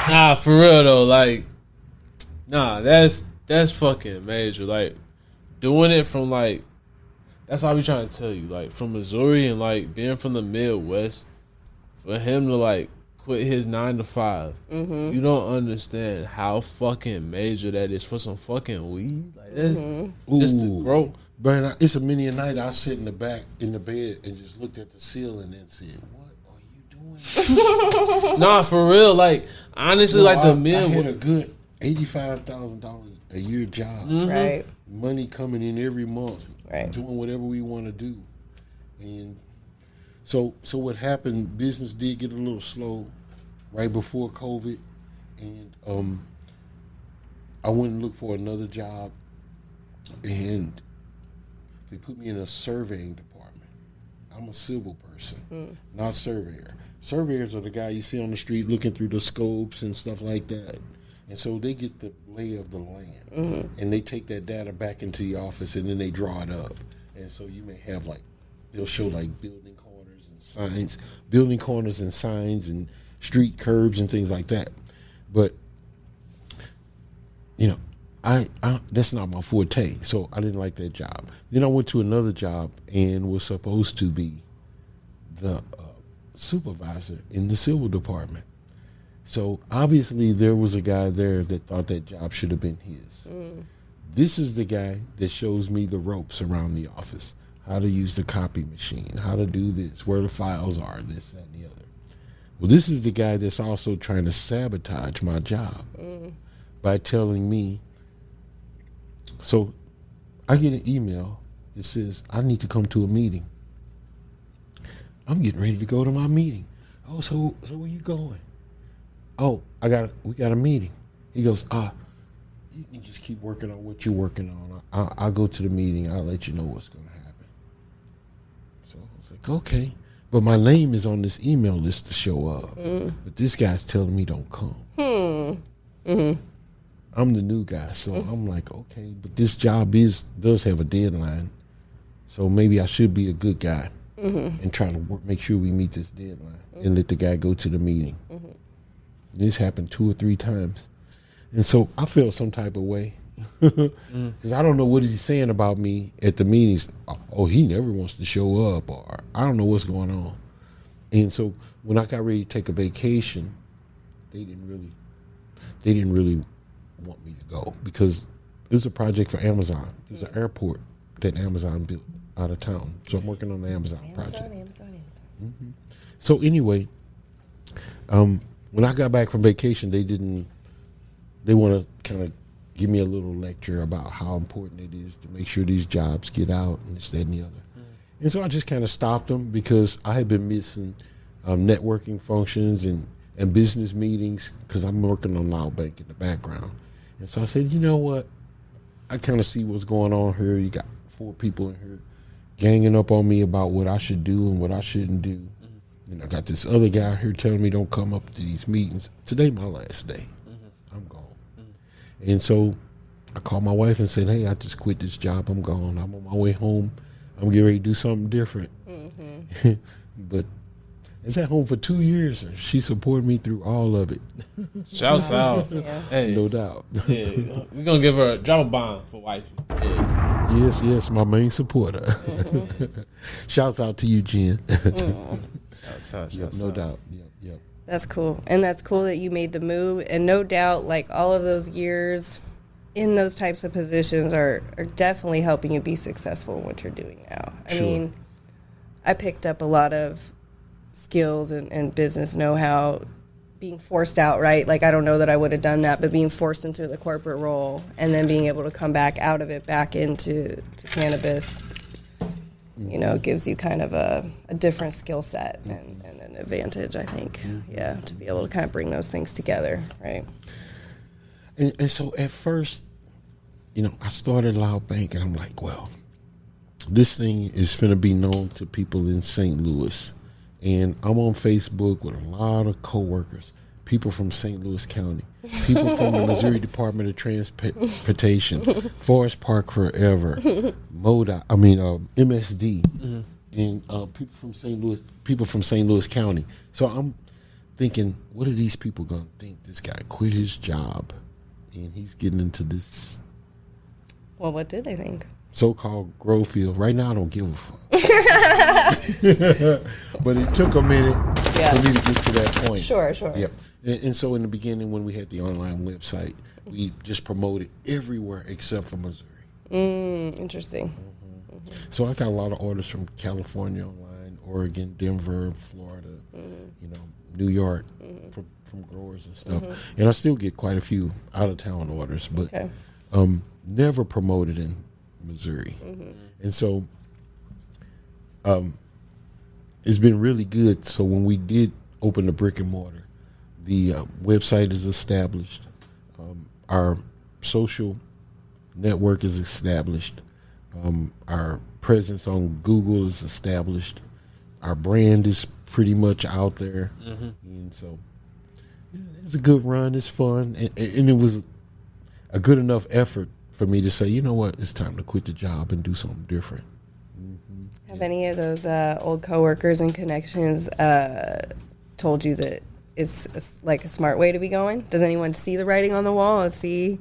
Nah, for real though. That's fucking major. Doing it from that's what I be trying to tell you. From Missouri and being from the Midwest, for him to quit his 9 to 5. You don't understand how fucking major that is for some fucking weed. That's just to grow. But it's a many a night I sit in the back in the bed and just looked at the ceiling and said, "What are you doing?" Nah, for real. Honestly, I the Midwest. I had a good $85,000 a year job. Right. Money coming in every month. Right. Doing whatever we want to do, and so what happened? Business did get a little slow right before COVID, and I went and looked for another job, and they put me in a surveying department. I'm a civil person, not surveyor. Surveyors are the guy you see on the street looking through the scopes and stuff like that. And so they get the lay of the land, and they take that data back into the office, and then they draw it up. And so you may have they'll show building corners and signs and street curbs and things like that. But I that's not my forte, so I didn't like that job. Then I went to another job and was supposed to be the supervisor in the civil department. So obviously there was a guy there that thought that job should have been his. This is the guy that shows me the ropes around the office, how to use the copy machine, how to do this, where the files are, this, that, and the other. Well, this is the guy that's also trying to sabotage my job by telling me. So I get an email that says, I need to come to a meeting. I'm getting ready to go to my meeting. Oh, so where you going? Oh, we got a meeting. He goes, you can just keep working on what you're working on. I'll go to the meeting. I'll let you know what's going to happen. So I was like, okay. But my name is on this email list to show up. But this guy's telling me don't come. I'm the new guy, so I'm like, okay. But this job does have a deadline. So maybe I should be a good guy and try to make sure we meet this deadline and let the guy go to the meeting. This happened 2 or 3 times. And so I felt some type of way because I don't know what he's saying about me at the meetings. Oh, he never wants to show up, or I don't know what's going on. And so when I got ready to take a vacation, they didn't really want me to go because it was a project for Amazon. It was an airport that Amazon built out of town. So I'm working on the Amazon project. Amazon. So anyway, when I got back from vacation, they want to kind of give me a little lecture about how important it is to make sure these jobs get out and this, that, and the other. And so I just kind of stopped them because I had been missing networking functions and business meetings because I'm working on Loud Bank in the background. And so I said, you know what? I kind of see what's going on here. You got 4 people in here ganging up on me about what I should do and what I shouldn't do. And I got this other guy here telling me don't come up to these meetings. Today my last day. I'm gone. And so I called my wife and said, hey, I just quit this job. I'm gone. I'm on my way home. I'm getting ready to do something different. But I was at home for 2 years, and she supported me through all of it. Shouts out. Hey, No doubt. Yeah, we're going to give her a drop a bomb for wifey. Yeah. Yes, my main supporter. Shouts out to you, Jen. Shouts out. No doubt. Yep. That's cool. And that's cool that you made the move. And no doubt, like, all of those years in those types of positions are definitely helping you be successful in what you're doing now. I mean, I picked up a lot of skills and business know-how being forced out, right? Like, I don't know that I would have done that, but being forced into the corporate role and then being able to come back out of it back into cannabis, you know, gives you kind of a different skill set and an advantage, I think. Yeah, to be able to kind of bring those things together, right? And so at first, you know, I started Loud Bank, and I'm like, well, this thing is finna be known to people in St. Louis. And I'm on Facebook with a lot of coworkers, people from St. Louis County, people from the Missouri Department of Transportation, Forest Park Forever, MSD, and people from St. Louis County. So I'm thinking, what are these people gonna think? This guy quit his job, and he's getting into this. Well, what did they think? So-called grow field. Right now, I don't give a fuck. But it took a minute for me to get to that point. Sure. Yep. And so in the beginning, when we had the online website, we just promoted everywhere except for Missouri. Interesting. So I got a lot of orders from California online, Oregon, Denver, Florida, you know, New York, from growers and stuff. And I still get quite a few out-of-town orders, but never promoted in Missouri. And so it's been really good. So when we did open the brick and mortar, the website is established, our social network is established, our presence on Google is established, our brand is pretty much out there. And so it's a good run, it's fun, and it was a good enough effort for me to say, you know what, it's time to quit the job and do something different. Have any of those old coworkers and connections told you that it's like a smart way to be going? Does anyone see the writing on the wall and see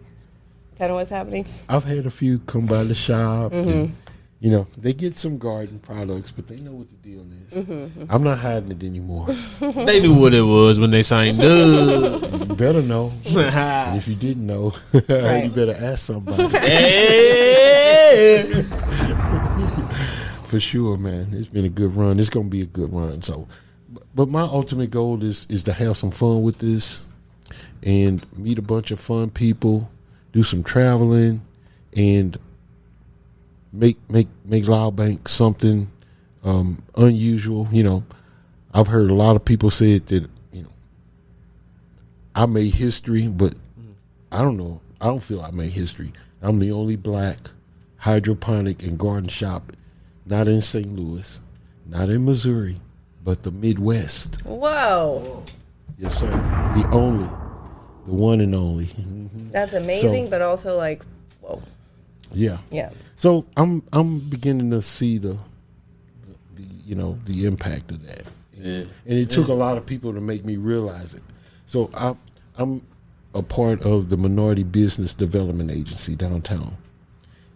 kind of what's happening? I've had a few come by the shop and You know, they get some garden products, but they know what the deal is. I'm not hiding it anymore. They knew what it was when they signed up. You better know. And if you didn't know, you better ask somebody. Hey! For sure, man. It's been a good run. It's going to be a good run. So, but my ultimate goal is to have some fun with this and meet a bunch of fun people, do some traveling, and make Loud Bank something unusual. You know, I've heard a lot of people say that, you know, I made history, but I don't know. I don't feel I made history. I'm the only black hydroponic and garden shop, not in St. Louis, not in Missouri, but the Midwest. Whoa. Yes, sir. The one and only. That's amazing, but also like, whoa. Yeah. Yeah. So I'm beginning to see the impact of that. And it took a lot of people to make me realize it. So I'm a part of the Minority Business Development Agency downtown.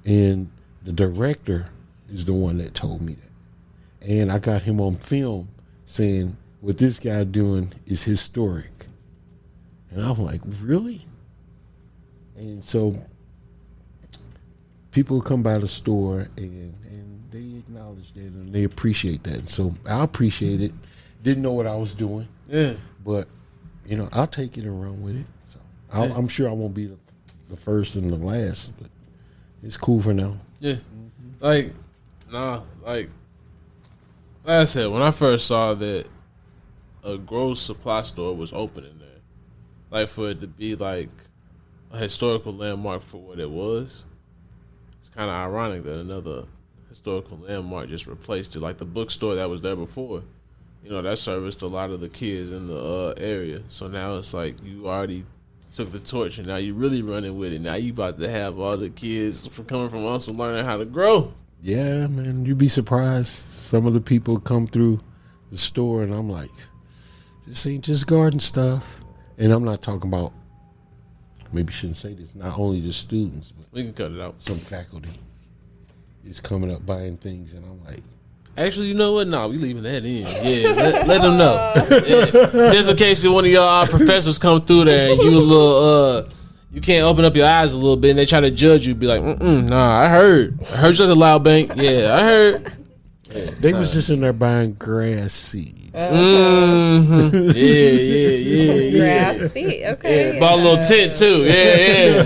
And the director is the one that told me that. And I got him on film saying what this guy doing is historic. And I'm like, really? And so people come by the store and they acknowledge that and they appreciate that. And so I appreciate it. Didn't know what I was doing. Yeah. But, you know, I'll take it and run with it. So I'm sure I won't be the first and the last, but it's cool for now. Yeah. Like I said, when I first saw that a grow supply store was opening there, like for it to be like a historical landmark for what it was, it's kind of ironic that another historical landmark just replaced it. Like the bookstore that was there before, you know, that serviced a lot of the kids in the area. So now it's like you already took the torch and now you're really running with it. Now you about to have all the kids coming from us and learning how to grow. Yeah, man, you'd be surprised. Some of the people come through the store and I'm like, this ain't just garden stuff. And I'm not talking about, maybe shouldn't say this, not only the students, but We can cut it out. some faculty is coming up buying things and I'm like, Actually, you know what? No, we leaving that in. Yeah, let them know. Yeah. Just in case one of y'all professors come through there and you a little you can't open up your eyes a little bit and they try to judge you, be like, nah, I heard you at the Loud Bank. Yeah, I heard. they was just in there buying grass seeds. Yeah. Grass seed. Okay. Yeah, bought a little tent too. Yeah.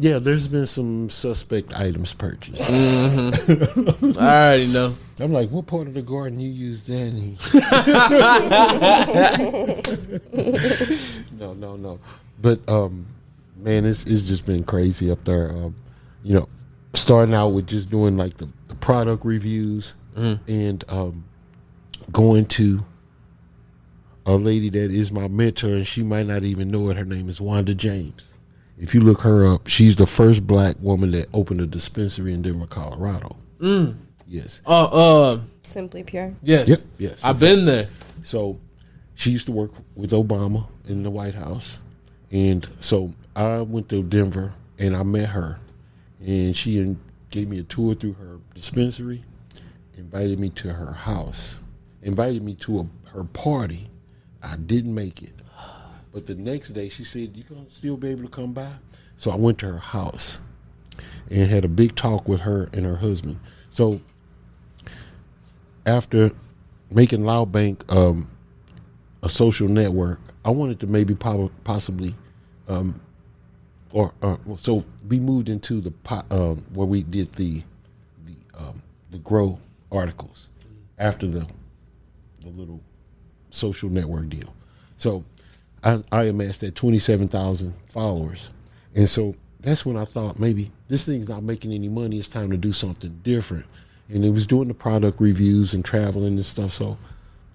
Yeah, there's been some suspect items purchased. I already know. I'm like, what part of the garden you use that in? No. But man, it's just been crazy up there. You know, starting out with just doing like the product reviews and going to a lady that is my mentor, and she might not even know it. Her name is Wanda James. If you look her up, she's the first black woman that opened a dispensary in Denver, Colorado. Yes. Simply Pure. Yes. Yep. Yes. I've been there. So she used to work with Obama in the White House. And so I went to Denver and I met her. And she gave me a tour through her dispensary, invited me to her house, invited me to her party. I didn't make it. But the next day she said, you going to still be able to come by? So I went to her house and had a big talk with her and her husband. So after making Loud Bank a social network, I wanted to maybe possibly, so we moved into the where we did the grow articles after the little social network deal. So I amassed at 27,000 followers, and so that's when I thought maybe this thing's not making any money. It's time to do something different. And it was doing the product reviews and traveling and stuff. So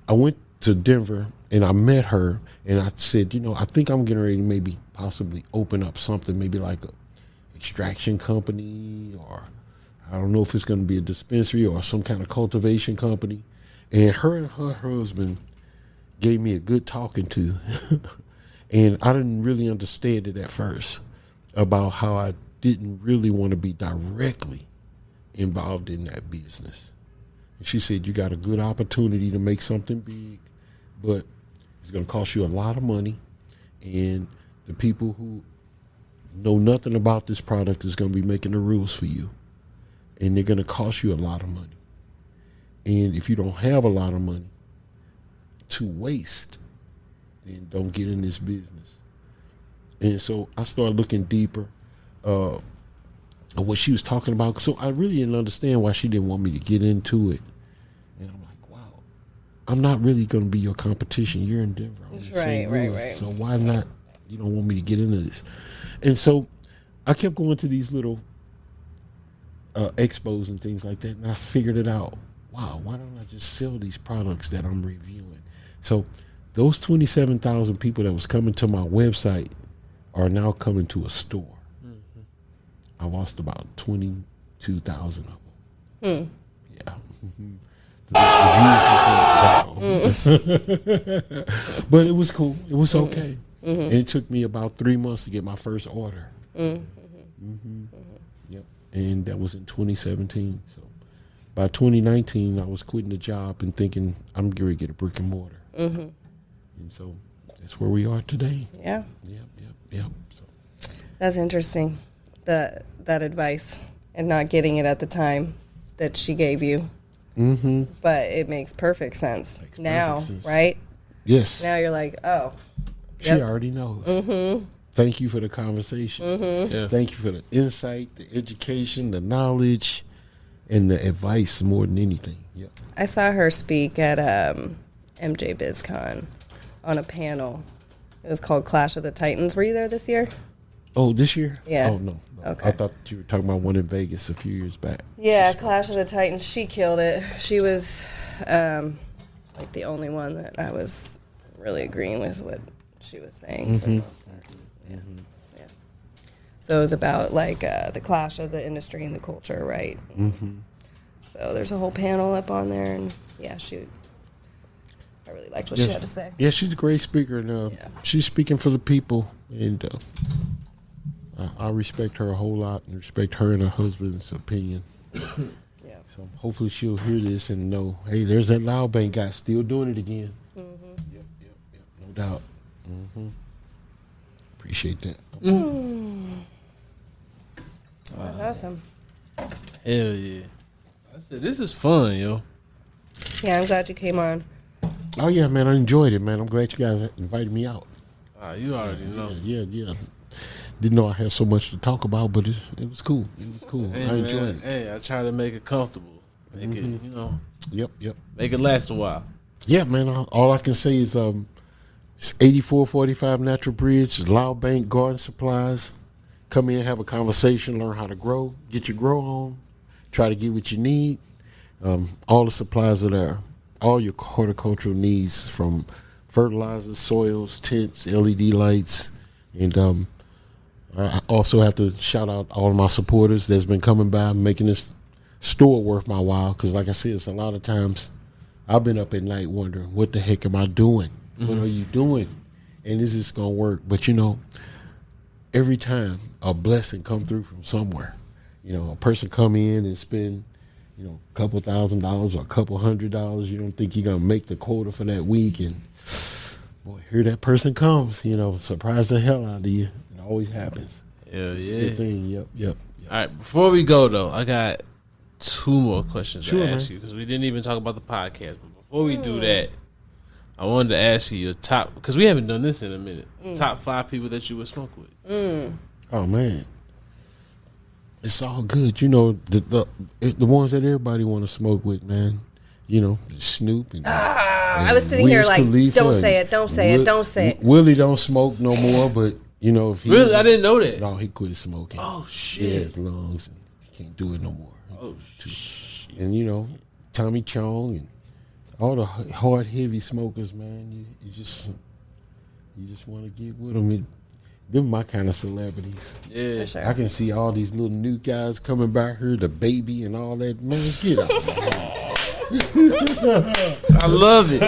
I went to Denver and I met her and I said, you know, I think I'm getting ready to maybe possibly open up something, maybe like a extraction company, or I don't know if it's going to be a dispensary or some kind of cultivation company. And her husband gave me a good talking to. And I didn't really understand it at first about how I didn't really want to be directly involved in that business. And she said, you got a good opportunity to make something big, but it's going to cost you a lot of money. And the people who know nothing about this product is going to be making the rules for you. And they're going to cost you a lot of money. And if you don't have a lot of money to waste, then don't get in this business. And so I started looking deeper at what she was talking about. So I really didn't understand why she didn't want me to get into it. And I'm like, wow, I'm not really going to be your competition. You're in Denver. I'm in St. Louis. So why not? You don't want me to get into this. And so I kept going to these little expos and things like that. And I figured it out. Wow, why don't I just sell these products that I'm reviewing? So those 27,000 people that was coming to my website are now coming to a store. I lost about 22,000 of them. Yeah. The reviews just went down. But it was cool. It was okay. And it took me about 3 months to get my first order. Yep. And that was in 2017. So by 2019, I was quitting the job and thinking I'm going to get a brick and mortar. And so that's where we are today. Yeah. Yep. So That's interesting. That advice and not getting it at the time that she gave you. But it makes perfect sense now, right? Yes. Now you're like, oh. She already knows. Thank you for the conversation. Yeah. Thank you for the insight, the education, the knowledge, and the advice more than anything. Yep. I saw her speak at MJ BizCon on a panel. It was called Clash of the Titans. Were you there this year? Oh, this year? Yeah. Oh, no. Okay. I thought you were talking about one in Vegas a few years back. Yeah, Clash of the Titans. She killed it. She was like the only one that I was really agreeing with what she was saying. Yeah. So it was about like the clash of the industry and the culture, right? So there's a whole panel up on there, and yeah, I really liked what she had to say. Yeah, she's a great speaker, and she's speaking for the people, and I respect her a whole lot, and respect her and her husband's opinion. Yeah. So hopefully she'll hear this and know, hey, there's that Loud Bank guy still doing it again. Yep, no doubt. Appreciate that. That's awesome. Hell yeah. I said, this is fun, yo. Yeah, I'm glad you came on. Oh, yeah, man, I enjoyed it, man. I'm glad you guys invited me out. You already know. Yeah. Didn't know I had so much to talk about, but it was cool. It was cool. Hey, I enjoyed it. Hey, I try to make it comfortable. Make it, you know. Yep. Make it last a while. Yeah, man. All I can say is it's 8445 Natural Bridge, Loud Bank Garden Supplies. Come in, have a conversation, learn how to grow, get your grow on, try to get what you need. All the supplies are there. All your horticultural needs, from fertilizers, soils, tents, LED lights, and I also have to shout out all of my supporters that's been coming by, making this store worth my while. Because like I said, it's a lot of times I've been up at night wondering, what the heck am I doing? What are you doing? And is this going to work? But, every time a blessing come through from somewhere, a person come in and spend, a couple $1,000s or a couple $100, you don't think you're going to make the quota for that week. And, boy, here that person comes, surprise the hell out of you. Always happens. Hell It's yeah. a good thing. Yep. All right, before we go, though, I got 2 more questions to ask man. you, because we didn't even talk about the podcast. But before we do that, I wanted to ask you your top, because we haven't done this in a minute, top 5 people that you would smoke with. Oh, man. It's all good. The ones that everybody want to smoke with, man. Snoop and I was sitting here like, Khalifa, don't say it. Willie don't smoke no more, but if he Really? I didn't know that. No, he quit smoking. Oh, shit. He has lungs and he can't do it no more. Oh, shit. And Tommy Chong and all the hard, heavy smokers, man. You just want to get with them. Them my kind of celebrities. Yeah. For sure. I can see all these little new guys coming back here, the baby and all that. Man, get out. I love it.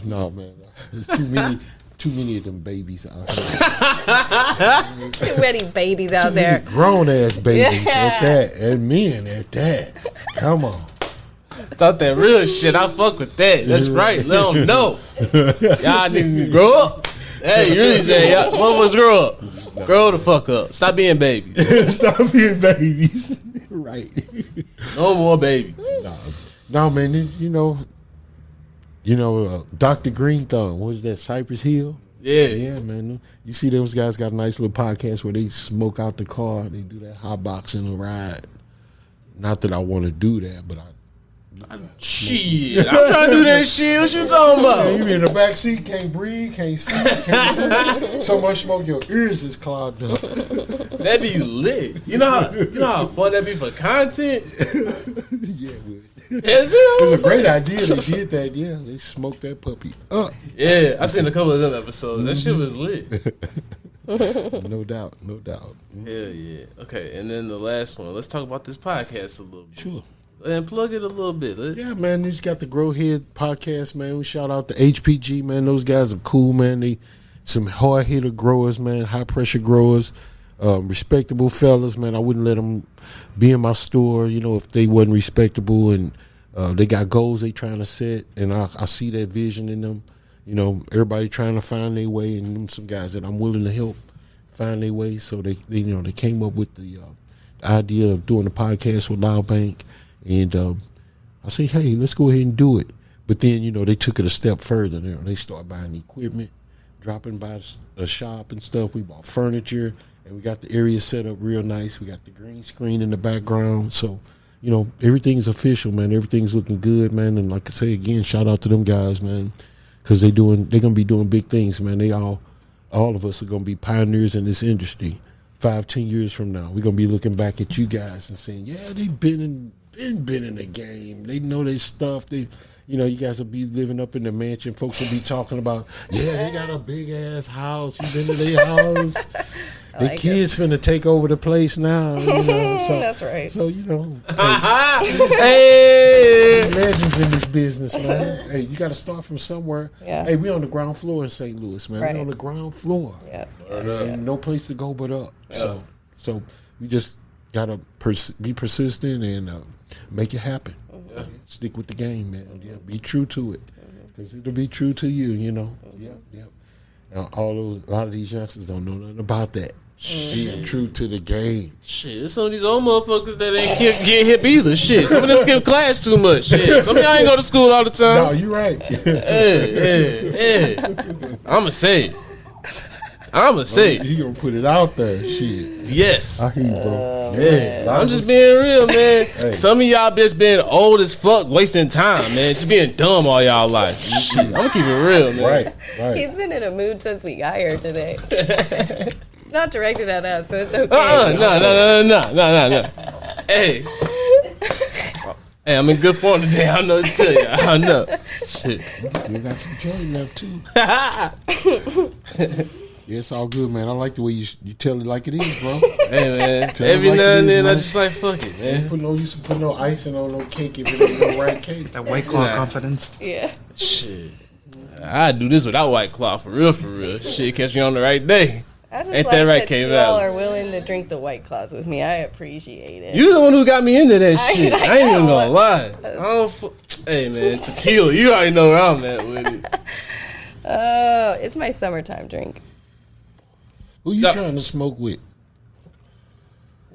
No, man. There's too many of them babies out here. Too many babies out there. Grown ass babies at that, and men at that. Come on. Thought that real shit. I fuck with that. That's right. Let them know. Y'all niggas grow up. Hey, you really say, y'all motherfuckers grow up. Grow the fuck up. Stop being babies. Stop being babies. Right. No more babies. No, man. Dr. Green Thumb. What was that? Cypress Hill. Yeah, man. You see those guys got a nice little podcast where they smoke out the car. They do that hot boxing ride. Not that I want to do that, but shit. I'm trying to do that shit. What you talking about? You in the back seat, can't breathe, can't see, can't breathe. So much smoke, your ears is clogged up. That'd be lit. You know how fun that'd be for content? Yeah, it would. It's a great idea. They did that. Yeah, they smoked that puppy up. Yeah, I seen a couple of them episodes. That shit was lit. No doubt. Hell yeah. Okay, and then the last one. Let's talk about this podcast a little bit. Sure. And plug it a little bit. Yeah, man. He's got the Grow Head podcast, man. We shout out to HPG, man. Those guys are cool, man. They some hard hitter growers, man. High pressure growers, respectable fellas, man. I wouldn't let them be in my store, if they wasn't respectable, and they got goals they trying to set, and I see that vision in them. Everybody trying to find their way, and them some guys that I'm willing to help find their way. So they came up with the idea of doing a podcast with Loud Bank. And I say, hey, let's go ahead and do it. But then, they took it a step further. They started buying equipment, dropping by the shop and stuff. We bought furniture, and we got the area set up real nice. We got the green screen in the background. So, everything's official, man. Everything's looking good, man. And like I say again, shout out to them guys, man, because they're going to be doing big things, man. They all of us are going to be pioneers in this industry. 5-10 years from now, we're going to be looking back at you guys and saying, yeah, they've been in the game. They know their stuff. You guys will be living up in the mansion. Folks will be talking about, they got a big ass house. You been to their house. The like kids finna take over the place now. So, that's right. So hey, legends in this business, man. Hey, you got to start from somewhere. Yeah. Hey, we on the ground floor in St. Louis, man. Right. We on the ground floor. Yeah. And no place to go but up. Yeah. So we just gotta be persistent and make it happen. Mm-hmm. Stick with the game, man. Yeah, be true to it, because it'll be true to you. Mm-hmm. Yeah. Now, a lot of these youngsters don't know nothing about that. Being true to the game. Shit, some of these old motherfuckers that ain't get hip either. Shit, some of them skip class too much. Shit, some of y'all ain't go to school all the time. No, you right. Hey. I'ma say it. He gonna put it out there. Shit. Yes. I hear you, bro. I'm just being real, man. Hey. Some of y'all just being old as fuck, wasting time, man. Just being dumb all y'all life. Shit, I'm gonna keep it real, man. Right. He's been in a mood since we got here today. It's not directed at us, so it's okay. No. Hey, I'm in good form today. I know to tell you. I know. Shit. You got some joy left too. Yeah, it's all good, man. I like the way you tell it like it is, bro. Hey, man. Every now and then, I just like, fuck it, man. You should put no icing on no cake if it ain't no right cake. That White Claw confidence. Yeah. Shit. I do this without White Claw, for real. Shit, catch me on the right day. I just ain't like that right, that K you all are willing to drink the White Claws with me. I appreciate it. You the one who got me into that shit. I ain't even gonna lie. Hey, man, tequila. You already know where I'm at with it. Oh, it's my summertime drink. Who you trying to smoke with?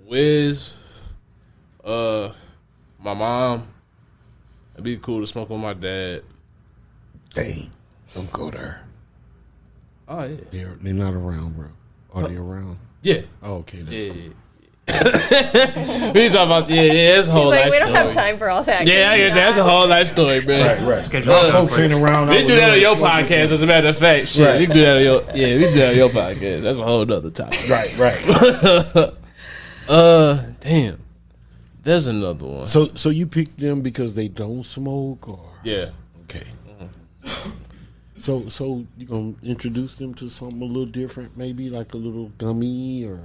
Wiz, my mom. It'd be cool to smoke with my dad. Dang, don't go there. Oh yeah, they're not around, bro. Are they around? Yeah. Oh, okay, that's cool. We talking about that's a whole life story. We don't have time for all that. Yeah, I guess that's a whole life story, bro. Right. Schedule folks ain't around. We do that on your podcast, as a matter of fact. Shit, right. We do that on your podcast. That's a whole nother topic. Right. Damn. There's another one. So you picked them because they don't smoke, or yeah. Okay. Mm-hmm. So you gonna introduce them to something a little different, maybe like a little gummy or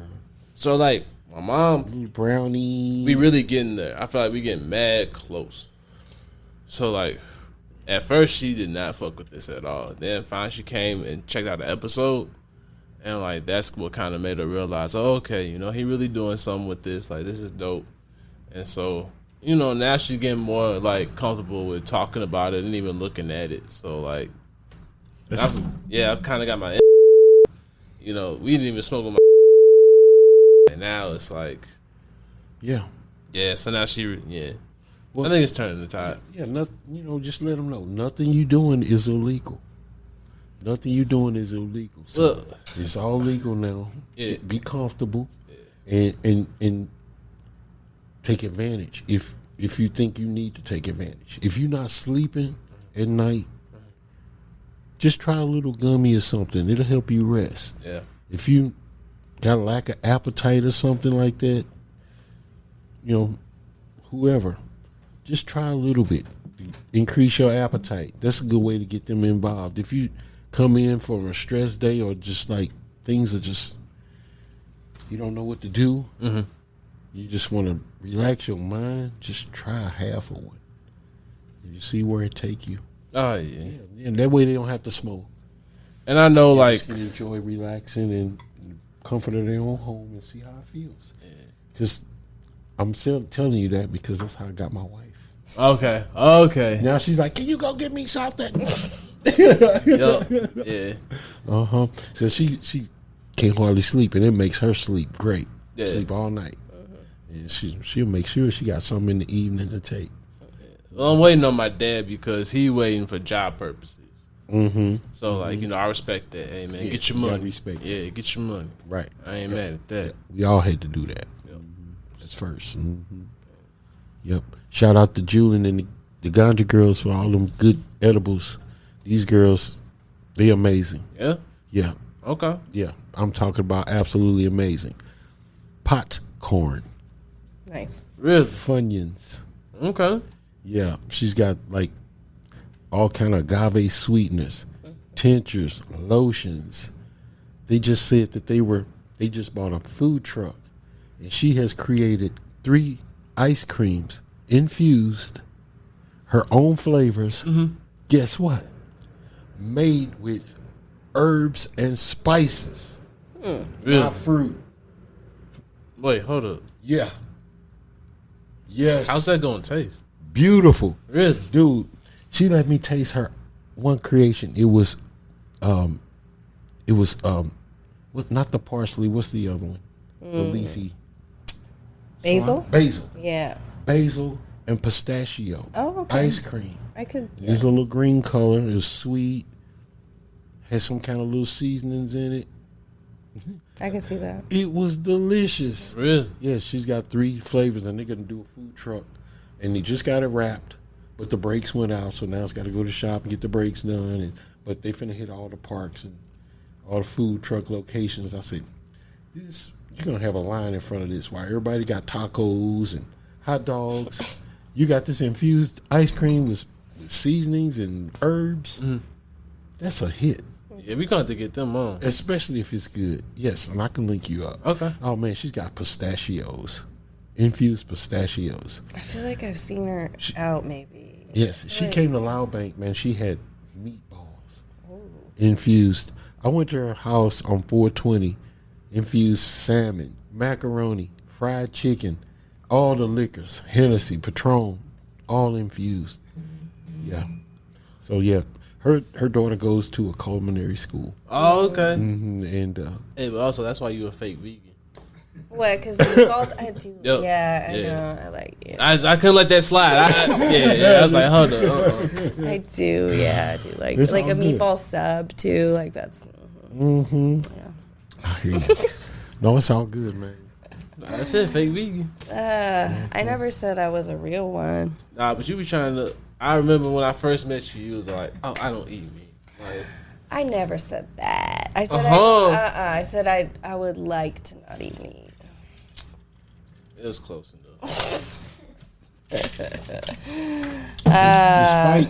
so like. My mom, brownie. We really getting there. I feel like we getting mad close. So like, At first, she did not fuck with this at all. Then finally, she came and checked out the episode, and like that's what kind of made her realize, oh, okay, you know, he really doing something with this. Like this is dope. And so, you know, now she's getting more like comfortable with talking about it and even looking at it. So like, I've kind of got my, you know, we didn't even smoke with my, and now it's like, Yeah. So now she, Well, I think it's turning the tide. Yeah, nothing. You know, just let them know nothing you doing is illegal. Nothing you doing is illegal. So it's all legal now. Yeah. Be comfortable, and take advantage if you think you need to take advantage. If you're not sleeping at night, just try a little gummy or something. It'll help you rest. Yeah. If you got a lack of appetite or something like that, you know, whoever, just try a little bit. Increase your appetite. That's a good way to get them involved. If you come in from a stress day or just like things are just, you don't know what to do, you just want to relax your mind, just try half of one. And you see where it take you. Oh, yeah. And that way they don't have to smoke. And I know, They like, just can enjoy relaxing and comfort of their own home and see how it feels. Because I'm still telling you that because that's how I got my wife. okay. Now she's like, can you go get me something? Yup. Yeah. So she can't hardly sleep, and it makes her sleep great. Yeah. Sleep all night. And she'll make sure she got something in the evening to take. Well, I'm waiting on my dad because he waiting for job purposes. So, like, you know, I respect that. Hey, man, get your you gotta money. respect that. Yeah, get your money. Right. I ain't mad at that. We all had to do that. That's first. Yep. Shout out to Julian and the Ganja girls for all them good edibles. These girls, they amazing. Yeah? Yeah. Okay. Yeah. I'm talking about absolutely amazing. Pot corn. Nice. Really? Funyuns. Okay. Yeah. She's got like all kind of agave sweeteners, tinctures, lotions. They just said that they just bought a food truck, and she has created 3 ice creams infused, her own flavors. Guess what? Made with herbs and spices, Really? not fruit. Wait, hold up. Yeah. Yes. How's that going to taste? Beautiful. Really? Dude, she let me taste her one creation. It was what, not the parsley, what's the other one? The leafy Basil? basil. Yeah. Basil and pistachio. Oh, okay. Ice cream. I could. It's a little green color. It was sweet. Had some kind of little seasonings in it. I can see that. It was delicious. Really? Yeah, she's got 3 flavors, and they're going to do a food truck. And they just got it wrapped, but the brakes went out, so now it's got to go to the shop and get the brakes done. But they finna hit all the parks and all the food truck locations. I said, "This, you're going to have a line in front of this while everybody got tacos and hot dogs. You got this infused ice cream with seasonings and herbs. That's a hit. Yeah, we got to get them on. Especially if it's good. Yes, and I can link you up. Okay. Oh, man, she's got pistachios. Infused pistachios. I feel like I've seen her out maybe. Yes, she came to Loud Bank, man. She had meatballs Ooh. infused. I went to her house on 420, infused salmon, macaroni, fried chicken, all the liquors, Hennessy, Patron, all infused. Yeah. So, yeah. Her daughter goes to a culinary school. Oh, okay. And Hey, but also, that's why you a fake vegan. What? Because the meatballs, I do. Yep. Yeah, I Yeah. know. I like it. I couldn't let that slide. I was like, hold up. I do. Yeah, I do like It's a all good. meatball sub too. Like that's. Yeah. I hear you. No, it's all good, man. I said fake vegan. I never said I was a real one. Nah, but you be trying to. I remember when I first met you, you was like, "Oh, I don't eat meat." Like, I never said that. I said I said I would like to not eat meat. it was close enough. Despite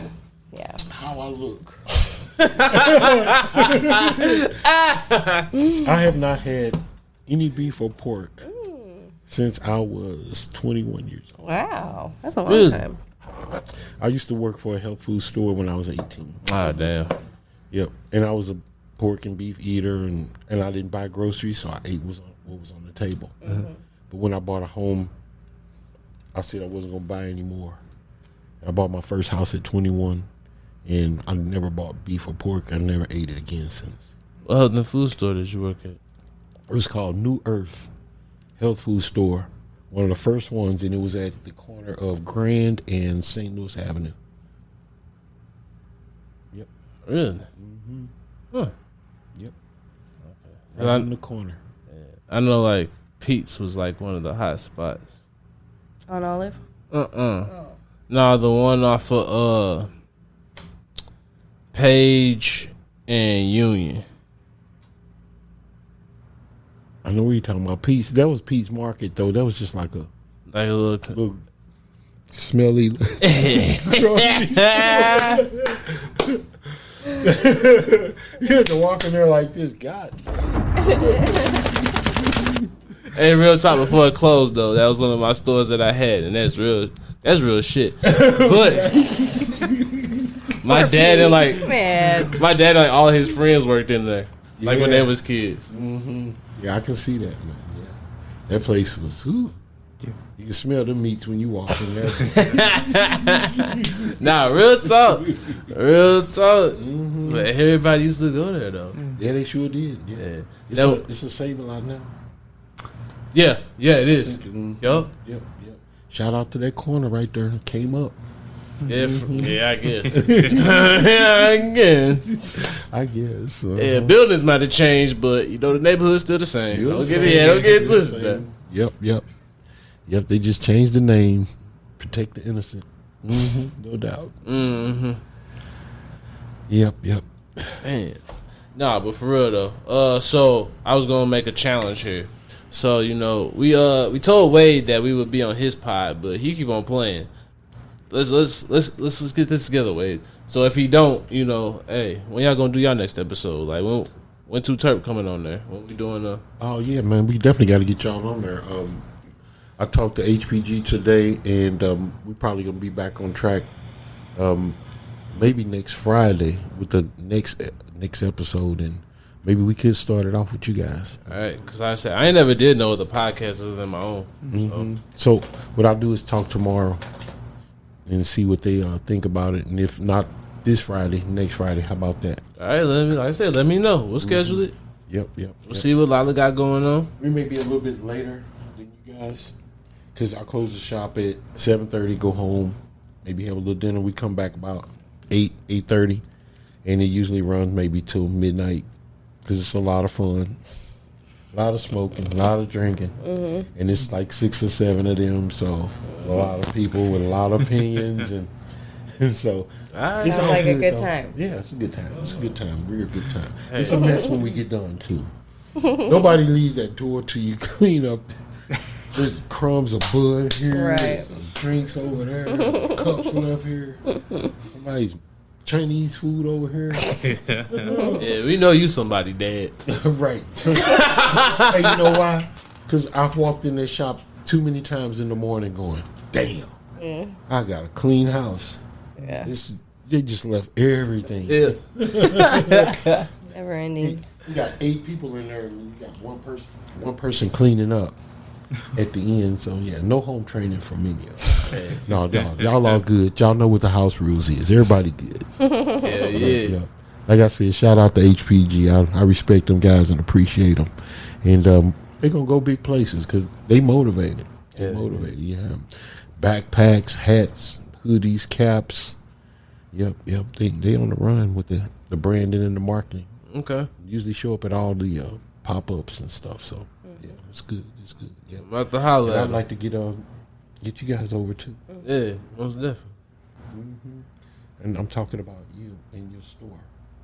Yeah. how I look, I have not had any beef or pork since I was 21 years old. Wow, that's a long Really? time. I used to work for a health food store when I was 18. Ah, damn. Yep, and I was a pork and beef eater, and I didn't buy groceries, so I ate what was on the table. But when I bought a home, I said I wasn't going to buy any more. I bought my first house at 21, and I never bought beef or pork. I never ate it again since. What health and food store did you work at? It was called New Earth Health Food Store, one of the first ones, and it was at the corner of Grand and St. Louis Avenue. Yep. Really? Huh. Yep. Okay. Right in the corner. I know, like, Pete's was, like, one of the hot spots. On Olive? No, the one off of Page and Union. I know what you're talking about. Pete's. That was Pete's Market, though. That was just like a little smelly. You had to walk in there like this. God. Hey, real talk, before it closed though, that was one of my stores that I had, and that's real shit. But my dad and like all his friends worked in there, like when they was kids. Yeah, I can see that, man. Yeah. That place was, ooh. You can smell the meats when you walk in there. Nah, real talk. But everybody used to go there though. Yeah, they sure did. Yeah. It's a saving lot now. Yeah, it is. Yup. Yep. Shout out to that corner right there. Came up. Yeah, I guess. Yeah, I guess. Yeah, buildings might have changed, but you know the neighborhood's still the same. Don't get it twisted. Yep. They just changed the name. Protect the innocent. No doubt. Yep. Man. Nah, but for real though. So I was gonna make a challenge here. So, you know, we told Wade that we would be on his pod, but he keep on playing. Let's get this together, Wade. So if he don't, you know, hey, when y'all gonna do y'all next episode? Like when TooT3rp coming on there? When we doing Oh yeah, man, we definitely got to get y'all on there. I talked to HPG today, and we probably gonna be back on track. Maybe next Friday with the next episode, and maybe we could start it off with you guys. All right, because I said I ain't never did no other podcast other than my own. So what I'll do is talk tomorrow and see what they think about it, and if not this Friday, next Friday, how about that? All right, let me know. We'll schedule it. Yep. We'll see what Lila got going on. We may be a little bit later than you guys, because I close the shop at 7:30, go home, maybe have a little dinner. We come back about 8:30, and it usually runs maybe till midnight, because it's a lot of fun, a lot of smoking, a lot of drinking, and it's like 6 or 7 of them, so a lot of people with a lot of opinions, and so it's like a good time. Yeah, it's a good time. It's a good time, real good time. It's a mess when we get done too. Nobody leave that door till you clean up. There's crumbs of bud here, right? Some drinks over there, there's cups left here. Somebody's Chinese food over here. Yeah, we know you somebody, Dad. Right. Hey, you know why? Because I've walked in that shop too many times in the morning going, damn, I got a clean house. Yeah. They just left everything. Yeah. Never ending. You got 8 people in there, and you got one person cleaning up at the end. So yeah, no home training from any of you. No, y'all all good. Y'all know what the house rules is. Everybody good. Yeah. Like I said, shout out to HPG. I respect them guys and appreciate them, and they're gonna go big places because they motivated. They motivated. Yeah, backpacks, hats, hoodies, caps. Yep. They on the run with the branding and the marketing. Okay. Usually show up at all the pop-ups and stuff. So yeah, it's good. Yeah. I'm about to holler And at I'd him. like to get you guys over too. Yeah, most definitely. And I'm talking about you and your store.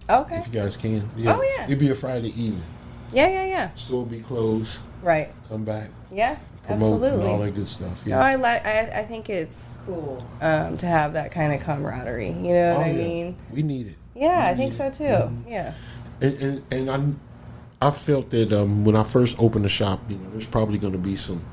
Okay. If you guys can. Yeah. Oh, yeah. It'd be a Friday evening. Yeah. Store will be closed. Right. Come back. Yeah. Promote Absolutely. and all that good stuff. No, Yeah. I think it's cool to have that kind of camaraderie. You know what I mean? We need it. Yeah, I think so too. Yeah. And I felt that when I first opened the shop, you know, there's probably going to be some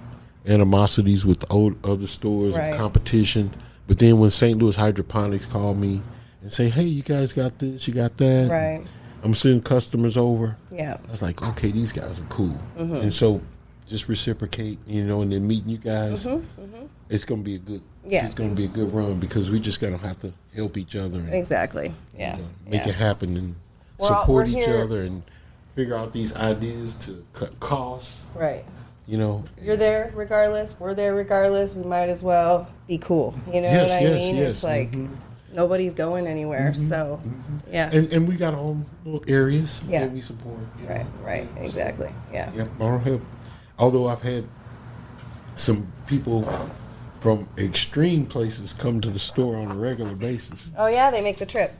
animosities with the other stores Right. and competition. But then when St. Louis Hydroponics called me and say, hey, you guys got this, you got that. Right. I'm sending customers over. Yeah. I was like, okay, these guys are cool. And so just reciprocate, and then meeting you guys, it's going to be a good, it's going to be a good run because we just going to have to help each other. And, Exactly. Yeah. make it happen and We're support each here- other and figure out these ideas to cut costs, Right. You're there regardless. We're there regardless. We might as well be cool. You know Yes, what I yes, mean? yes. It's like nobody's going anywhere. So, yeah. And we got our own little areas Yeah. that we support. Right. Exactly. Yeah. Yep, I don't have, although I've had some people from extreme places come to the store on a regular basis. Oh, yeah. They make the trip.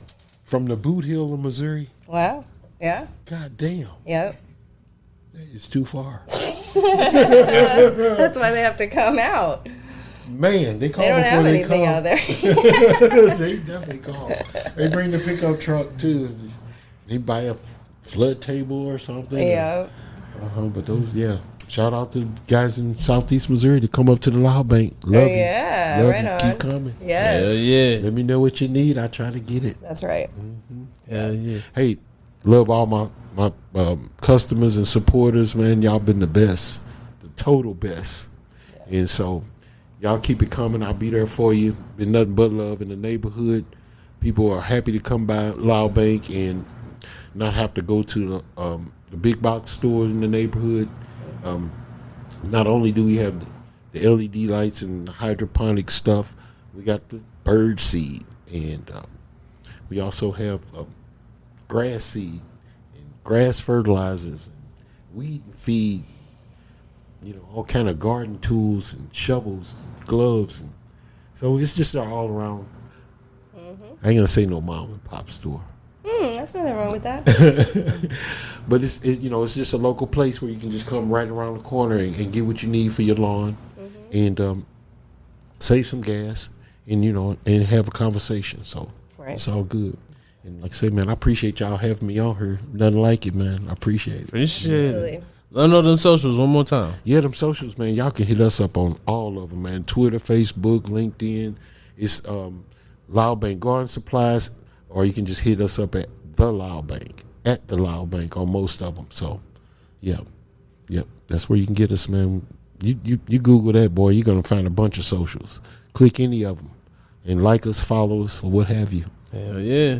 From the Boot Hill of Missouri, Wow. Yeah. god damn, Yep. it's too far. That's why they have to come out. Man, they call They don't before have they anything come. out there. They definitely call. They bring the pickup truck too. They buy a flood table or something. Yeah. But those, shout out to the guys in Southeast Missouri to come up to the Loud Bank. Love you. Yeah. Love Right you. on. Keep coming. Yes. Hell yeah. Let me know what you need. I try to get it. That's right. Hell yeah. Hey, love all my customers and supporters, man. Y'all been the best, the total best. And so y'all keep it coming. I'll be there for you. Been nothing but love in the neighborhood. People are happy to come by Loud Bank and not have to go to the big box stores in the neighborhood. Not only do we have the LED lights and the hydroponic stuff, we got the bird seed, and we also have grass seed and grass fertilizers, and weed and feed, all kind of garden tools and shovels, gloves, and so it's just an all around. I ain't gonna say no mom and pop store, That's nothing wrong with that. but it's just a local place where you can just come right around the corner and get what you need for your lawn, and save some gas, and and have a conversation. So it's all good. And like I say, man, I appreciate y'all having me on here. Nothing like it, man. I appreciate it. Appreciate Really. it. Let them know them socials one more time. Yeah, them socials, man. Y'all can hit us up on all of them, man. Twitter, Facebook, LinkedIn. It's Loud Bank Garden Supplies, or you can just hit us up at the Loud Bank on most of them. So, yep, that's where you can get us, man. You Google that, boy, you're gonna find a bunch of socials. Click any of them and like us, follow us, or what have you. Hell yeah.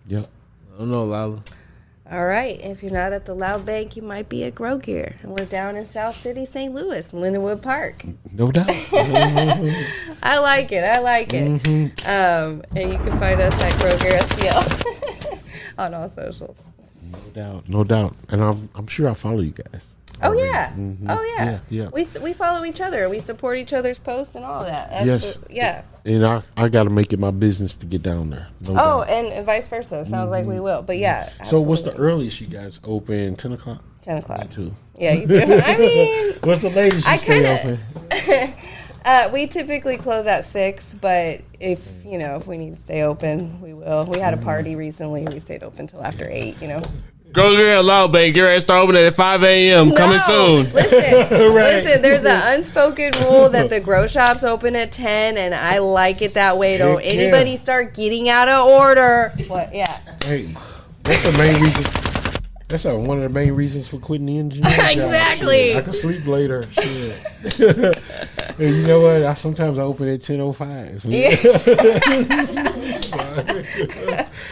Yep. I don't know, Lila. All right. If you're not at the Loud Bank, you might be at Grow Gear. And we're down in South City, St. Louis, Lindenwood Park. No doubt. I like it. And you can find us at Grow Gear STL on all socials. No doubt. And I'm sure I follow you guys. Oh, yeah. Yeah. We follow each other. We support each other's posts and all of that. Yes. Yeah. And I got to make it my business to get down there. No doubt. And vice versa. Sounds like we will. But yeah. So what's the absolutely. earliest you guys open? 10 o'clock? 10 o'clock. Me too. Yeah, you too. I mean, What's the latest you I stay kinda- open? we typically close at 6, but if we need to stay open, we will. We had a party recently. We stayed open till after 8, Grow Gear at Loud Bank. Get ready to start opening at 5 a.m. Coming soon. Listen, there's an unspoken rule that the grow shops open at 10, and I like it that way. Don't Heck yeah. anybody start getting out of order. What? Yeah. Hey, that's the main reason. That's one of the main reasons for quitting the engineering job. Exactly. Shit, I can sleep later. Shit. And you know what? Sometimes I open at 10:05.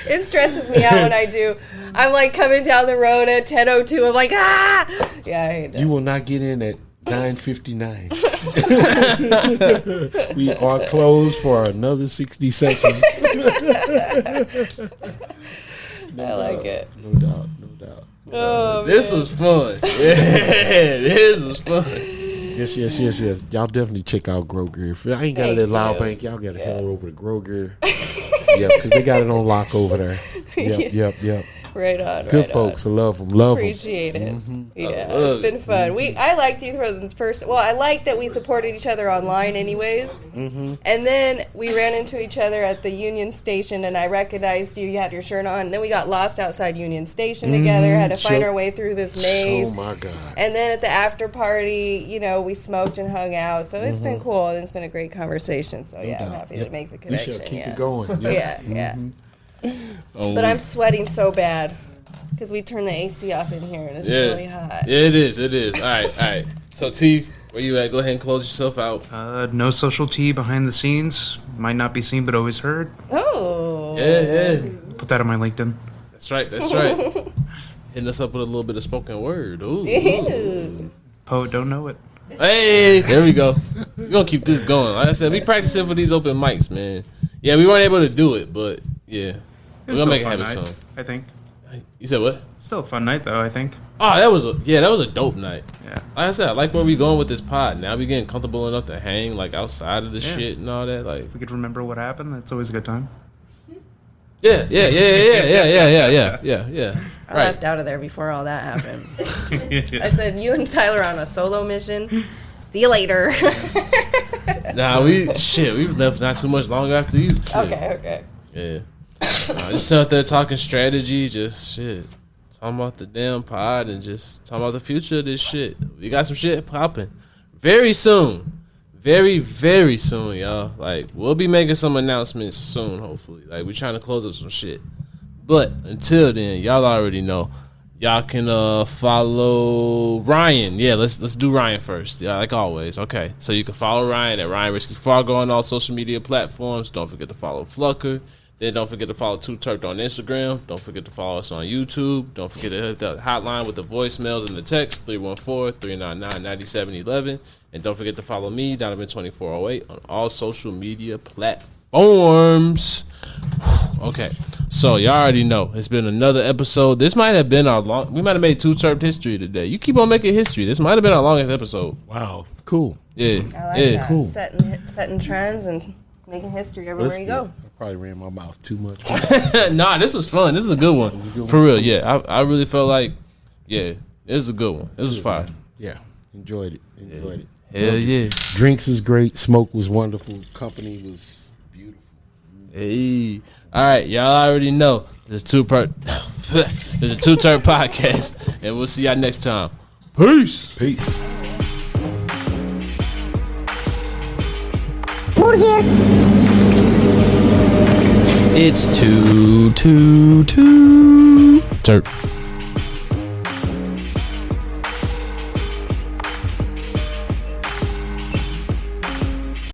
It stresses me out when I do. I'm like coming down the road at 10:02. I'm like, ah! Yeah, I hate that. You will not get in at 9:59. We are closed for another 60 seconds. I like it. No doubt. Oh, This was fun. Yeah, this was fun. Yes. Y'all definitely check out Grow Gear. If I ain't got it at Loud Bank, y'all got to head over to Grow Gear. Yep, because they got it on lock over there. Yep. Right on. Good right folks. On. I love them. Love them. Appreciate it. Yeah, it's been fun. I liked you in person. Well, I liked that we supported each other online, anyways. And then we ran into each other at the Union Station, and I recognized you. You had your shirt on. And then we got lost outside Union Station together. Had to find our way through this maze. Oh my God. And then at the after party, we smoked and hung out. So it's been cool, and it's been a great conversation. So yeah, I'm happy to make the We connection. shall keep it going. Yeah. But I'm sweating so bad because we turned the AC off in here and it's really hot. Yeah, it is. All right. So T, where you at? Go ahead and close yourself out. No social tea behind the scenes. Might not be seen, but always heard. Oh. Yeah. Put that on my LinkedIn. That's right. Hitting us up with a little bit of spoken word. Ooh. Poet don't know it. Hey, there we go. We're going to keep this going. Like I said, we practicing for these open mics, man. Yeah, we weren't able to do it, but yeah. We're going to make it happen soon. I think. You said what? Still a fun night, though, I think. Oh, that was a dope night. Yeah. Like I said, I like where we going with this pod. Now we getting comfortable enough to hang like outside of the shit and all that. Like if we could remember what happened, that's always a good time. Yeah. I left out of there before all that happened. I said, you and Tyler on a solo mission. See you later. Nah, we've left not too much longer after you. Shit. Okay. Yeah. Just out there talking strategy, just shit. Talking about the damn pod and just talking about the future of this shit. We got some shit popping very soon. Very, very soon, y'all. Like, we'll be making some announcements soon, hopefully. Like, we're trying to close up some shit. But until then, y'all already know. Y'all can follow Ryan. Yeah, let's do Ryan first. Yeah, like always. Okay. So you can follow Ryan at Ryan Risky Fargo on all social media platforms. Don't forget to follow Flucker. Then don't forget to follow TooT3rpd on Instagram. Don't forget to follow us on YouTube. Don't forget to hit the hotline with the voicemails and the text, 314-399-9711. And don't forget to follow me, Donovan2408, on all social media platforms. Okay, so y'all already know. It's been another episode. This might have been we might have made TooT3rpd history today. You keep on making history. This might have been our longest episode. Wow. Cool. Yeah. I like that. Cool. Setting trends and making history everywhere you go. I probably ran my mouth too much. Nah, this was fun. This is a good one. For real, yeah. I really felt like, yeah, it was a good one. This was fire. Yeah. Enjoyed it. Hell yeah. Drinks is great. Smoke was wonderful. Company was beautiful. Hey. All right, y'all already know. There's a TooT3rpd podcast, and we'll see y'all next time. Peace. It's 222 Turp.